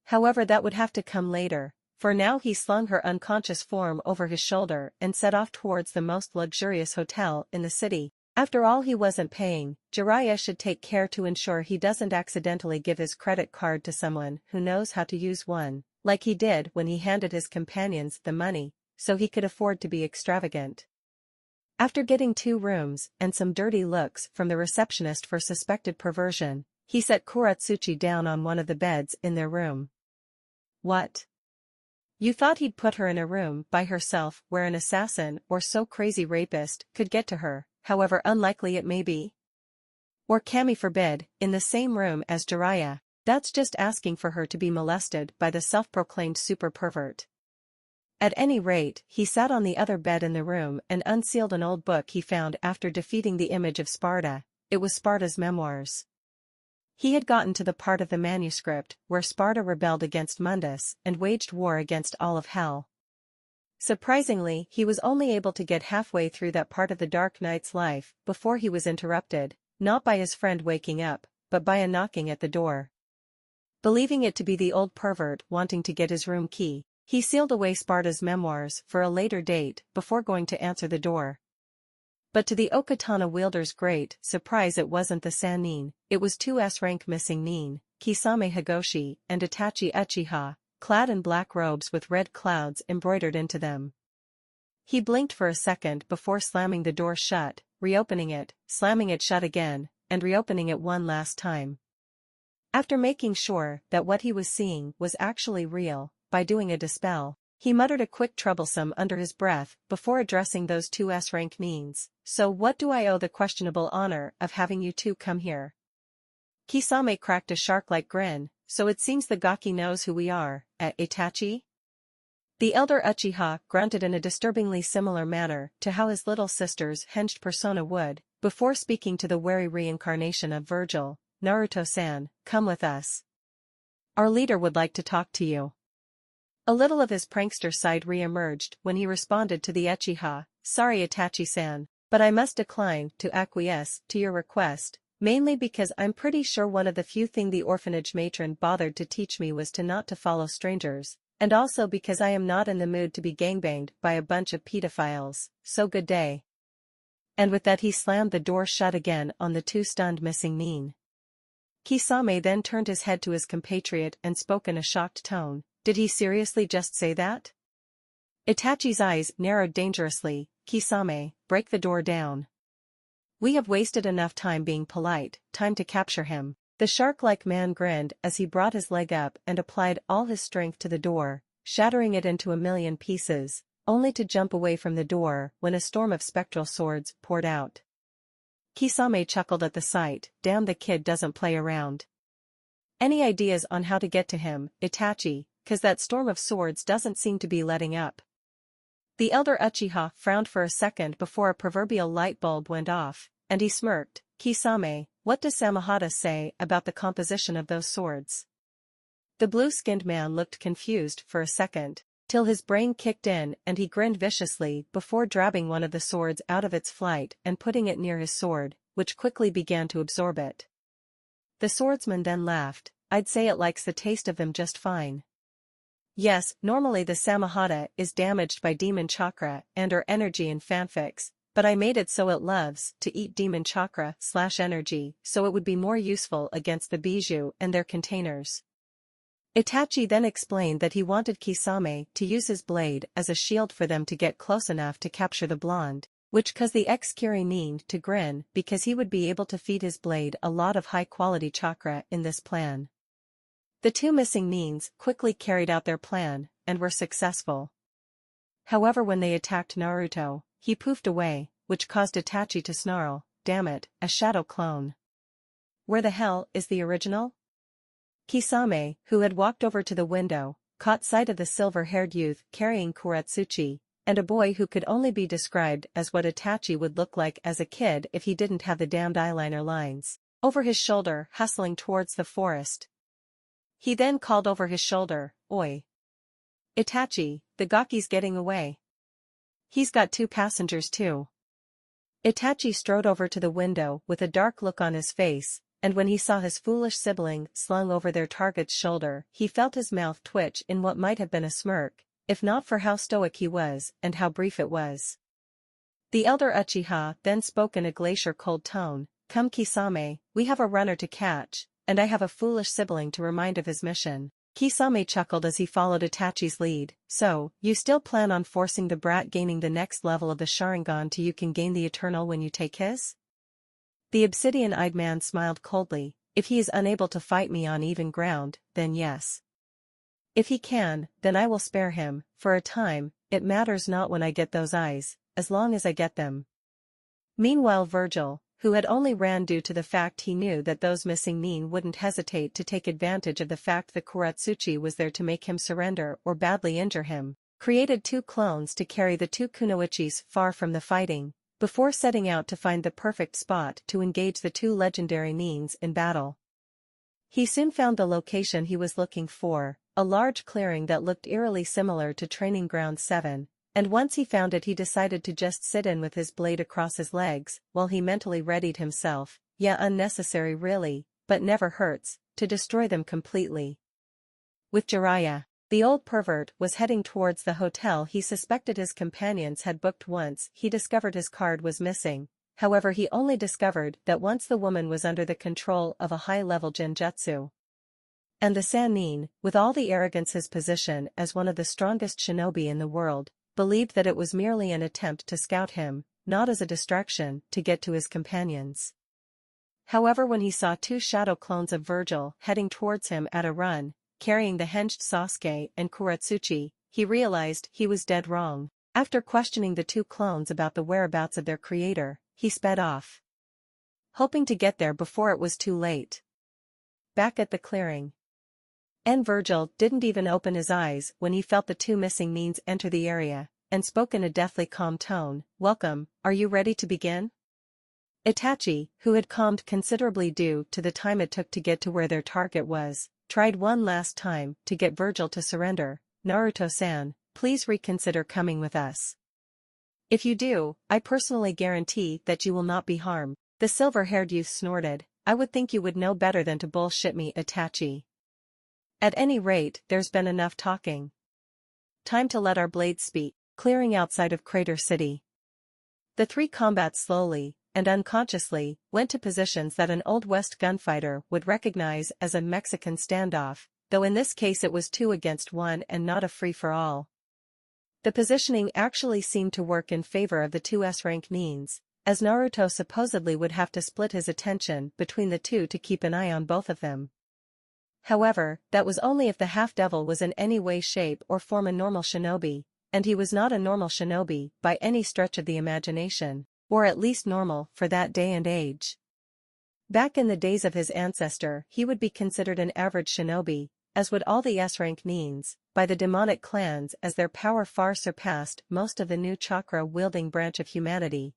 However, that would have to come later. For now he slung her unconscious form over his shoulder and set off towards the most luxurious hotel in the city. After all, he wasn't paying. Jiraiya should take care to ensure he doesn't accidentally give his credit card to someone who knows how to use one, like he did when he handed his companions the money, so he could afford to be extravagant. After getting 2 rooms and some dirty looks from the receptionist for suspected perversion, he set Kuratsuchi down on one of the beds in their room. "What? You thought he'd put her in a room by herself where an assassin or so crazy rapist could get to her, however unlikely it may be? Or Kami forbid, in the same room as Jiraiya? That's just asking for her to be molested by the self-proclaimed super pervert." At any rate, he sat on the other bed in the room and unsealed an old book he found after defeating the image of Sparta. It was Sparta's memoirs. He had gotten to the part of the manuscript where Sparta rebelled against Mundus and waged war against all of hell. Surprisingly, he was only able to get halfway through that part of the Dark Knight's life before he was interrupted, not by his friend waking up, but by a knocking at the door. Believing it to be the old pervert wanting to get his room key, he sealed away Sparta's memoirs for a later date before going to answer the door. But to the Okatana wielder's great surprise, it wasn't the Sannin, it was 2 S-rank missing nin, Kisame Higoshi and Itachi Uchiha, clad in black robes with red clouds embroidered into them. He blinked for a second before slamming the door shut, reopening it, slamming it shut again, and reopening it one last time. After making sure that what he was seeing was actually real, by doing a dispel, he muttered a quick troublesome under his breath before addressing those 2 S-rank nins. "So what do I owe the questionable honor of having you 2 come here?" Kisame cracked a shark-like grin. "So it seems the Gaki knows who we are, Itachi?" The elder Uchiha grunted in a disturbingly similar manner to how his little sister's hinged persona would, before speaking to the wary reincarnation of Vergil. "Naruto-san, come with us. Our leader would like to talk to you." A little of his prankster side re-emerged when he responded to the Uchiha, "Sorry Itachi-san, but I must decline to acquiesce to your request, mainly because I'm pretty sure one of the few things the orphanage matron bothered to teach me was to not to follow strangers, and also because I am not in the mood to be gangbanged by a bunch of pedophiles, so good day." And with that he slammed the door shut again on the 2 stunned missing nin. Kisame then turned his head to his compatriot and spoke in a shocked tone. "Did he seriously just say that?" Itachi's eyes narrowed dangerously. "Kisame, break the door down. We have wasted enough time being polite, time to capture him." The shark-like man grinned as he brought his leg up and applied all his strength to the door, shattering it into a million pieces, only to jump away from the door when a storm of spectral swords poured out. Kisame chuckled at the sight. "Damn, the kid doesn't play around. Any ideas on how to get to him, Itachi? 'Cause that storm of swords doesn't seem to be letting up." The elder Uchiha frowned for a second before a proverbial light bulb went off, and he smirked. "Kisame, what does Samahata say about the composition of those swords?" The blue-skinned man looked confused for a second, till his brain kicked in and he grinned viciously before grabbing one of the swords out of its flight and putting it near his sword, which quickly began to absorb it. The swordsman then laughed. "I'd say it likes the taste of them just fine. Yes, normally the Samahata is damaged by demon chakra and/or energy in fanfics, but I made it so it loves to eat demon chakra/energy, so it would be more useful against the bijou and their containers." Itachi then explained that he wanted Kisame to use his blade as a shield for them to get close enough to capture the blonde, which caused the ex-Kiri nin to grin because he would be able to feed his blade a lot of high-quality chakra in this plan. The 2 missing nins quickly carried out their plan, and were successful. However, when they attacked Naruto, he poofed away, which caused Itachi to snarl, "Damn it, a shadow clone." Where the hell is the original? Kisame, who had walked over to the window, caught sight of the silver-haired youth carrying Kuratsuchi, and a boy who could only be described as what Itachi would look like as a kid if he didn't have the damned eyeliner lines, over his shoulder hustling towards the forest. He then called over his shoulder, "Oi! Itachi, the gaki's getting away. He's got 2 passengers too." Itachi strode over to the window with a dark look on his face, and when he saw his foolish sibling slung over their target's shoulder, he felt his mouth twitch in what might have been a smirk, if not for how stoic he was and how brief it was. The elder Uchiha then spoke in a glacier-cold tone, "Come Kisame, we have a runner to catch, and I have a foolish sibling to remind of his mission." Kisame chuckled as he followed Itachi's lead. "So, you still plan on forcing the brat gaining the next level of the Sharingan till you can gain the Eternal when you take his?" The obsidian-eyed man smiled coldly. "If he is unable to fight me on even ground, then yes. If he can, then I will spare him, for a time. It matters not when I get those eyes, as long as I get them." Meanwhile Vergil, who had only ran due to the fact he knew that those missing nin wouldn't hesitate to take advantage of the fact that Kuratsuchi was there to make him surrender or badly injure him, created 2 clones to carry the 2 kunoichis far from the fighting, before setting out to find the perfect spot to engage the 2 legendary nins in battle. He soon found the location he was looking for, a large clearing that looked eerily similar to Training Ground 7. And once he found it he decided to just sit in with his blade across his legs, while he mentally readied himself, yeah unnecessary really, but never hurts, to destroy them completely. With Jiraiya, the old pervert was heading towards the hotel he suspected his companions had booked once he discovered his card was missing. However, he only discovered that once the woman was under the control of a high-level genjutsu. And the Sannin, with all the arrogance his position as one of the strongest shinobi in the world, believed that it was merely an attempt to scout him, not as a distraction to get to his companions. However, when he saw 2 shadow clones of Vergil heading towards him at a run, carrying the henged Sasuke and Kuratsuchi, he realized he was dead wrong. After questioning the 2 clones about the whereabouts of their creator, he sped off, hoping to get there before it was too late. Back at the clearing, Vergil didn't even open his eyes when he felt the 2 missing nins enter the area, and spoke in a deathly calm tone, "Welcome, are you ready to begin?" Itachi, who had calmed considerably due to the time it took to get to where their target was, tried one last time to get Vergil to surrender. "Naruto-san, please reconsider coming with us. If you do, I personally guarantee that you will not be harmed." The silver-haired youth snorted, "I would think you would know better than to bullshit me, Itachi. At any rate, there's been enough talking. Time to let our blades speak." Clearing outside of Crater City, the 3 combat slowly, and unconsciously, went to positions that an Old West gunfighter would recognize as a Mexican standoff, though in this case it was 2 against 1 and not a free-for-all. The positioning actually seemed to work in favor of the 2 S-rank nins, as Naruto supposedly would have to split his attention between the 2 to keep an eye on both of them. However, that was only if the half-devil was in any way, shape or form a normal shinobi, and he was not a normal shinobi by any stretch of the imagination, or at least normal for that day and age. Back in the days of his ancestor he would be considered an average shinobi, as would all the S-rank nins, by the demonic clans as their power far surpassed most of the new chakra-wielding branch of humanity.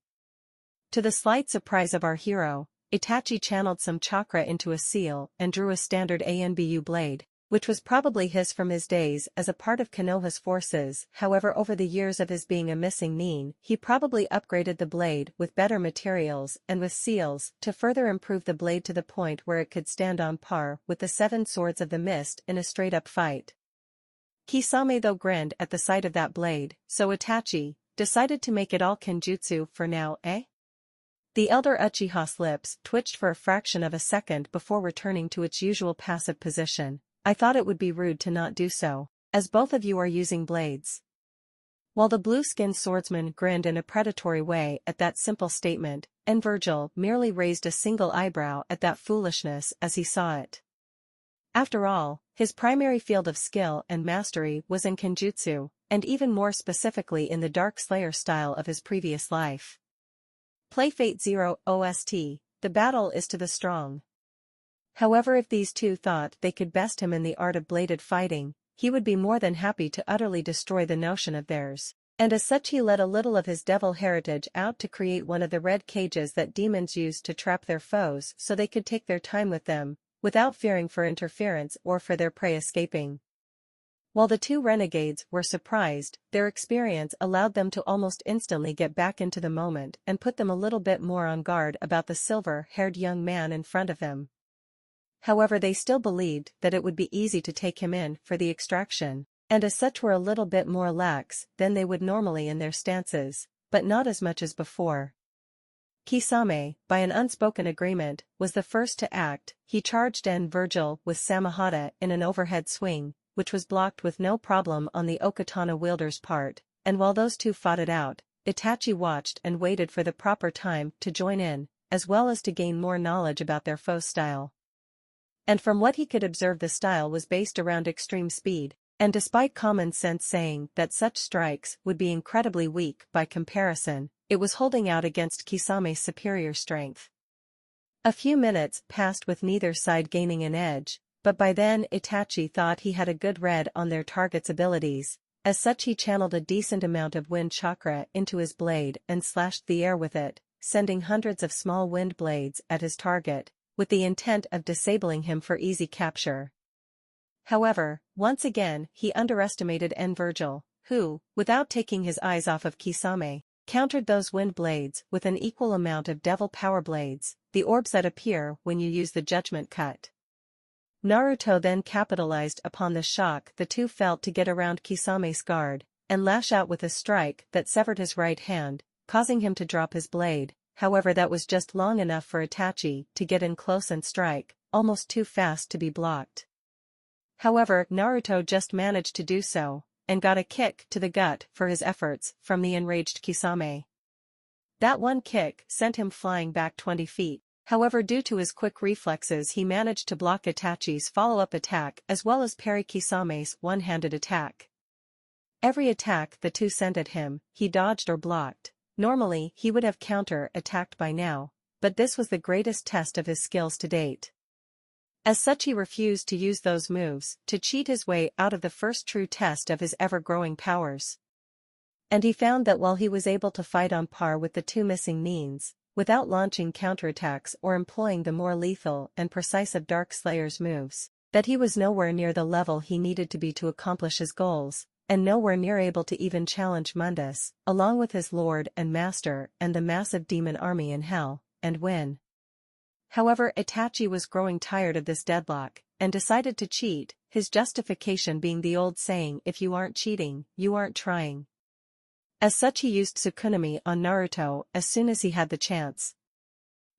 To the slight surprise of our hero, Itachi channeled some chakra into a seal and drew a standard ANBU blade, which was probably his from his days as a part of Konoha's forces. However, over the years of his being a missing nin, he probably upgraded the blade with better materials and with seals to further improve the blade to the point where it could stand on par with the 7 swords of the mist in a straight-up fight. Kisame though grinned at the sight of that blade, so Itachi decided to make it all kenjutsu for now, eh? The elder Uchiha's lips twitched for a fraction of a second before returning to its usual passive position. "I thought it would be rude to not do so, as both of you are using blades." While the blue-skinned swordsman grinned in a predatory way at that simple statement, and Vergil merely raised a single eyebrow at that foolishness as he saw it. After all, his primary field of skill and mastery was in kenjutsu, and even more specifically in the Dark Slayer style of his previous life. Play Fate Zero OST, the battle is to the strong. However, if these two thought they could best him in the art of bladed fighting, he would be more than happy to utterly destroy the notion of theirs. And as such he let a little of his devil heritage out to create one of the red cages that demons used to trap their foes so they could take their time with them, without fearing for interference or for their prey escaping. While the two renegades were surprised, their experience allowed them to almost instantly get back into the moment and put them a little bit more on guard about the silver-haired young man in front of them. However, they still believed that it would be easy to take him in for the extraction, and as such were a little bit more lax than they would normally in their stances, but not as much as before. Kisame, by an unspoken agreement, was the first to act. He charged en Vergil with Samahata in an overhead swing, which was blocked with no problem on the Okatana wielder's part, and while those two fought it out, Itachi watched and waited for the proper time to join in, as well as to gain more knowledge about their foe's style. And from what he could observe, the style was based around extreme speed, and despite common sense saying that such strikes would be incredibly weak by comparison, it was holding out against Kisame's superior strength. A few minutes passed with neither side gaining an edge, but by then Itachi thought he had a good read on their target's abilities. As such he channeled a decent amount of wind chakra into his blade and slashed the air with it, sending hundreds of small wind blades at his target, with the intent of disabling him for easy capture. However, once again he underestimated en Vergil, who, without taking his eyes off of Kisame, countered those wind blades with an equal amount of devil power blades, the orbs that appear when you use the judgment cut. Naruto then capitalized upon the shock the two felt to get around Kisame's guard, and lash out with a strike that severed his right hand, causing him to drop his blade. However, that was just long enough for Itachi to get in close and strike, almost too fast to be blocked. However, Naruto just managed to do so, and got a kick to the gut for his efforts from the enraged Kisame. That one kick sent him flying back 20 feet. However, due to his quick reflexes he managed to block Itachi's follow-up attack as well as parry Kisame's one-handed attack. Every attack the two sent at him, he dodged or blocked. Normally he would have counter-attacked by now, but this was the greatest test of his skills to date. As such he refused to use those moves to cheat his way out of the first true test of his ever-growing powers. And he found that while he was able to fight on par with the two missing means, without launching counterattacks or employing the more lethal and precise of Dark Slayer's moves, that he was nowhere near the level he needed to be to accomplish his goals, and nowhere near able to even challenge Mundus, along with his lord and master and the massive demon army in hell, and win. However, Itachi was growing tired of this deadlock, and decided to cheat, his justification being the old saying, if you aren't cheating, you aren't trying. As such he used Tsukunami on Naruto as soon as he had the chance.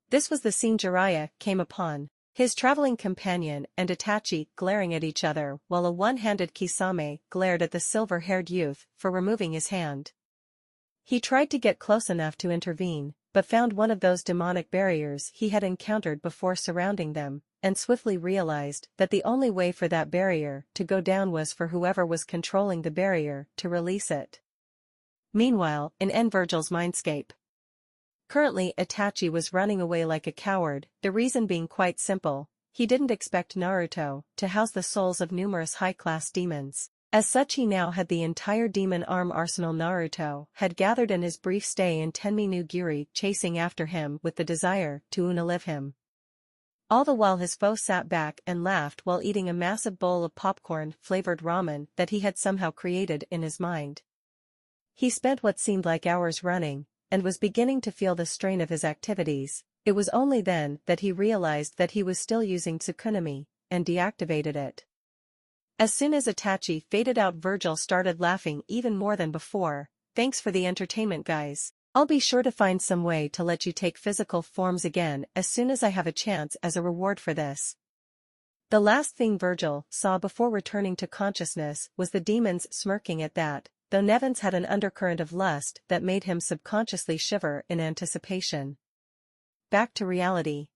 This was the scene Jiraiya came upon, his traveling companion and Itachi glaring at each other while a one-handed Kisame glared at the silver-haired youth for removing his hand. He tried to get close enough to intervene, but found one of those demonic barriers he had encountered before surrounding them, and swiftly realized that the only way for that barrier to go down was for whoever was controlling the barrier to release it. Meanwhile, in en Vergil's mindscape. Currently Itachi was running away like a coward, the reason being quite simple: he didn't expect Naruto to house the souls of numerous high-class demons. As such he now had the entire demon arm arsenal Naruto had gathered in his brief stay in Tenminugiri chasing after him with the desire to unalive him. All the while his foe sat back and laughed while eating a massive bowl of popcorn-flavored ramen that he had somehow created in his mind. He spent what seemed like hours running, and was beginning to feel the strain of his activities. It was only then that he realized that he was still using Tsukunami, and deactivated it. As soon as Itachi faded out, Vergil started laughing even more than before. Thanks for the entertainment, guys. I'll be sure to find some way to let you take physical forms again as soon as I have a chance as a reward for this. The last thing Vergil saw before returning to consciousness was the demons smirking at that, though Nevan's had an undercurrent of lust that made him subconsciously shiver in anticipation. Back to reality.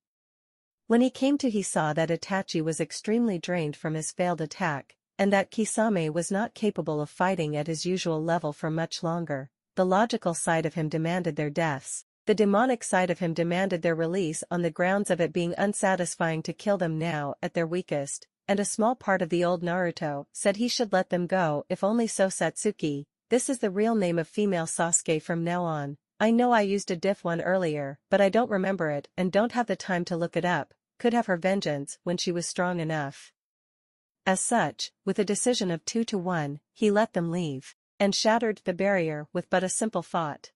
When he came to, he saw that Itachi was extremely drained from his failed attack, and that Kisame was not capable of fighting at his usual level for much longer. The logical side of him demanded their deaths. The demonic side of him demanded their release on the grounds of it being unsatisfying to kill them now at their weakest, and a small part of the old Naruto said he should let them go if only so. Satsuki, this is the real name of female Sasuke from now on. I know I used a diff one earlier, but I don't remember it and don't have the time to look it up, could have her vengeance when she was strong enough. As such, with a decision of 2-1, he let them leave, and shattered the barrier with but a simple thought.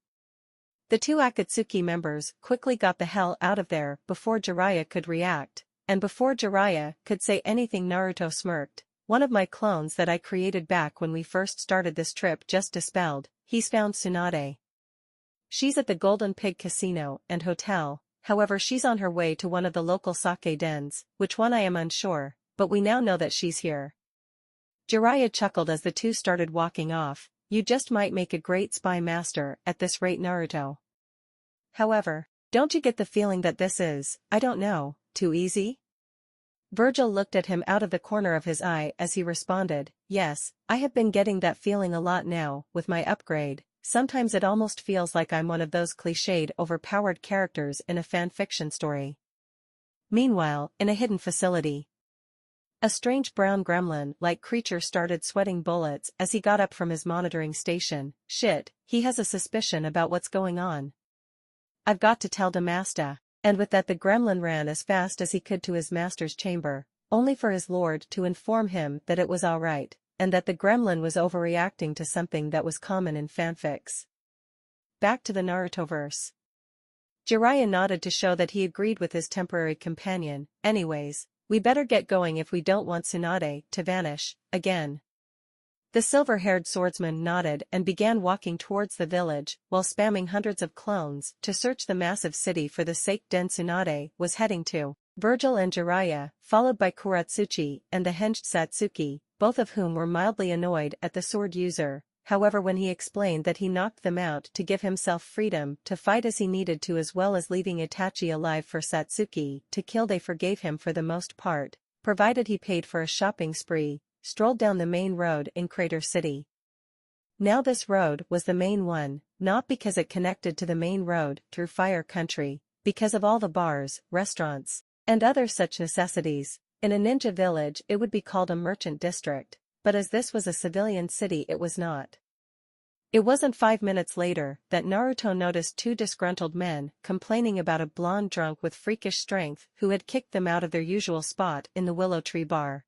The two Akatsuki members quickly got the hell out of there before Jiraiya could react, and before Jiraiya could say anything Naruto smirked. One of my clones that I created back when we first started this trip just dispelled. He's found Tsunade. She's at the Golden Pig Casino and Hotel, however she's on her way to one of the local sake dens, which one I am unsure, but we now know that she's here. Jiraiya chuckled as the two started walking off. You just might make a great spy master at this rate, Naruto. However, don't you get the feeling that this is, I don't know, too easy? Vergil looked at him out of the corner of his eye as he responded, yes, I have been getting that feeling a lot now, with my upgrade. Sometimes it almost feels like I'm one of those cliched overpowered characters in a fan-fiction story. Meanwhile, in a hidden facility, a strange brown gremlin-like creature started sweating bullets as he got up from his monitoring station. Shit, he has a suspicion about what's going on. I've got to tell Damasta. And with that the gremlin ran as fast as he could to his master's chamber, only for his lord to inform him that it was alright, and that the gremlin was overreacting to something that was common in fanfics. Back to the Narutoverse. Jiraiya nodded to show that he agreed with his temporary companion. Anyways, we better get going if we don't want Tsunade to vanish again. The silver-haired swordsman nodded and began walking towards the village while spamming hundreds of clones to search the massive city for the sake den Tsunade was heading to. Vergil and Jiraiya, followed by Kuratsuchi and the henged Satsuki, both of whom were mildly annoyed at the sword user. However, when he explained that he knocked them out to give himself freedom to fight as he needed to as well as leaving Itachi alive for Satsuki to kill, they forgave him for the most part, provided he paid for a shopping spree, strolled down the main road in Crater City. Now this road was the main one, not because it connected to the main road through Fire Country, because of all the bars, restaurants, and other such necessities. In a ninja village it would be called a merchant district, but as this was a civilian city it was not. It wasn't 5 minutes later that Naruto noticed two disgruntled men complaining about a blonde drunk with freakish strength who had kicked them out of their usual spot in the Willow Tree Bar.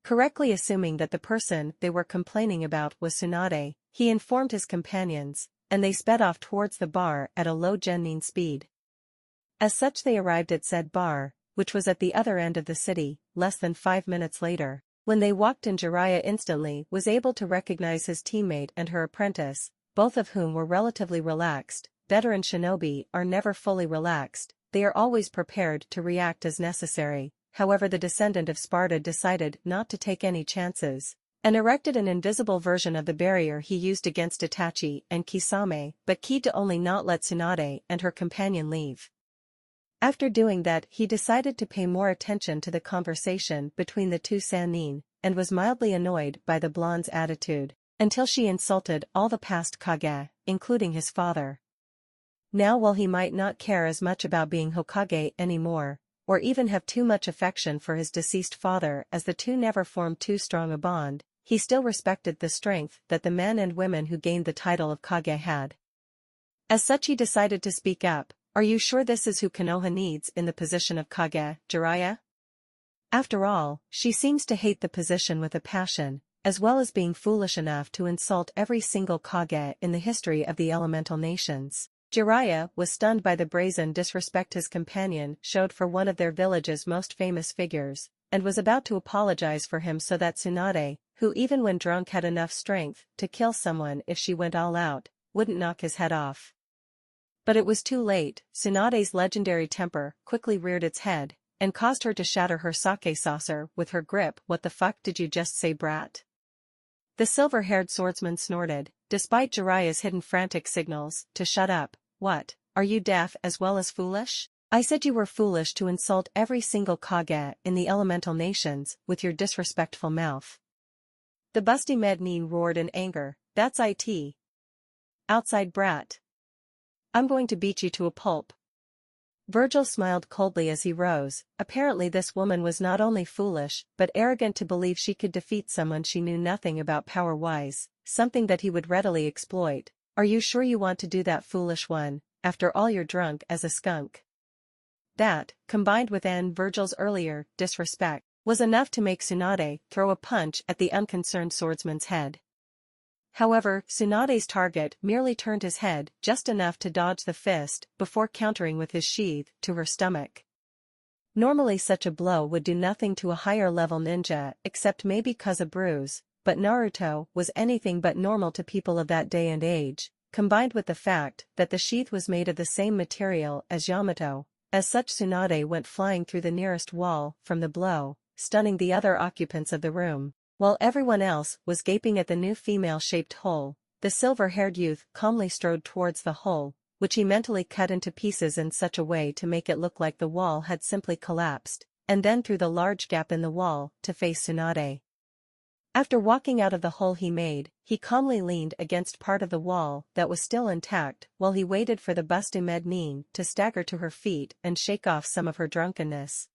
Correctly assuming that the person they were complaining about was Tsunade, he informed his companions, and they sped off towards the bar at a low genin speed. As such they arrived at said bar, which was at the other end of the city, less than 5 minutes later. When they walked in, Jiraiya instantly was able to recognize his teammate and her apprentice, both of whom were relatively relaxed. Veteran shinobi are never fully relaxed, they are always prepared to react as necessary. However, the descendant of Sparta decided not to take any chances, and erected an invisible version of the barrier he used against Itachi and Kisame, but keyed to only not let Tsunade and her companion leave. After doing that, he decided to pay more attention to the conversation between the two Sannin, and was mildly annoyed by the blonde's attitude, until she insulted all the past Kage, including his father. Now, while he might not care as much about being Hokage anymore, or even have too much affection for his deceased father, as the two never formed too strong a bond, he still respected the strength that the men and women who gained the title of Kage had. As such, he decided to speak up. Are you sure this is who Konoha needs in the position of Kage, Jiraiya? After all, she seems to hate the position with a passion, as well as being foolish enough to insult every single Kage in the history of the elemental nations. Jiraiya was stunned by the brazen disrespect his companion showed for one of their village's most famous figures, and was about to apologize for him so that Tsunade, who even when drunk had enough strength to kill someone if she went all out, wouldn't knock his head off. But it was too late. Tsunade's legendary temper quickly reared its head, and caused her to shatter her sake saucer with her grip. What the fuck did you just say, brat? The silver-haired swordsman snorted, despite Jiraiya's hidden frantic signals to shut up. What, are you deaf as well as foolish? I said you were foolish to insult every single Kage in the elemental nations with your disrespectful mouth. The busty Mednin roared in anger. That's it. Outside brat. I'm going to beat you to a pulp. Vergil smiled coldly as he rose. Apparently this woman was not only foolish but arrogant to believe she could defeat someone she knew nothing about power-wise, something that he would readily exploit. Are you sure you want to do that, foolish one? After all, you're drunk as a skunk. That, combined with Vergil's earlier disrespect, was enough to make Tsunade throw a punch at the unconcerned swordsman's head. However, Tsunade's target merely turned his head just enough to dodge the fist before countering with his sheath to her stomach. Normally such a blow would do nothing to a higher-level ninja except maybe cause a bruise, but Naruto was anything but normal to people of that day and age, combined with the fact that the sheath was made of the same material as Yamato. As such, Tsunade went flying through the nearest wall from the blow, stunning the other occupants of the room. While everyone else was gaping at the new female-shaped hole, the silver-haired youth calmly strode towards the hole, which he mentally cut into pieces in such a way to make it look like the wall had simply collapsed, and then through the large gap in the wall to face Tsunade. After walking out of the hole he made, he calmly leaned against part of the wall that was still intact while he waited for the Bustamednin to stagger to her feet and shake off some of her drunkenness.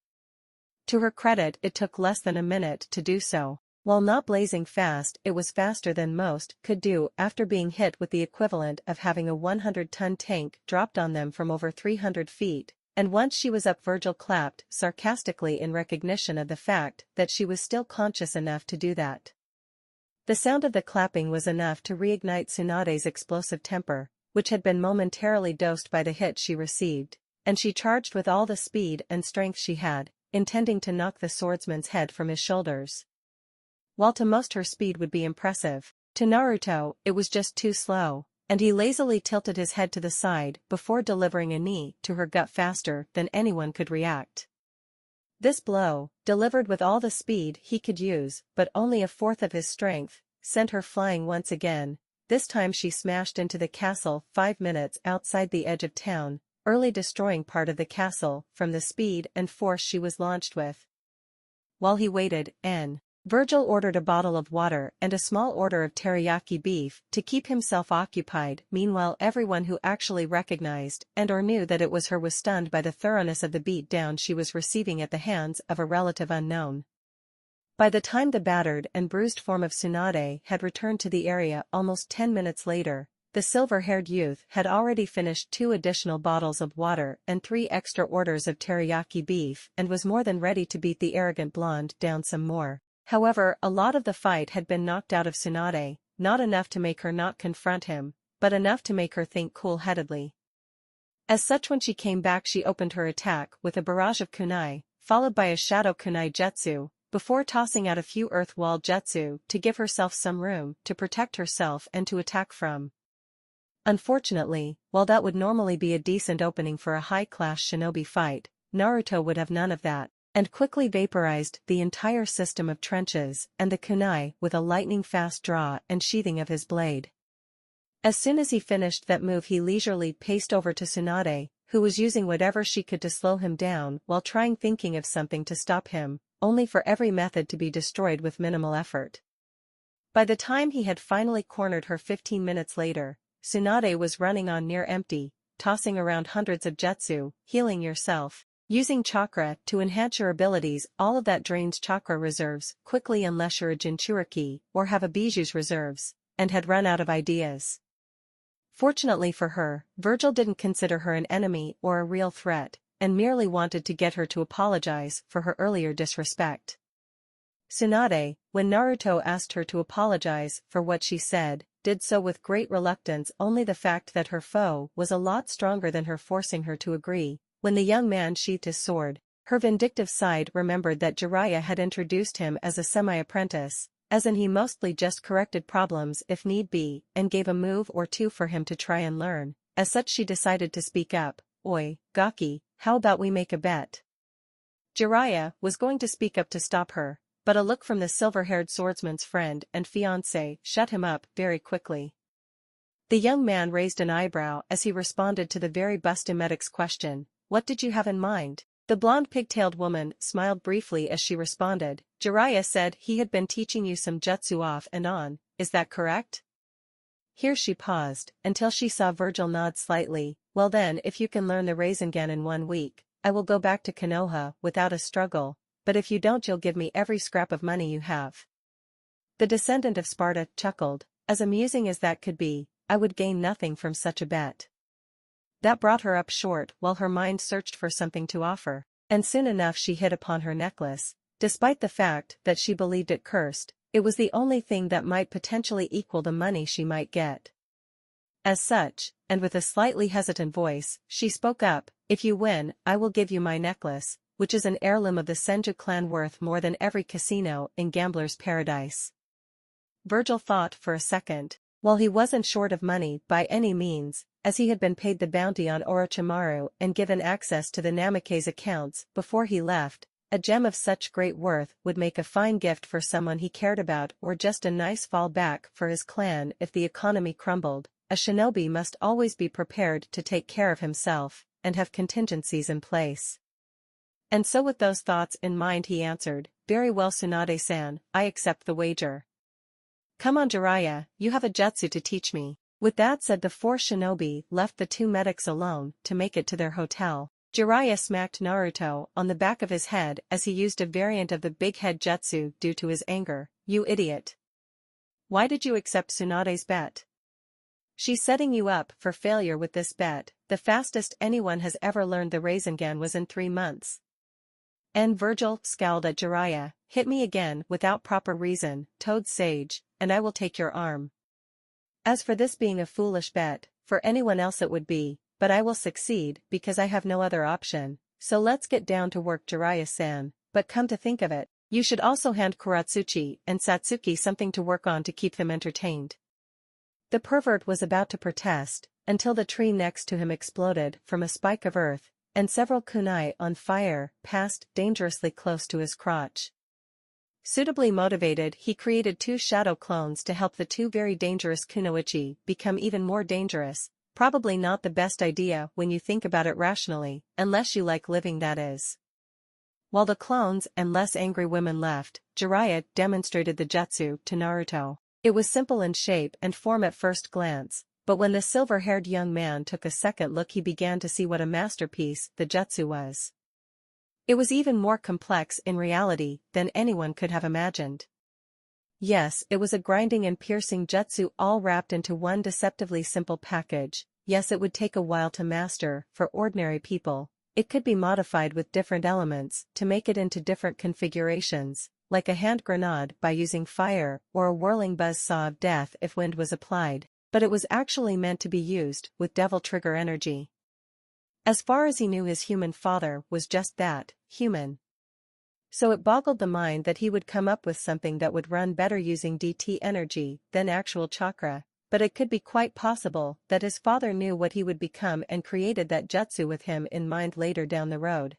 To her credit, it took less than a minute to do so. While not blazing fast, it was faster than most could do after being hit with the equivalent of having a 100-ton tank dropped on them from over 300 feet, and once she was up, Vergil clapped sarcastically in recognition of the fact that she was still conscious enough to do that. The sound of the clapping was enough to reignite Tsunade's explosive temper, which had been momentarily dosed by the hit she received, and she charged with all the speed and strength she had, intending to knock the swordsman's head from his shoulders. While to most her speed would be impressive, to Naruto it was just too slow, and he lazily tilted his head to the side before delivering a knee to her gut faster than anyone could react. This blow, delivered with all the speed he could use but only a fourth of his strength, sent her flying once again. This time she smashed into the castle 5 minutes outside the edge of town, early destroying part of the castle from the speed and force she was launched with. While he waited, Vergil ordered a bottle of water and a small order of teriyaki beef to keep himself occupied. Meanwhile, everyone who actually recognized or knew that it was her was stunned by the thoroughness of the beat down she was receiving at the hands of a relative unknown. By the time the battered and bruised form of Tsunade had returned to the area almost 10 minutes later, the silver-haired youth had already finished 2 additional bottles of water and 3 extra orders of teriyaki beef and was more than ready to beat the arrogant blonde down some more. However, a lot of the fight had been knocked out of Tsunade, not enough to make her not confront him, but enough to make her think cool-headedly. As such, when she came back, she opened her attack with a barrage of kunai, followed by a shadow kunai jutsu, before tossing out a few earth wall jutsu to give herself some room to protect herself and to attack from. Unfortunately, while that would normally be a decent opening for a high-class shinobi fight, Naruto would have none of that, and quickly vaporized the entire system of trenches and the kunai with a lightning-fast draw and sheathing of his blade. As soon as he finished that move, he leisurely paced over to Tsunade, who was using whatever she could to slow him down while thinking of something to stop him, only for every method to be destroyed with minimal effort. By the time he had finally cornered her 15 minutes later, Tsunade was running on near empty, tossing around hundreds of jutsu, healing yourself, using chakra to enhance your abilities. All of that drains chakra reserves quickly unless you're a Jinchuriki or have a Biju's reserves, and had run out of ideas. Fortunately for her, Vergil didn't consider her an enemy or a real threat, and merely wanted to get her to apologize for her earlier disrespect. Tsunade, when Naruto asked her to apologize for what she said, did so with great reluctance. Only the fact that her foe was a lot stronger than her forcing her to agree. When the young man sheathed his sword, her vindictive side remembered that Jiraiya had introduced him as a semi-apprentice, as in he mostly just corrected problems if need be, and gave a move or two for him to try and learn. As such, she decided to speak up. Oi, Gaki, how about we make a bet? Jiraiya was going to speak up to stop her, but a look from the silver-haired swordsman's friend and fiancé shut him up very quickly. The young man raised an eyebrow as he responded to the very busty medic's question. What did you have in mind? The blonde pigtailed woman smiled briefly as she responded. Jiraiya said he had been teaching you some jutsu off and on, is that correct? Here she paused, until she saw Vergil nod slightly. Well then, if you can learn the Rasengan in 1 week, I will go back to Konoha without a struggle, but if you don't you'll give me every scrap of money you have. The descendant of Sparta chuckled, as amusing as that could be, I would gain nothing from such a bet. That brought her up short while her mind searched for something to offer, and soon enough she hit upon her necklace. Despite the fact that she believed it cursed, it was the only thing that might potentially equal the money she might get. As such, and with a slightly hesitant voice, she spoke up, if you win, I will give you my necklace, which is an heirloom of the Senju clan worth more than every casino in Gambler's Paradise. Vergil thought for a second. While he wasn't short of money by any means, as he had been paid the bounty on Orochimaru and given access to the Namake's accounts before he left, a gem of such great worth would make a fine gift for someone he cared about or just a nice fallback for his clan if the economy crumbled. A shinobi must always be prepared to take care of himself, and have contingencies in place. And so with those thoughts in mind he answered, very well Tsunade-san, I accept the wager. Come on Jiraiya, you have a jutsu to teach me. With that said the 4 shinobi left the 2 medics alone to make it to their hotel. Jiraiya smacked Naruto on the back of his head as he used a variant of the big head jutsu due to his anger. You idiot. Why did you accept Tsunade's bet? She's setting you up for failure with this bet. The fastest anyone has ever learned the Rasengan was in 3 months. And Vergil scowled at Jiraiya, hit me again without proper reason, Toad Sage, and I will take your arm. As for this being a foolish bet, for anyone else it would be, but I will succeed because I have no other option, so let's get down to work Jiraiya-san, but come to think of it, you should also hand Katsuchi and Satsuki something to work on to keep them entertained. The pervert was about to protest, until the tree next to him exploded from a spike of earth, and several kunai on fire passed dangerously close to his crotch. Suitably motivated he created 2 shadow clones to help the 2 very dangerous kunoichi become even more dangerous, probably not the best idea when you think about it rationally, unless you like living that is. While the clones and less angry women left, Jiraiya demonstrated the jutsu to Naruto. It was simple in shape and form at first glance, but when the silver-haired young man took a second look he began to see what a masterpiece the jutsu was. It was even more complex in reality than anyone could have imagined. Yes, it was a grinding and piercing jutsu all wrapped into one deceptively simple package. Yes, it would take a while to master for ordinary people. It could be modified with different elements to make it into different configurations, like a hand grenade by using fire or a whirling buzz saw of death if wind was applied, but it was actually meant to be used with devil trigger energy. As far as he knew his human father was just that, human. So it boggled the mind that he would come up with something that would run better using DT energy than actual chakra, but it could be quite possible that his father knew what he would become and created that jutsu with him in mind later down the road.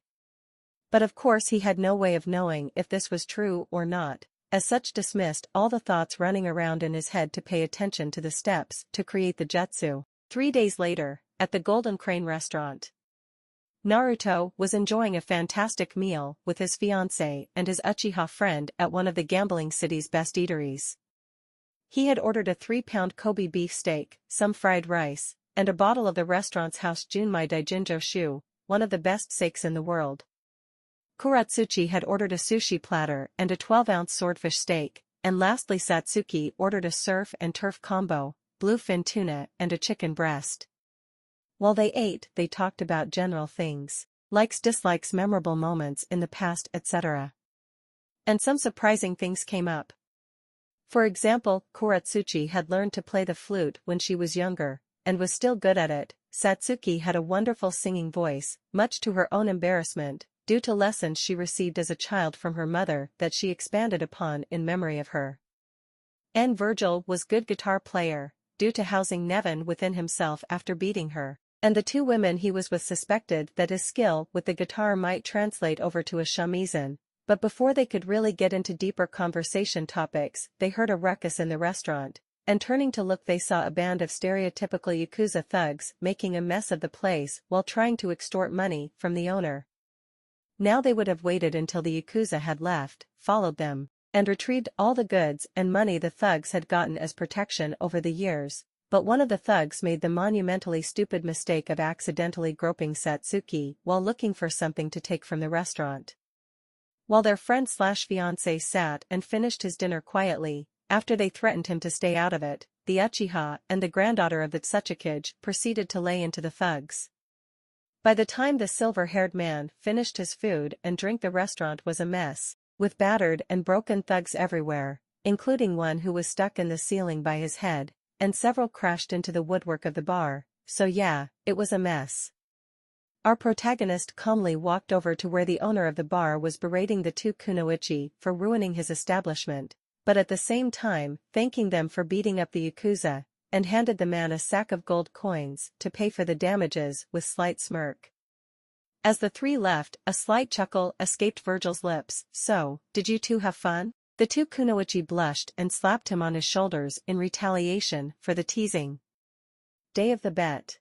But of course he had no way of knowing if this was true or not, as such dismissed all the thoughts running around in his head to pay attention to the steps to create the jutsu. 3 days later, at the Golden Crane restaurant, Naruto was enjoying a fantastic meal with his fiancée and his Uchiha friend at one of the gambling city's best eateries. He had ordered a 3-pound Kobe beef steak, some fried rice, and a bottle of the restaurant's house Junmai Daijinjo Shu, one of the best steaks in the world. Katsuchi had ordered a sushi platter and a 12-ounce swordfish steak, and lastly Satsuki ordered a surf and turf combo, bluefin tuna and a chicken breast. While they ate, they talked about general things, likes, dislikes, memorable moments in the past, etc. And some surprising things came up. For example, Katsuchi had learned to play the flute when she was younger, and was still good at it. Satsuki had a wonderful singing voice, much to her own embarrassment, due to lessons she received as a child from her mother that she expanded upon in memory of her. And Vergil was good guitar player, due to housing Nevan within himself after beating her, and the 2 women he was with suspected that his skill with the guitar might translate over to a shamisen, but before they could really get into deeper conversation topics, they heard a ruckus in the restaurant, and turning to look they saw a band of stereotypical Yakuza thugs making a mess of the place while trying to extort money from the owner. Now they would have waited until the Yakuza had left, followed them, and retrieved all the goods and money the thugs had gotten as protection over the years, but one of the thugs made the monumentally stupid mistake of accidentally groping Satsuki while looking for something to take from the restaurant. While their friend/fiancé sat and finished his dinner quietly, after they threatened him to stay out of it, the Uchiha and the granddaughter of the Tsukige proceeded to lay into the thugs. By the time the silver-haired man finished his food and drink, the restaurant was a mess, with battered and broken thugs everywhere, including one who was stuck in the ceiling by his head, and several crashed into the woodwork of the bar, so yeah, it was a mess. Our protagonist calmly walked over to where the owner of the bar was berating the two kunoichi for ruining his establishment, but at the same time thanking them for beating up the Yakuza, and handed the man a sack of gold coins to pay for the damages with slight smirk. As the three left, a slight chuckle escaped Vergil's lips. "So, did you two have fun?" The two kunoichi blushed and slapped him on his shoulders in retaliation for the teasing. Day of the bet.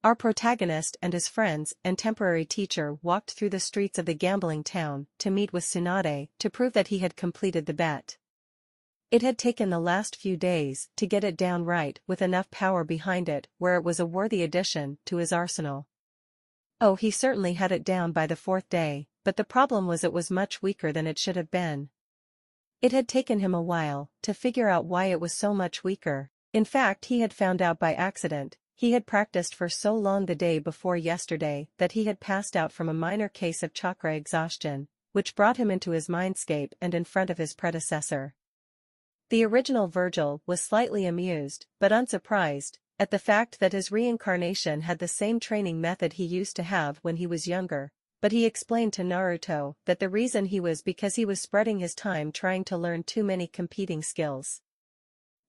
Our protagonist and his friends and temporary teacher walked through the streets of the gambling town to meet with Tsunade to prove that he had completed the bet. It had taken the last few days to get it down right with enough power behind it where it was a worthy addition to his arsenal. Oh, he certainly had it down by the fourth day, but the problem was it was much weaker than it should have been. It had taken him a while to figure out why it was so much weaker. In fact, he had found out by accident. He had practiced for so long the day before yesterday that he had passed out from a minor case of chakra exhaustion, which brought him into his mindscape and in front of his predecessor. The original Vergil was slightly amused, but unsurprised, at the fact that his reincarnation had the same training method he used to have when he was younger, but he explained to Naruto that the reason he was because he was spreading his time trying to learn too many competing skills.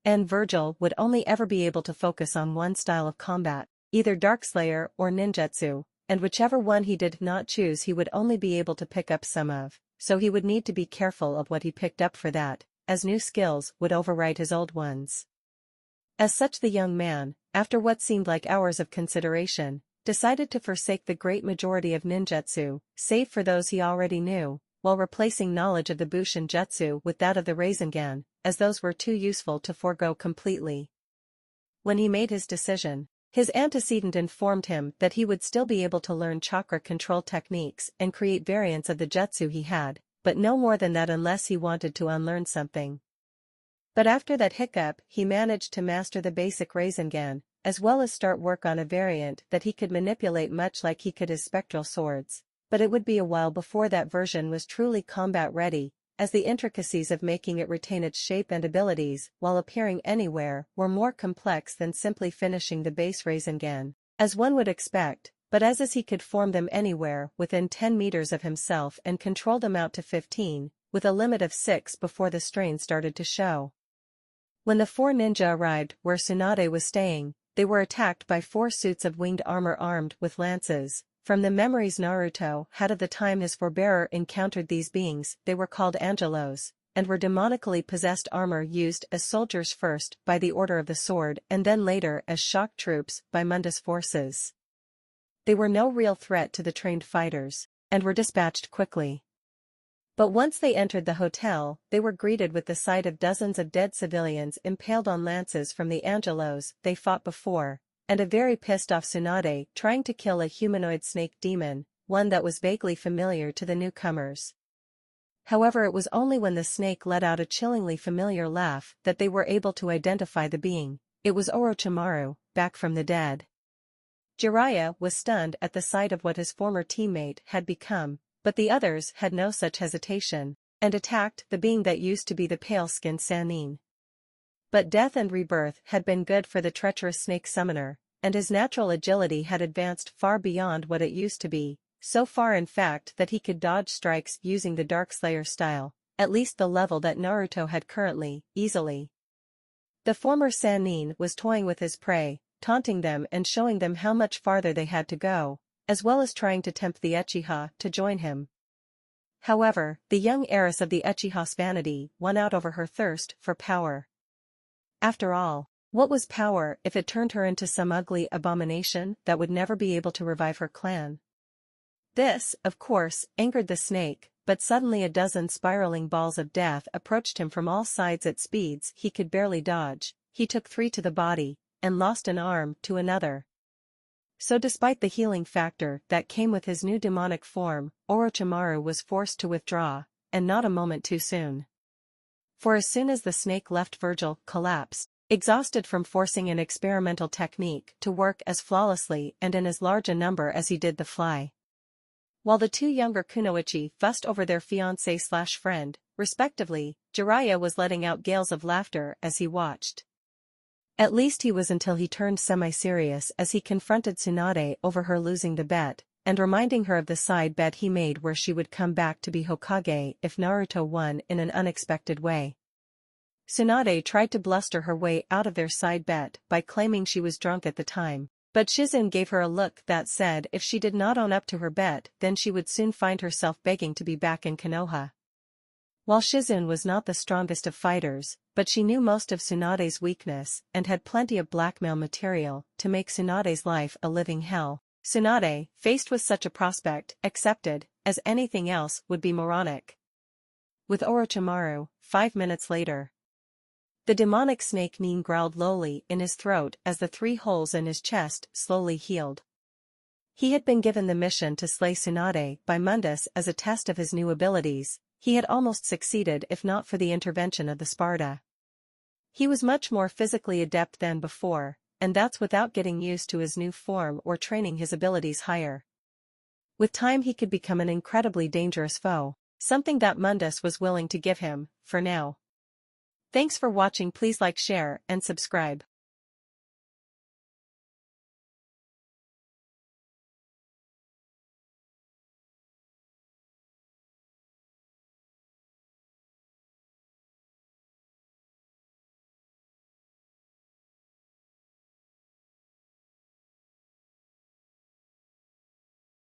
And Vergil would only ever be able to focus on one style of combat, either Darkslayer or ninjutsu, and whichever one he did not choose he would only be able to pick up some of, so he would need to be careful of what he picked up for that, as new skills would overwrite his old ones. As such, the young man, after what seemed like hours of consideration, decided to forsake the great majority of ninjutsu, save for those he already knew, while replacing knowledge of the Bushin Jutsu with that of the Rasengan, as those were too useful to forego completely. When he made his decision, his antecedent informed him that he would still be able to learn chakra control techniques and create variants of the jutsu he had, but no more than that unless he wanted to unlearn something. But after that hiccup he managed to master the basic Rasengan, as well as start work on a variant that he could manipulate much like he could his spectral swords, but it would be a while before that version was truly combat-ready, as the intricacies of making it retain its shape and abilities while appearing anywhere were more complex than simply finishing the base Rasengan, as one would expect, but as he could form them anywhere within 10 meters of himself and control them out to 15, with a limit of 6 before the strain started to show. When the four ninja arrived where Tsunade was staying, they were attacked by 4 suits of winged armor armed with lances. From the memories Naruto had of the time his forebearer encountered these beings, they were called Angelos, and were demonically possessed armor used as soldiers first by the Order of the Sword and then later as shock troops by Mundus forces. They were no real threat to the trained fighters, and were dispatched quickly. But once they entered the hotel, they were greeted with the sight of dozens of dead civilians impaled on lances from the Angelos they fought before, and a very pissed-off Tsunade trying to kill a humanoid snake demon, one that was vaguely familiar to the newcomers. However, it was only when the snake let out a chillingly familiar laugh that they were able to identify the being. It was Orochimaru, back from the dead. Jiraiya was stunned at the sight of what his former teammate had become, but the others had no such hesitation, and attacked the being that used to be the pale-skinned Sannin. But death and rebirth had been good for the treacherous snake summoner, and his natural agility had advanced far beyond what it used to be, so far in fact that he could dodge strikes using the Darkslayer style, at least the level that Naruto had currently, easily. The former Sannin was toying with his prey, taunting them and showing them how much farther they had to go, as well as trying to tempt the Uchiha to join him. However, the young heiress of the Uchiha's vanity won out over her thirst for power. After all, what was power if it turned her into some ugly abomination that would never be able to revive her clan? This, of course, angered the snake, but suddenly a dozen spiraling balls of death approached him from all sides at speeds he could barely dodge. He took 3 to the body, and lost an arm to another. So despite the healing factor that came with his new demonic form, Orochimaru was forced to withdraw, and not a moment too soon. For as soon as the snake left, Vergil collapsed, exhausted from forcing an experimental technique to work as flawlessly and in as large a number as he did the fly. While the two younger kunoichi fussed over their fiancé/friend, respectively, Jiraiya was letting out gales of laughter as he watched. At least he was, until he turned semi-serious as he confronted Tsunade over her losing the bet, and reminding her of the side bet he made where she would come back to be Hokage if Naruto won in an unexpected way. Tsunade tried to bluster her way out of their side bet by claiming she was drunk at the time, but Shizune gave her a look that said if she did not own up to her bet then she would soon find herself begging to be back in Konoha. While Shizune was not the strongest of fighters, but she knew most of Tsunade's weakness and had plenty of blackmail material to make Tsunade's life a living hell, Tsunade, faced with such a prospect, accepted, as anything else would be moronic. With Orochimaru, 5 minutes later. The demonic snake mean growled lowly in his throat as the 3 holes in his chest slowly healed. He had been given the mission to slay Tsunade by Mundus as a test of his new abilities. He had almost succeeded if not for the intervention of the Sparta. He was much more physically adept than before, and that's without getting used to his new form or training his abilities higher. With time he could become an incredibly dangerous foe, something that Mundus was willing to give him, for now. Thanks for watching. Please like, share, and subscribe.